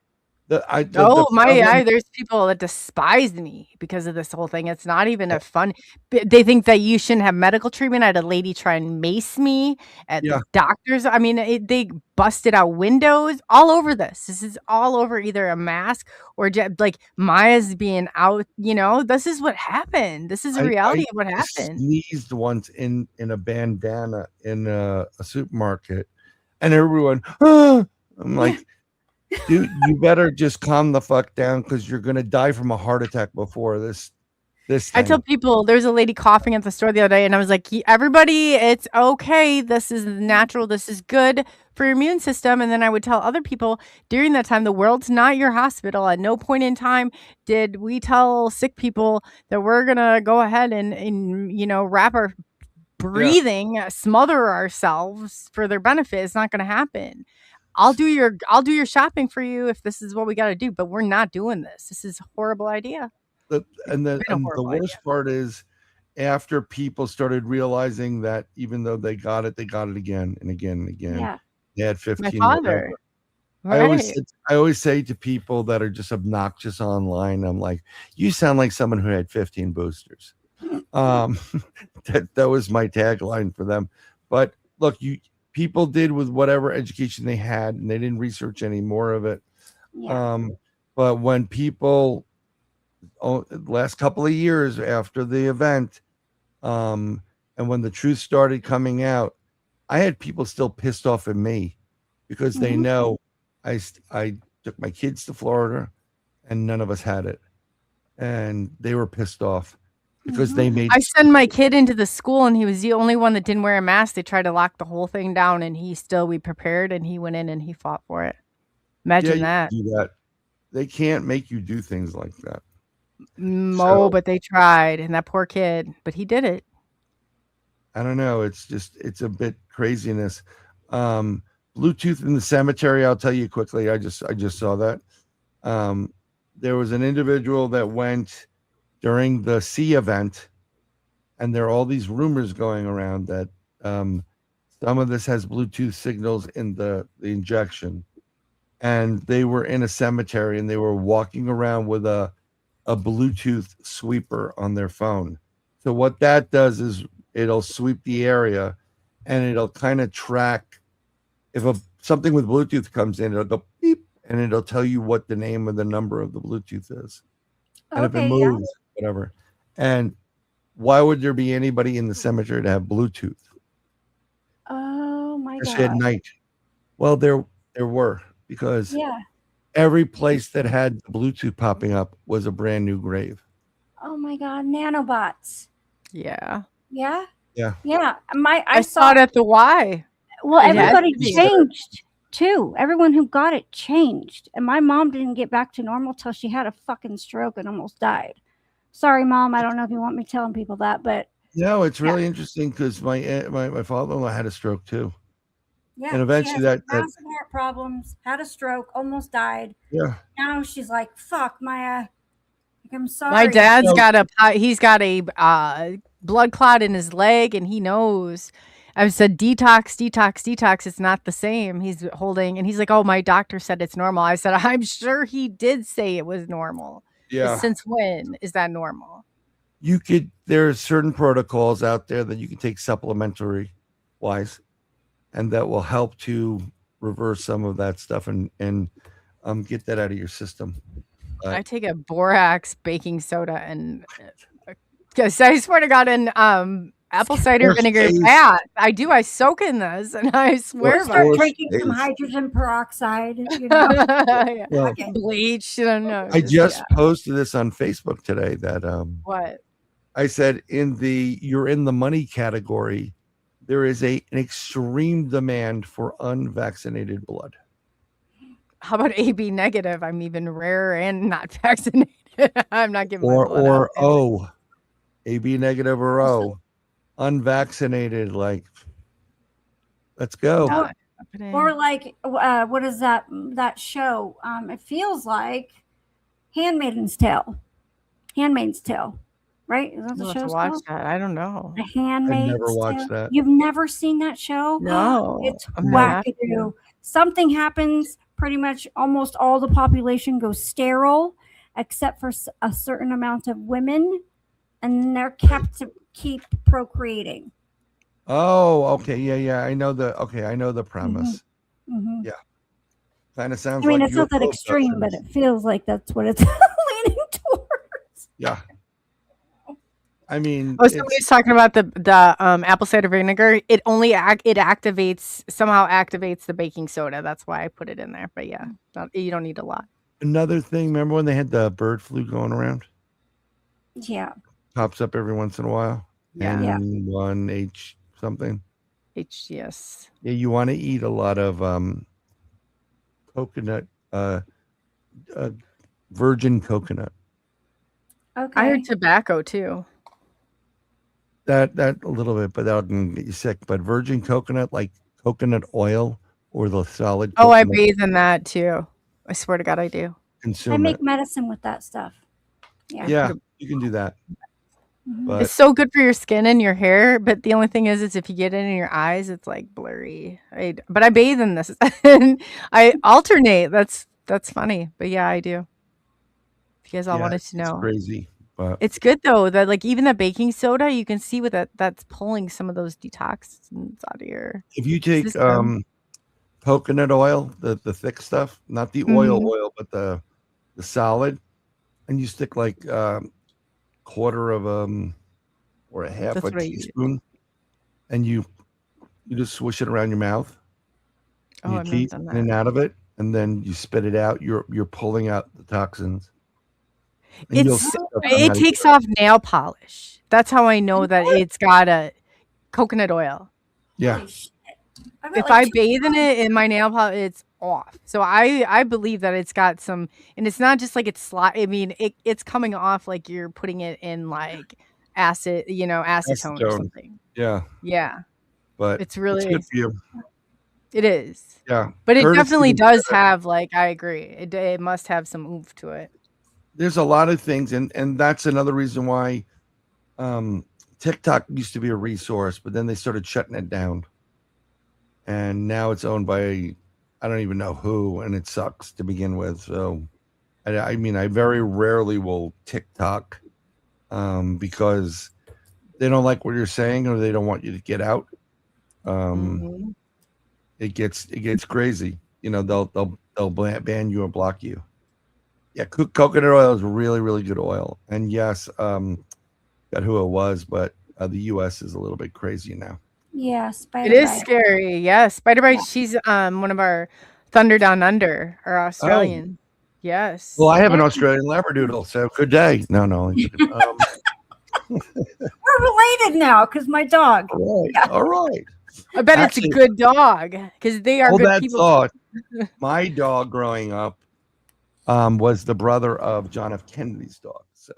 the problem, There's people that despise me because of this whole thing. It's not even a fun. They think that you shouldn't have medical treatment. I had a lady try and mace me at yeah, the doctor's. I mean, they busted out windows all over this. This is all over either a mask or like Maya's being out. This is what happened. This is a reality of what I happened. sneezed once in a bandana in a supermarket, and everyone, "Ah!" I'm like, dude, you better just calm the fuck down because you're gonna die from a heart attack before this I tell thing. people there's a lady coughing at the store the other day, and I was like, everybody, it's okay. This is natural. This is good for your immune system. And then I would tell other people during that time, the world's not your hospital. At no point in time did we tell sick people that we're going to go ahead and wrap our Yeah, breathing, smother ourselves for their benefit. It's not going to happen. I'll do your shopping for you if this is what we got to do, but we're not doing this. This is a horrible idea. and Been a the horrible idea. worst part is after people started realizing that even though they got it again and again and again. Yeah. They had My 15 father. whatever. Right. I always say to people that are just obnoxious online, I'm like, you sound like someone who had 15 boosters. That was my tagline for them. But look, people did with whatever education they had, and they didn't research any more of it. Yeah. But when people, last couple of years after the event, and when the truth started coming out, I had people still pissed off at me because they know I took my kids to Florida and none of us had it. And they were pissed off because they made. I sent my kid into the school and he was the only one that didn't wear a mask. They tried to lock the whole thing down and we prepared and he went in and he fought for it. Imagine you that. can do that. They can't make you do things like that. No, but they tried and that poor kid, but he did it. I don't know. It's a bit craziness. Bluetooth in the cemetery. I'll tell you quickly. I just saw that. There was an individual that went during the C event, and there are all these rumors going around that some of this has Bluetooth signals in the injection. And they were in a cemetery and they were walking around with a Bluetooth sweeper on their phone. So what that does is it'll sweep the area and it'll kind of track if something with Bluetooth comes in, it'll go beep, and it'll tell you what the name of the number of the Bluetooth is, and if it moves, whatever. And why would there be anybody in the cemetery to have Bluetooth? Oh my god! At night. Well, there were, because every place that had Bluetooth popping up was a brand new grave. Oh my god, nanobots. Yeah. Yeah. Yeah. Yeah. I saw it at the Y. Well, everybody changed too. Everyone who got it changed. And my mom didn't get back to normal till she had a fucking stroke and almost died. Sorry, Mom. I don't know if you want me telling people that, but no, it's really interesting because my father-in-law had a stroke too. Yeah, and eventually she has massive heart problems, had a stroke, almost died. Yeah. Now she's like, "Fuck, MIYA. I'm sorry." My dad's got a blood clot in his leg, and he knows. I said, detox. It's not the same. He's holding, and he's like, "Oh, my doctor said it's normal." I said, "I'm sure he did say it was normal." Yeah. Since when is that normal? There are certain protocols out there that you can take supplementary wise, and that will help to reverse some of that stuff and get that out of your system. I take a borax baking soda and because I swear to God, and apple cider vinegar bath. I do. I soak in this, and I swear by start drinking some hydrogen peroxide. You know, well, bleach. I just posted this on Facebook today. That what I said you're in the money category. There is an extreme demand for unvaccinated blood. How about AB negative? I'm even rare and not vaccinated. I'm not giving or O. AB negative or O, unvaccinated, like, let's go. Or like, what is that show? It feels like Handmaid's Tale. Handmaid's Tale, right? Is that the show? Watch that. I don't know. The Handmaid's I've never watched Tale. that. You've never seen that show? No. It's wackadoo. Something happens. Pretty much almost all the population goes sterile, except for a certain amount of women. And they're kept to keep procreating. Oh, okay. Yeah. I know the premise. Mm-hmm. Yeah. Kind of sounds like. I mean, it's not that extreme, but it feels like that's what it's leaning towards. Yeah. I mean, somebody's talking about the apple cider vinegar. It only activates the baking soda. That's why I put it in there. But yeah, you don't need a lot. Another thing, remember when they had the bird flu going around? Yeah. Pops up every once in a while. Yeah. N1H something. HGS. Yeah, you want to eat a lot of coconut, virgin coconut. Okay. I heard tobacco too. That a little bit, but that'll get you sick. But virgin coconut, like coconut oil or the solid. Oh, I bathe in that too. I swear to God, I do. Consume I make medicine with that stuff. Yeah, you can do that. But it's so good for your skin and your hair. But the only thing is if you get it in your eyes, it's like blurry. But I bathe in this. And I alternate. That's funny. But yeah, I do. If you guys all wanted to know. It's crazy. But it's good though. That like even the baking soda, you can see with that's pulling some of those detoxins out of your. If you take coconut oil, the thick stuff, not the oil, but the solid, and you stick like quarter of or a half a teaspoon, and you just swish it around your mouth. Oh, you keep in and out of it, and then you spit it out. You're pulling out the toxins. It takes off nail polish. That's how I know that it's got a coconut oil. Yeah. If I bathe in it and my nail polish, it's off. So I believe that it's got some, and it's not just like I mean, it's coming off like you're putting it in like acetone or something. Yeah. Yeah. But it's really good for you. It is. Yeah. But it definitely does have I agree. It must have some oomph to it. There's a lot of things, and that's another reason why TikTok used to be a resource, but then they started shutting it down. And now it's owned by I don't even know who, and it sucks to begin with. So, I mean, I very rarely will TikTok because they don't like what you're saying or they don't want you to get out. It gets crazy. You know, they'll ban you or block you. Yeah, coconut oil is really, really good oil. And yes, got who it was, but the U.S. is a little bit crazy now. Yeah, It is Spider-Bite. scary. Yes, Spider-Bite. She's one of our Thunder Down Under, our Australian. Yes. Well, I have an Australian Labradoodle, so good day. No. We're related now because my dog. All right. All right. I bet it's a good dog because they are good people. Thought, my dog growing up was the brother of John F. Kennedy's dog. So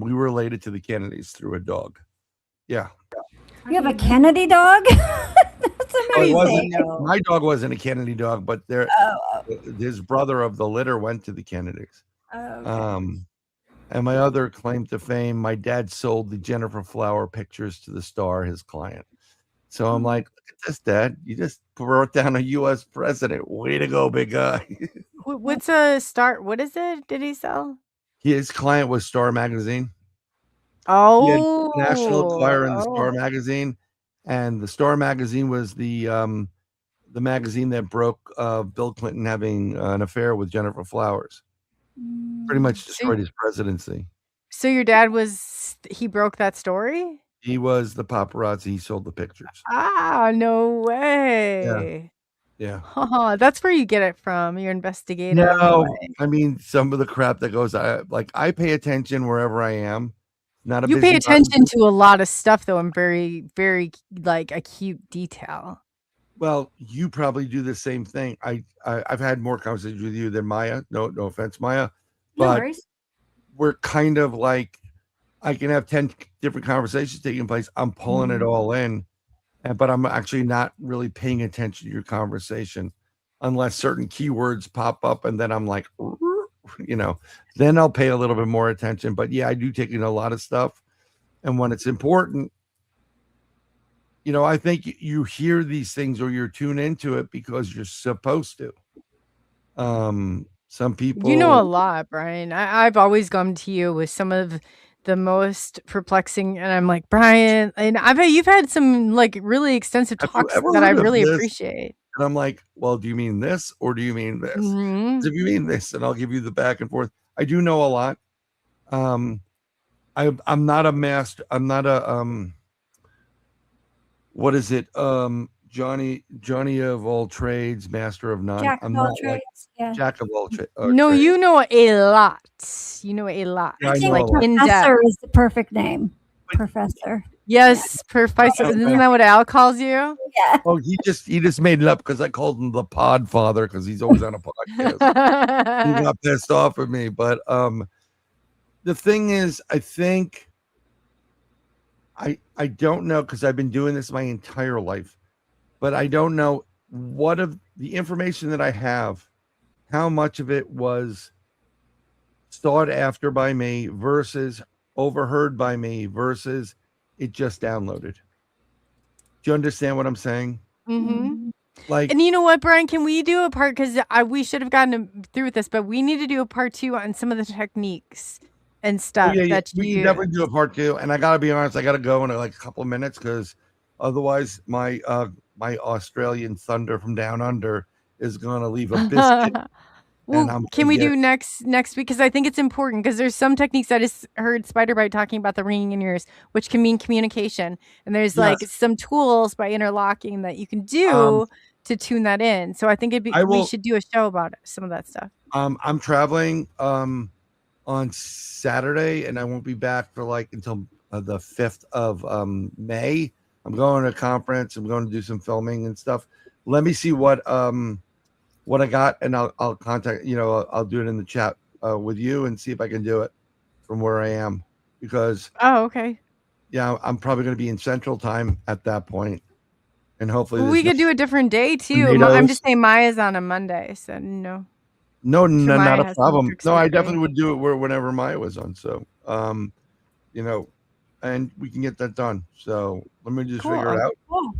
we were related to the Kennedys through a dog. Yeah. You have a Kennedy dog? That's amazing. My dog wasn't a Kennedy dog, but his brother of the litter went to the Kennedys. Oh, okay. And my other claim to fame, my dad sold the Jennifer Flower pictures to the Star, his client. So I'm like, look at this, Dad. You just brought down a U.S. president. Way to go, big guy. What's a Star? What is it? Did he sell? His client was Star Magazine. Oh, National Enquirer in the Star Magazine, and the Star Magazine was the magazine that broke Bill Clinton having an affair with Jennifer Flowers. Pretty much destroyed his presidency. So your dad he broke that story? He was the paparazzi. He sold the pictures. Ah, no way. Yeah. That's where you get it from. You're investigative. No, I mean, some of the crap that goes, I pay attention wherever I am. You pay attention to a lot of stuff, though, in very, very acute detail. Well, you probably do the same thing. I've had more conversations with you than MIYA. No offense, MIYA, but we're kind of like, I can have 10 different conversations taking place. I'm pulling it all in, but I'm actually not really paying attention to your conversation unless certain keywords pop up, and then I'm like, then I'll pay a little bit more attention. But yeah, I do take in a lot of stuff, and when it's important, I think you hear these things or you're tuned into it because you're supposed to. Some people, a lot, Brian. I've always come to you with some of the most perplexing, and I'm like, Brian, and you've had some really extensive talks that I really appreciate. And I'm like, well, do you mean this or do you mean this? If you mean this, and I'll give you the back and forth. I do know a lot. I'm not a master. I'm not a what is it? Johnny of all trades, master of none. Jack of all trades. Jack of all trades. No, you know a lot. You know a lot. I think Professor is the perfect name. Professor. Yes, Professor. Isn't that what Al calls you? Yeah. Oh, he just made it up because I called him the Pod Father because he's always on a podcast. He got pissed off at me, but the thing is, I think I don't know because I've been doing this my entire life, but I don't know what of the information that I have, how much of it was sought after by me versus overheard by me versus it just downloaded. Do you understand what I'm saying? Mm-hmm. And you know what, Brian? Can we do a part? Because we should have gotten through with this, but we need to do a part 2 on some of the techniques and stuff. We can definitely do a part 2. And I gotta be honest, I gotta go in a couple of minutes because otherwise my Australian thunder from down under is gonna leave a biscuit. Well, can we do next week? Because I think it's important because there's some techniques I just heard Spider-Bite talking about, the ringing in ears, which can mean communication. And there's some tools by interlocking that you can do to tune that in. So I think we should do a show about some of that stuff. I'm traveling on Saturday and I won't be back for until the 5th of May. I'm going to a conference. I'm going to do some filming and stuff. Let me see what I got, and I'll contact, I'll do it in the chat with you and see if I can do it from where I am because okay. Yeah, I'm probably going to be in Central Time at that point, and hopefully we could do a different day too. I'm just saying MIYA's on a Monday, so no, not a problem. No, I definitely would do it whenever MIYA was on. So, and we can get that done. So let me just figure it out. Cool.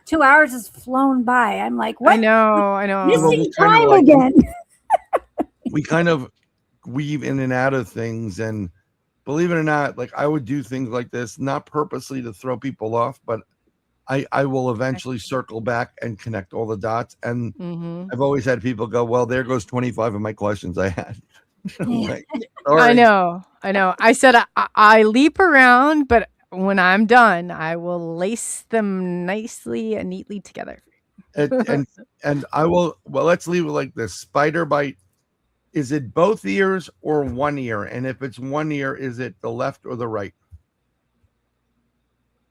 2 hours has flown by. I'm like, what? I know. Missing time again. We kind of weave in and out of things, and believe it or not, I would do things like this, not purposely to throw people off, but I will eventually circle back and connect all the dots. And I've always had people go, well, there goes 25 of my questions I had. Like, I know. I said I leap around, but when I'm done, I will lace them nicely and neatly together. And I will. Well, let's leave it like this. Spider bite. Is it both ears or one ear? And if it's one ear, is it the left or the right?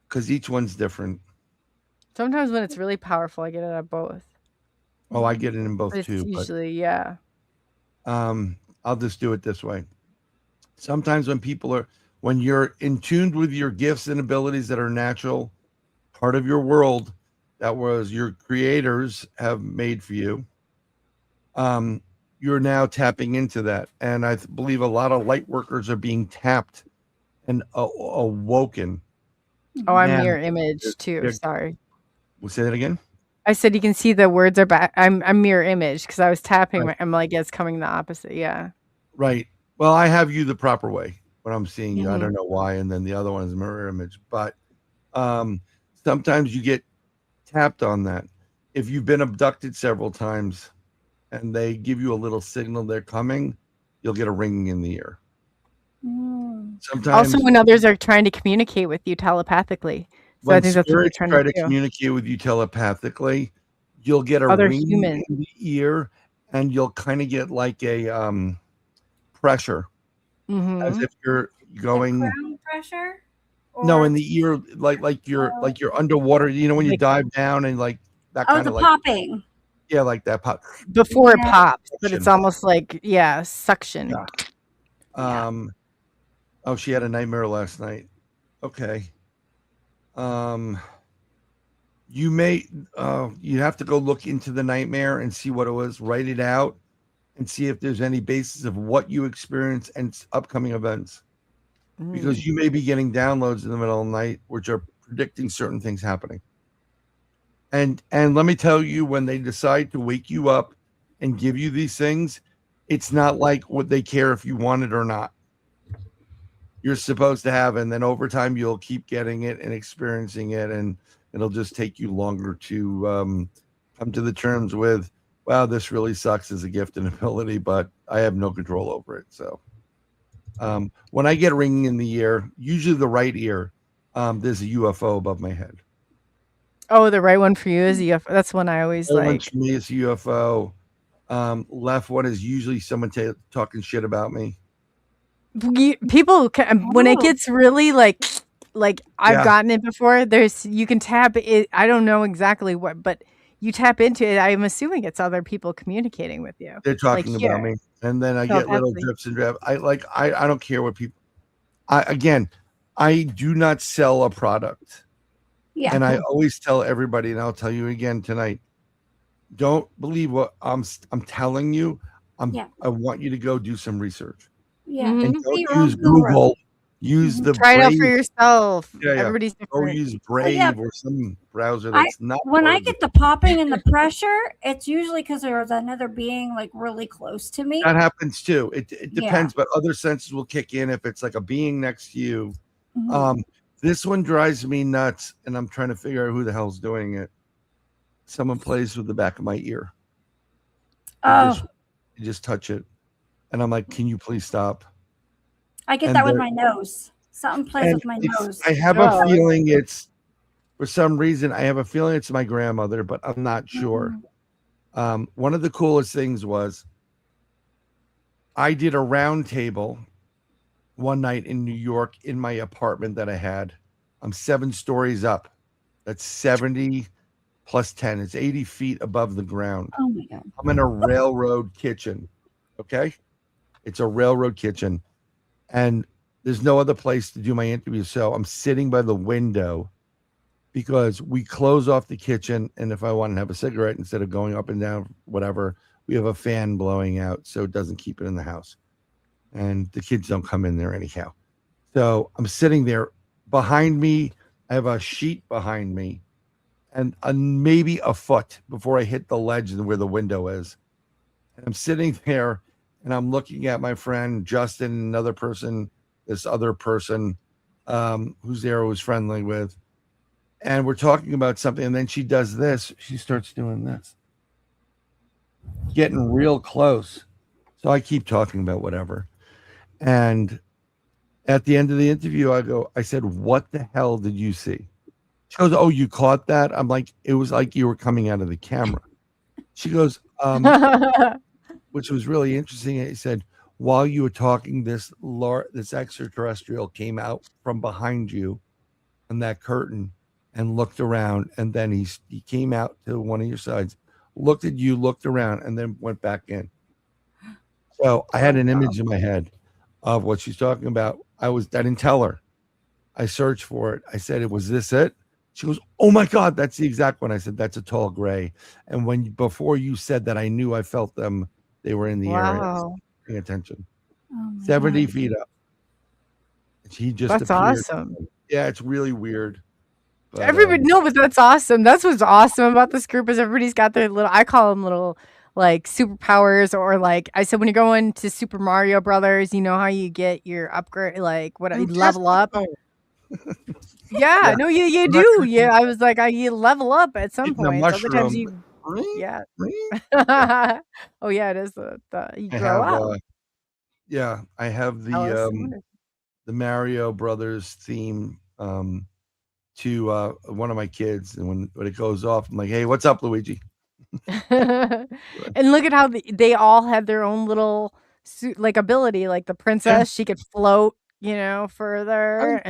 Because each one's different. Sometimes when it's really powerful, I get it at both. Oh, I get it in both But it's too. usually, yeah. I'll just do it this way. Sometimes when you're in tune with your gifts and abilities that are natural, part of your world that was your creators have made for you, you're now tapping into that. And I believe a lot of light workers are being tapped and awoken. Oh, I'm mirror image too. Sorry. We'll say that again. I said you can see the words are back. I'm mirror image because I was tapping. Right. I'm like, it's coming the opposite. Yeah. Right. Well, I have you the proper way when I'm seeing you. I don't know why. And then the other one is mirror image. But sometimes you get tapped on that. If you've been abducted several times and they give you a little signal they're coming, you'll get a ringing in the ear. Sometimes also when others are trying to communicate with you telepathically. So I think that's what they're trying to communicate with you telepathically, you'll get a ringing in the ear and you'll kind of get like a pressure as if you're going ground pressure. No, in the ear, like you're underwater. You know when you dive down and like that kind of like popping. Yeah, like that pop before it pops, but it's almost like suction. Yeah. Oh, she had a nightmare last night. Okay. You may you have to go look into the nightmare and see what it was. Write it out and see if there's any basis of what you experience and upcoming events. Because you may be getting downloads in the middle of the night which are predicting certain things happening. And let me tell you, when they decide to wake you up and give you these things, it's not like what they care if you want it or not. You're supposed to have, and then over time you'll keep getting it and experiencing it, and it'll just take you longer to come to the terms with, wow, this really sucks as a gift and ability, but I have no control over it. So when I get ringing in the ear, usually the right ear, there's a UFO above my head. Oh, the right one for you is a UFO. That's one I always like. One for me is UFO. Left one is usually someone talking shit about me. People when it gets really like I've gotten it before, you can tap it. I don't know exactly what, but you tap into it. I'm assuming it's other people communicating with you. They're talking about me, and then I get little drips and drabs. I don't care what people. I do not sell a product. Yeah. And I always tell everybody, and I'll tell you again tonight, don't believe what I'm telling you. I want you to go do some research. Yeah. And don't use Google. Use the try it out for yourself. Yeah. Everybody's different. Or use Brave or some browser that's not. When I get the popping and the pressure, it's usually because there's another being like really close to me. That happens too. It depends, but other senses will kick in if it's like a being next to you. This one drives me nuts, and I'm trying to figure out who the hell's doing it. Someone plays with the back of my ear. You just touch it. And I'm like, can you please stop? I get that with my nose. Something plays with my nose. I have a feeling it's, for some reason, I have a feeling it's my grandmother, but I'm not sure. One of the coolest things was I did a round table one night in New York in my apartment that I had. I'm 7 stories up. That's 70 plus 10. It's 80 feet above the ground. Oh my God. I'm in a railroad kitchen. Okay. It's a railroad kitchen. And there's no other place to do my interview. So I'm sitting by the window because we close off the kitchen. And if I want to have a cigarette, instead of going up and down, whatever, we have a fan blowing out so it doesn't keep it in the house. And the kids don't come in there anyhow. So I'm sitting there. Behind me, I have a sheet behind me and maybe a foot before I hit the ledge where the window is. And I'm sitting there and I'm looking at my friend Justin, another person, this other person who's there, who's friendly with. and we're talking about something, and then she does this. She starts doing this, getting real close. So I keep talking about whatever. And at the end of the interview, I said, what the hell did you see? She goes, oh, you caught that? I'm like, it was like you were coming out of the camera. She goes, which was really interesting. He said, while you were talking, this extraterrestrial came out from behind you on that curtain and looked around, and then he came out to one of your sides, looked at you, looked around, and then went back in. So I had an image in my head of what she's talking about. I didn't tell her. I searched for it. I said, was this it? She goes, oh my God, that's the exact one. I said, that's a tall gray. And before you said that, I knew I felt them. They were in the area. Paying attention. 70 feet up. He just That's appeared. awesome. Yeah, it's really weird. But, everybody, no, but that's awesome. That's what's awesome about this group is everybody's got their little, I call them little like superpowers, or like I said, when you go into Super Mario Brothers, you know how you get your upgrade, like what you level up. Yeah, no, you do. Yeah, I was like, you level up at some point. Sometimes you, yeah. Oh yeah, it is you grow up. Yeah, I have the Mario Brothers theme to one of my kids, and when it goes off, I'm like, hey, what's up, Luigi? And look at how they all have their own little like ability. Like the princess, she could float, further.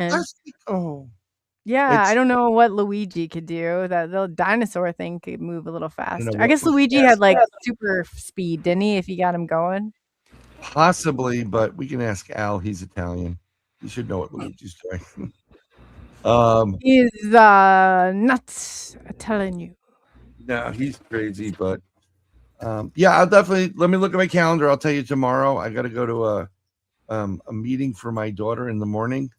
Yeah, I don't know what Luigi could do. That little dinosaur thing could move a little faster. I guess Luigi had like super speed, didn't he? If you got him going, possibly. But we can ask Al. He's Italian. You should know what Luigi's doing. He's nuts. I'm telling you. No, he's crazy. But yeah, I'll definitely let me look at my calendar. I'll tell you tomorrow. I got to go to a meeting for my daughter in the morning.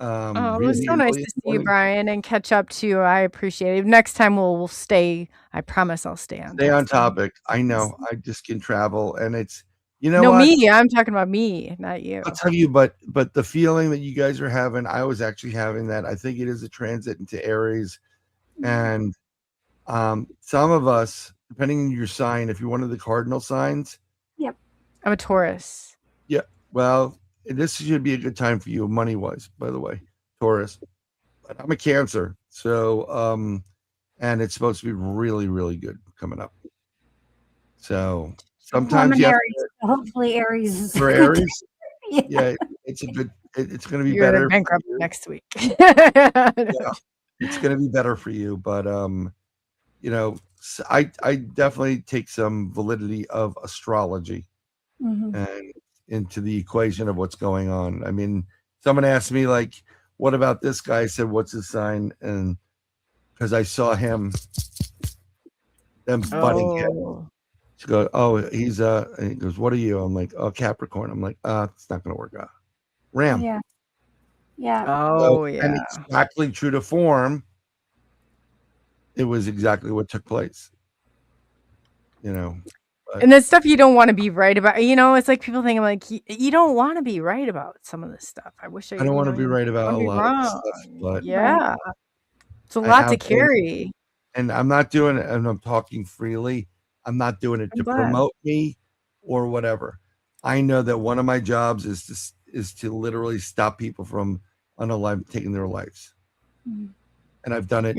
It was so nice to see you, Bryan, and catch up to you. I appreciate it. Next time we'll stay. I promise I'll stay on. Stay on topic. I know. I just can travel, and it's no, me. I'm talking about me, not you. I'll tell you, but the feeling that you guys are having, I was actually having that. I think it is a transit into Aries, and some of us, depending on your sign, if you're one of the cardinal signs. Yep. I'm a Taurus. Yeah. Well, this should be a good time for you, money wise, by the way, Taurus. But I'm a Cancer, so and it's supposed to be really, really good coming up. So sometimes I'm Aries, so hopefully Aries is for Aries. Yeah, it's a good. It's going to be You're better. Bankrupt next week. Yeah, it's going to be better for you, but I definitely take some validity of astrology and into the equation of what's going on. I mean, someone asked me like, what about this guy? I said, what's his sign? And because I saw them butting head. She goes, oh, he's and he goes, what are you? I'm like, oh, Capricorn. I'm like, it's not gonna work out. Ram. Yeah. Oh, yeah. And exactly true to form. It was exactly what took place. And that's stuff you don't want to be right about. It's like people think, I'm like, you don't want to be right about some of this stuff. I wish I don't want to be right about a lot of stuff, but yeah, it's a lot to carry. And I'm not doing it, and I'm talking freely. I'm not doing it to promote me or whatever. I know that one of my jobs is to literally stop people from taking their lives, and I've done it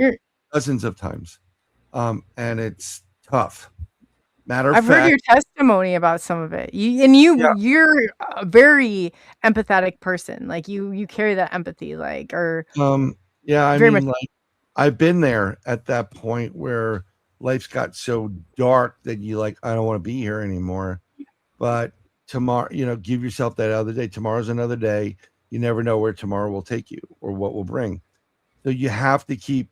dozens of times, and it's tough. I've heard your testimony about some of it. You're a very empathetic person. Like you carry that empathy, I've been there at that point where life's got so dark that I don't want to be here anymore. But tomorrow, give yourself that other day. Tomorrow's another day. You never know where tomorrow will take you or what will bring. So you have to keep.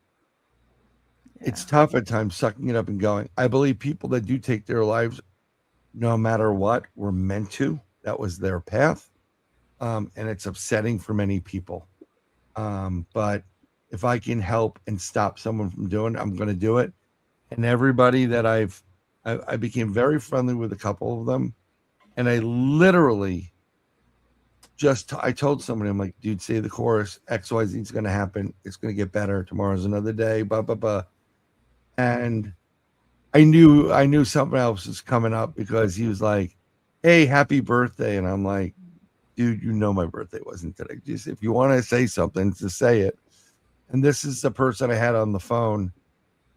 It's tough at times, sucking it up and going. I believe people that do take their lives, no matter what, were meant to. That was their path. And it's upsetting for many people. But if I can help and stop someone from doing it, I'm going to do it. And everybody that I became very friendly with a couple of them. And I literally I told somebody, I'm like, dude, say the chorus, XYZ is going to happen. It's going to get better. Tomorrow's another day, blah, blah, blah. And I knew something else was coming up because he was like, hey, happy birthday. And I'm like, dude, you know my birthday wasn't today. Just if you want to say something, just say it. And this is the person I had on the phone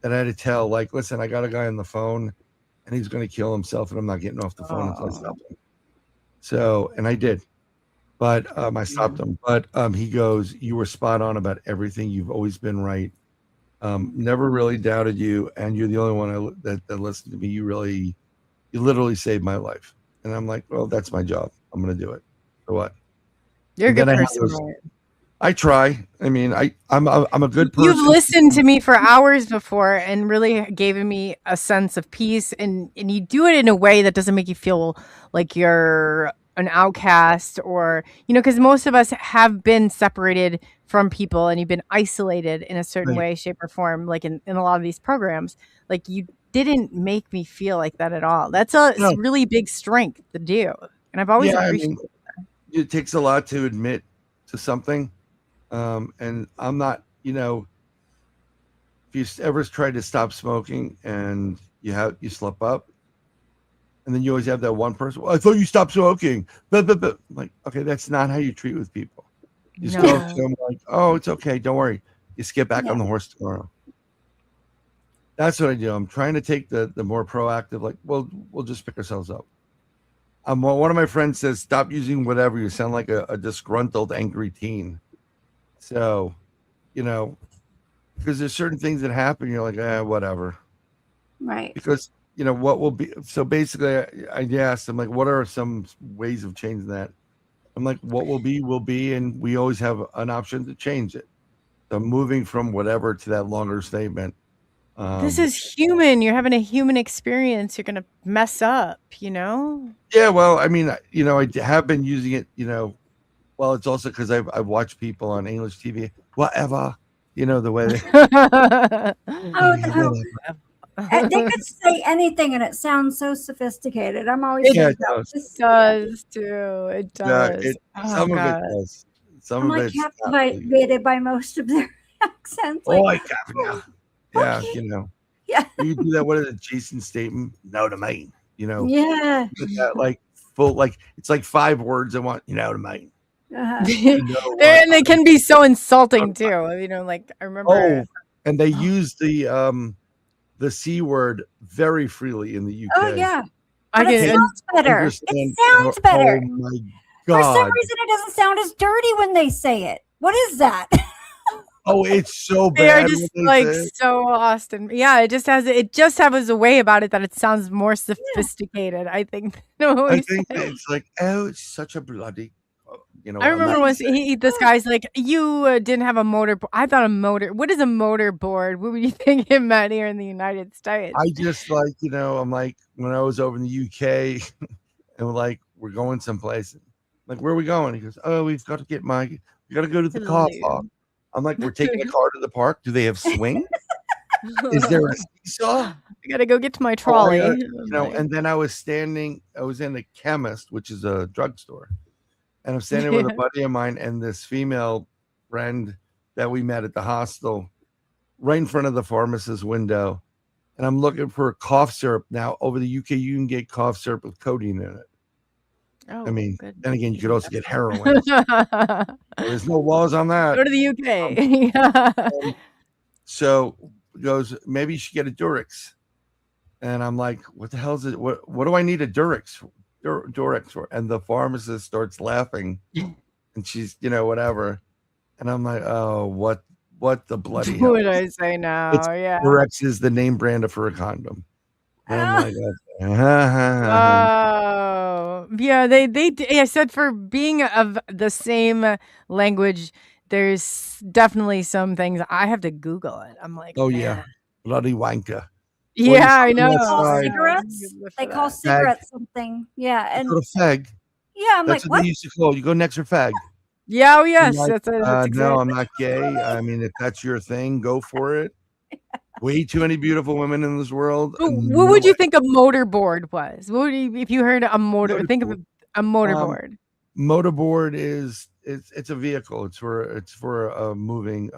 that I had to tell, like, listen, I got a guy on the phone and he's going to kill himself and I'm not getting off the phone until I stop him. So, and I did. But I stopped him. But he goes, you were spot on about everything. You've always been right. Never really doubted you. And you're the only one that listened to me. You literally saved my life. And I'm like, well, that's my job. I'm going to do it. So what? You're a good person. I try. I mean, I'm a good person. You've listened to me for hours before and really given me a sense of peace. And you do it in a way that doesn't make you feel like you're an outcast or, because most of us have been separated from people and you've been isolated in a certain way, shape or form, like in a lot of these programs. Like you didn't make me feel like that at all. That's a really big strength to do. And I've always appreciated that. It takes a lot to admit to something. And I'm not, if you ever tried to stop smoking and you slip up, and then you always have that one person, well, I thought you stopped smoking. But I'm like, okay, that's not how you treat with people. You just go to them like, oh, it's okay. Don't worry. Just get back on the horse tomorrow. That's what I do. I'm trying to take the more proactive, like, well, we'll just pick ourselves up. One of my friends says, stop using whatever. You sound like a disgruntled, angry teen. So, because there's certain things that happen. You're like, whatever. Right. Because, what will be. So basically, I asked him, like, what are some ways of changing that? I'm like, what will be. And we always have an option to change it. So moving from whatever to that longer statement. This is human. You're having a human experience. You're going to mess up, Yeah, well, I mean, I have been using it, well, it's also because I've watched people on English TV, whatever, the way they... They could say anything and it sounds so sophisticated. I'm always it does too. It does. Some of it does. I'm like captivated by most of their accents. I have now. Yeah, okay. Yeah. You do that. What is it? Jason Statham? No, to mine. Yeah. That, like full, like it's like 5 words. I want to mine. And they can be so insulting too. Like I remember. Oh, and they use the C word very freely in the UK. Oh yeah, but it sounds better. It sounds better. Oh my God! For some reason, it doesn't sound as dirty when they say it. What is that? Oh, it's so bad. They are just like so Austin. Yeah, it just has a way about it that it sounds more sophisticated. I think. I think it's like, oh, it's such a bloody. I remember once this guy's like, you didn't have a motor. I thought a motor. What is a motorboard? What would you think it meant here in the United States? I just like, I'm like, when I was over in the UK and we're like, we're going someplace. Like, where are we going? He goes, oh, we got to go to the car park. I'm like, we're taking a car to the park. Do they have swings? Is there a seesaw? I got to go get to my trolley. And then I was in a chemist, which is a drugstore. And I'm standing with a buddy of mine and this female friend that we met at the hostel right in front of the pharmacist's window. And I'm looking for cough syrup. Now, over the UK, you can get cough syrup with codeine in it. Oh, I mean, good. and again, you could also get heroin. There's no laws on that. Go to the UK. So he goes, maybe you should get a Durex. And I'm like, what the hell is it? What do I need a Durex for? And the pharmacist starts laughing and she's whatever, and I'm like, oh, what the bloody hell? What would I say now? Yeah, Durex is the name brand for a condom. And I'm like, oh yeah, I said for being of the same language, there's definitely some things I have to Google it. I'm like, oh yeah, bloody wanker. Yeah, I know. Cigarettes? They call cigarettes something. Yeah, and go to fag. Yeah, I'm that's like, what what? they used to call. You go next or fag. Yeah, oh yes. Like, that's exactly. No, I'm not gay. I mean, if that's your thing, go for it. Way too many beautiful women in this world. What would you think a motorboard was? What would you, if you heard a motor? Think of a motorboard. Motorboard is it's a vehicle. It's for a moving.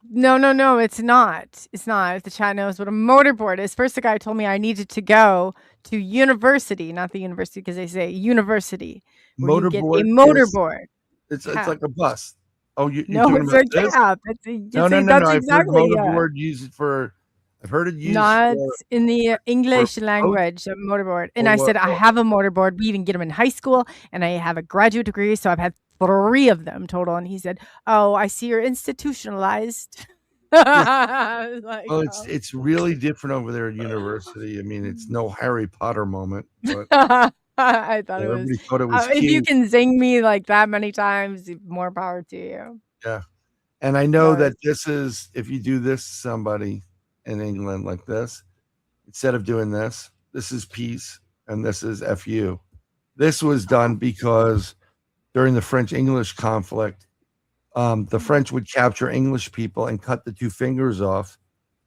No, it's not. It's not. If the chat knows what a motorboard is. First, the guy told me I needed to go to university, not the university, because they say university, where you get a motorboard. It's like a bus. Oh, you're no, talking it's about a this? cab. No. That's I've exactly heard motorboard use it for. I've heard it used not for, in the English language, a motorboard. And I said, I have a motorboard. We even get them in high school, and I have a graduate degree, so I've had 3 of them total. And he said, "Oh, I see you're institutionalized." Like, well, it's really different over there at university. I mean, it's no Harry Potter moment, but I thought everybody thought it was if you can zing me like that many times, more power to you. Yeah. And I know that this is, if you do this to somebody in England like this, instead of doing this is peace, and this is FU. This was done because during the French-English conflict, the French would capture English people and cut the 2 fingers off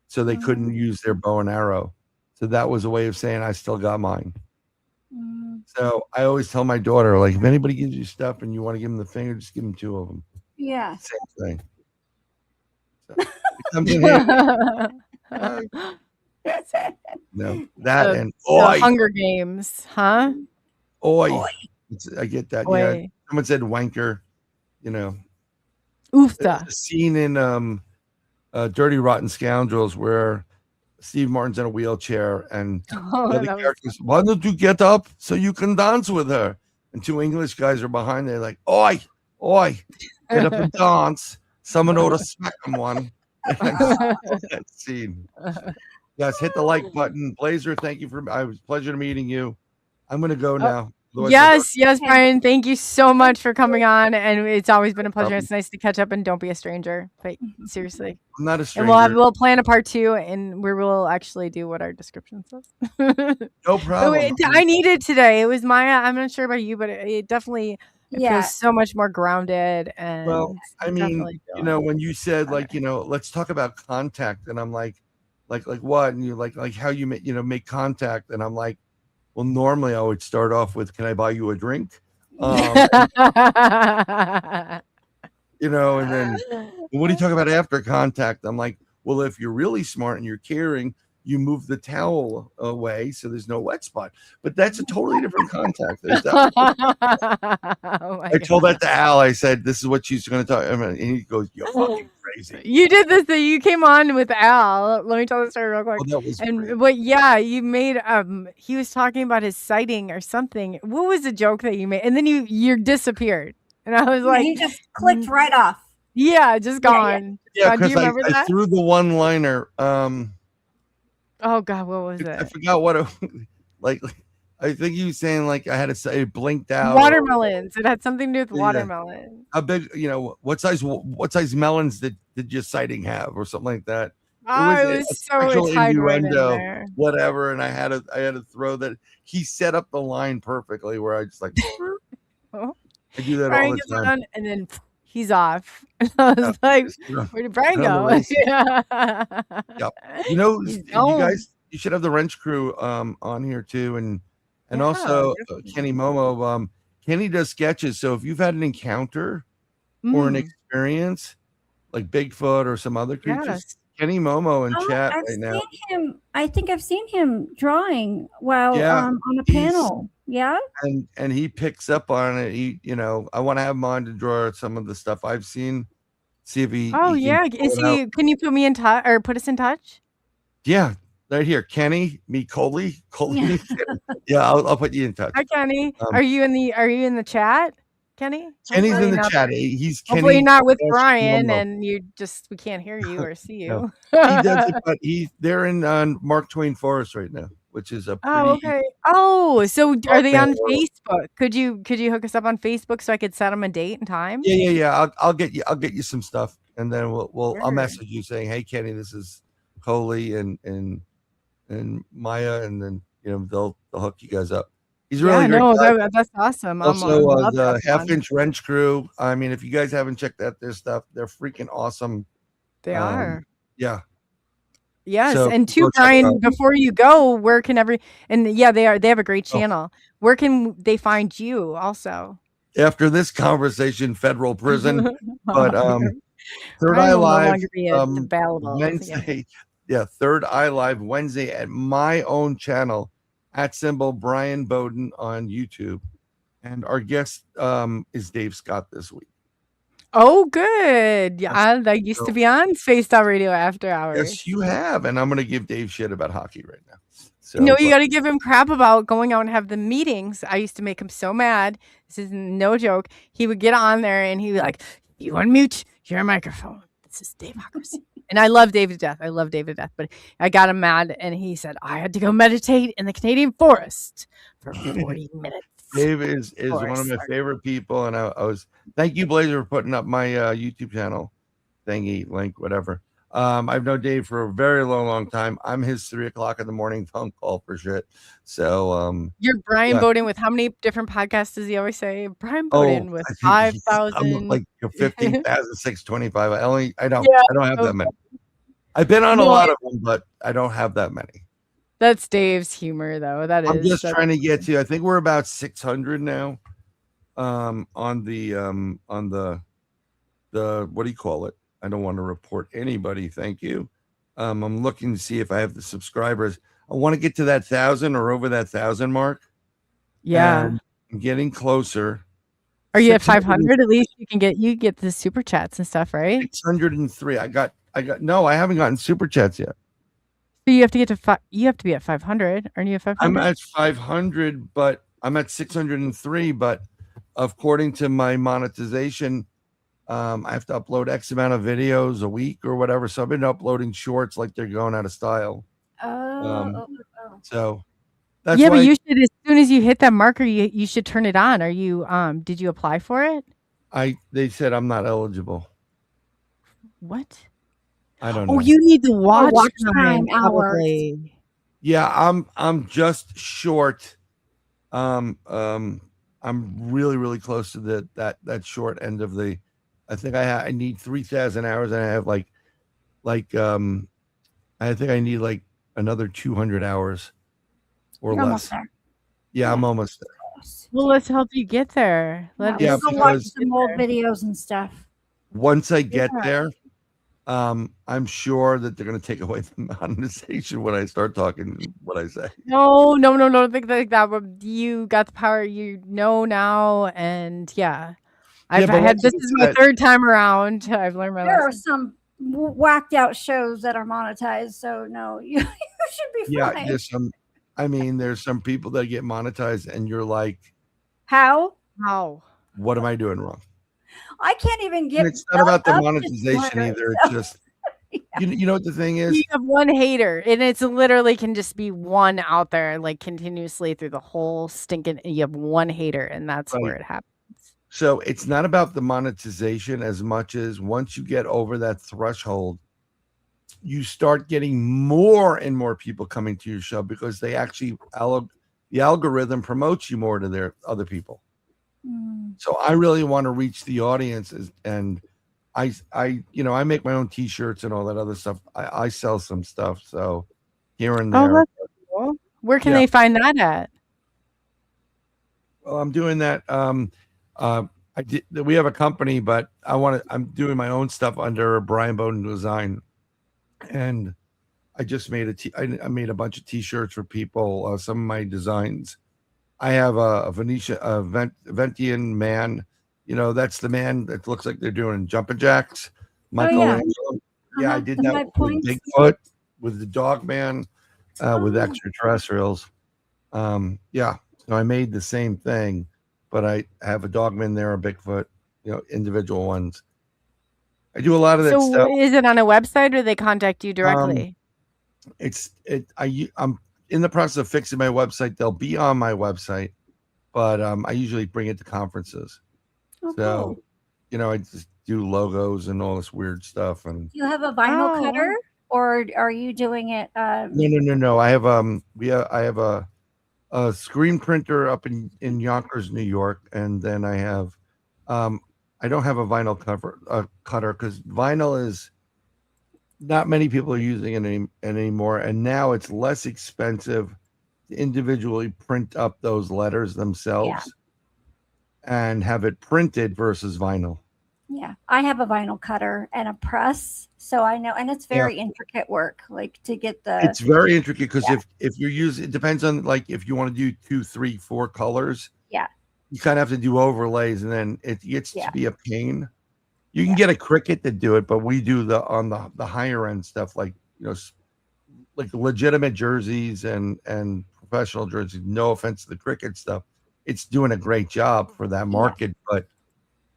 so they couldn't use their bow and arrow. So that was a way of saying, I still got mine. So I always tell my daughter, like, if anybody gives you stuff and you want to give them the finger, just give them 2 of them. Yeah. Same thing. So it comes in handy. No, that and Hunger Games, huh? Oi. I get that. Oi. Yeah. Someone said wanker, Oofta. There's a scene in Dirty Rotten Scoundrels where Steve Martin's in a wheelchair and the characters, why don't you get up so you can dance with her? And 2 English guys are behind there like, oi, get up and dance. Someone ought to smack him one. That scene. Yes, hit the like button. Blazer, thank you it was a pleasure meeting you. I'm going to go now. Yes, Brian. Thank you so much for coming on, and it's always been a pleasure. It's nice to catch up, and don't be a stranger. But seriously, I'm not a stranger. And we'll plan a part 2, and we will actually do what our description says. No problem. I need it today. It was MIYA. I'm not sure about you, but it definitely feels so much more grounded. And well, I mean, when you said let's talk about contact, and I'm like what? And you're like how you make contact, and I'm like, well, normally I would start off with, can I buy you a drink? And then what do you talk about after contact? I'm like, well, if you're really smart and you're caring, you move the towel away so there's no wet spot. But that's a totally different contact. I told that to Al. I said, this is what she's going to talk about. And he goes, you're fucking crazy. You did this. You came on with Al. Let me tell the story real quick. Oh, that was you made, he was talking about his sighting or something. What was the joke that you made? And then you disappeared. And I was like, he just clicked right off. Yeah, just gone. Yeah, because I threw the one-liner. Oh God, what was it? I forgot what it like. I think you were saying like I had to say it blinked out. Watermelons. It had something to do with watermelon. How big? What size melons did your sighting have, or something like that? It was so innuendo, right whatever. And I had to throw that. He set up the line perfectly where I just like. I do that all the time. And then he's off. And I was like, where did Brian go? Yep. You guys, you should have the wrench crew on here too, and also Kenny Momo. Kenny does sketches, so if you've had an encounter or an experience like Bigfoot or some other creatures, Kenny Momo in chat right now. I think I've seen him drawing while on a panel. Yeah. And he picks up on it. I want to have him on to draw some of the stuff I've seen. See if he. Oh, is he? Can you put me in touch or put us in touch? Yeah, right here, Kenny, me, Coley. Yeah, I'll put you in touch. Hi, Kenny. Are you in the chat, Kenny? Kenny's in the chat. He's Kenny. Hopefully not with Brian, and we can't hear you or see you. No. He does it, but they're in Mark Twain Forest right now, which is a pretty. Oh, okay. Oh, so are they on Facebook? Could you hook us up on Facebook so I could set them a date and time? Yeah. I'll get you some stuff, and then I'll message you saying, hey, Kenny, this is COLEY and MIYA, and then they'll hook you guys up. He's really great. No, that's awesome. Also, the half-inch wrench crew. I mean, if you guys haven't checked out their stuff, they're freaking awesome. They are. Yeah. Yes, so, and to Brian, before you go, they are. They have a great channel. Where can they find you? Also, after this conversation, federal prison. But Third Brian Eye will no Live longer be available. Wednesday. Yeah, Third Eye Live Wednesday at my own channel at symbol Bryan Bowden on YouTube. And our guest is Dave Scott this week. Oh, good. Yeah, I used to be on Space Dot Radio After Hours. Yes, you have. And I'm going to give Dave shit about hockey right now. So, no, you got to give him crap about going out and have the meetings. I used to make him so mad. This is no joke. He would get on there and he'd be like, "You unmute your microphone. This is Dave Hawkers." And I love Dave to death. But I got him mad and he said, "I had to go meditate in the Canadian forest for 40 minutes. Dave is one of my favorite people. And I was, thank you, Blazer, for putting up my YouTube channel thingy, link, whatever. I've known Dave for a very long time. I'm his 3 o'clock in the morning phone call for shit. So you're Bryan Bowden with how many different podcasts does he always say? Bryan Bowden with 5,000, like 15,625. I don't have that many. I've been on a lot of them, but I don't have that many. That's Dave's humor, though. I'm just trying to get to. I think we're about 600 now. On the what do you call it? I don't want to report anybody. Thank you. I'm looking to see if I have the subscribers. I want to get to that 1,000 or over that 1,000 mark. Yeah, I'm getting closer. Are you at 500? At least you get the super chats and stuff, right? 603. I got. No, I haven't gotten super chats yet. So you have to get to you have to be at 500. Aren't you at 500? I'm at 500, but I'm at 603. But according to my monetization, I have to upload X amount of videos a week or whatever. So I've been uploading shorts like they're going out of style. So that's but you should, as soon as you hit that marker, you should turn it on. Are you did you apply for it? They said I'm not eligible. What? I don't know. Oh, you need the watch time hours. Yeah, I'm just short. I'm really close to that short end of the. I think I need 3,000 hours, and I have I think I need like another 200 hours or You're less. almost there. Yeah, I'm almost there. Well, let's help you get there. Let's go watch some old videos and stuff. Once I get there, I'm sure that they're going to take away the monetization when I start talking what I say. No, don't think like that. But you got the power, now, and I've had this is my third time around. I've learned my lesson. There are some whacked out shows that are monetized, so no, you should be fine. Yeah, there's some people that get monetized, and you're like, how? What am I doing wrong? I can't even get. And it's not about the monetization either. It's just, you know what the thing is? You have one hater, and it's literally can just be one out there, like continuously through the whole stinking. You have one hater, and that's where it happens. So it's not about the monetization as much as once you get over that threshold, you start getting more and more people coming to your show because they actually the algorithm promotes you more to their other people. So I really want to reach the audiences, and I make my own T-shirts and all that other stuff. I sell some stuff, so here and there. Oh, that's cool. Where can they find that at? Well, I'm doing that. We have a company, but I'm doing my own stuff under Bryan Bowden Design, and I just made I made a bunch of T-shirts for people. Some of my designs. I have a Ventian man. That's the man that looks like they're doing jumping jacks. Michelangelo. I did that with Bigfoot, with the dog man, with extraterrestrials. So I made the same thing, but I have a dogman there, a Bigfoot, individual ones. I do a lot of that stuff. So is it on a website or they contact you directly? I'm in the process of fixing my website. They'll be on my website, but I usually bring it to conferences. So, I just do logos and all this weird stuff. And you have a vinyl cutter, or are you doing it? No. I have I have a screen printer up in Yonkers, New York, and then I have I don't have a vinyl cutter because vinyl is not many people are using it anymore, and now it's less expensive to individually print up those letters themselves. and have it printed versus vinyl. Yeah, I have a vinyl cutter and a press, so I know, and it's very intricate work, like to get the. It's very intricate because if you're using, it depends on like if you want to do 2, 3, 4 colors. Yeah. You kind of have to do overlays, and then it gets to be a pain. You can get a Cricut to do it, but we do on the higher end stuff, like like legitimate jerseys and professional jerseys. No offense to the Cricut stuff, it's doing a great job for that market, but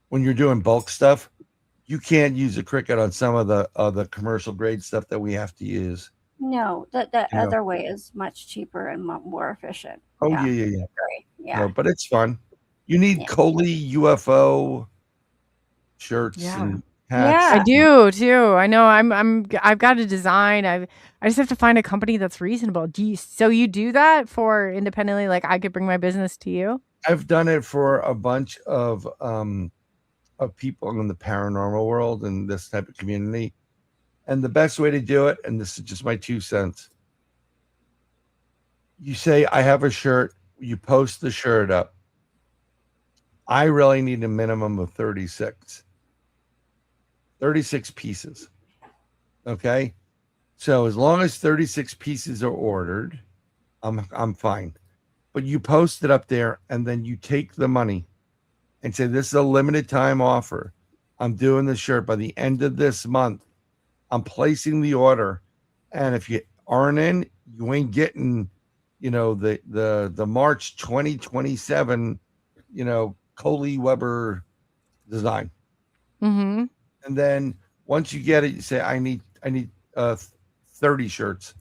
when you're doing bulk stuff, you can't use a Cricut on some of the commercial grade stuff that we have to use. No, the other way is much cheaper and more efficient. Oh yeah. No, but it's fun. You need ColeyUFO shirts and hats. I do too. I know. I've got a design. I just have to find a company that's reasonable. So you do that for independently? Like I could bring my business to you? I've done it for a bunch of people in the paranormal world and this type of community. And the best way to do it, and this is just my 2 cents, you say, I have a shirt, you post the shirt up. I really need a minimum of 36 pieces. Okay. So as long as 36 pieces are ordered, I'm fine. But you post it up there and then you take the money and say, this is a limited time offer. I'm doing the shirt by the end of this month. I'm placing the order. And if you aren't in, you ain't getting, the March 2027, Coley Weber design. Mm-hmm. And then once you get it, you say, I need 30 shirts.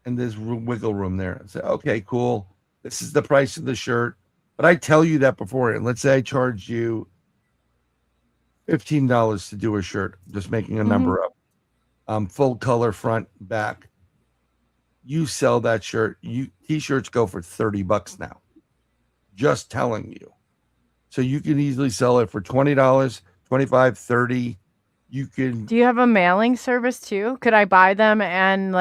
And there's wiggle room there. I say, okay, cool. This is the price of the shirt. But I tell you that beforehand. Let's say I charge you $15 to do a shirt, just making a number up. Full color front, back. You sell that shirt. T-shirts go for $30 now. Just telling you. So you can easily sell it for $20, $25, $30. You can. Do you have a mailing service too? Could I buy them and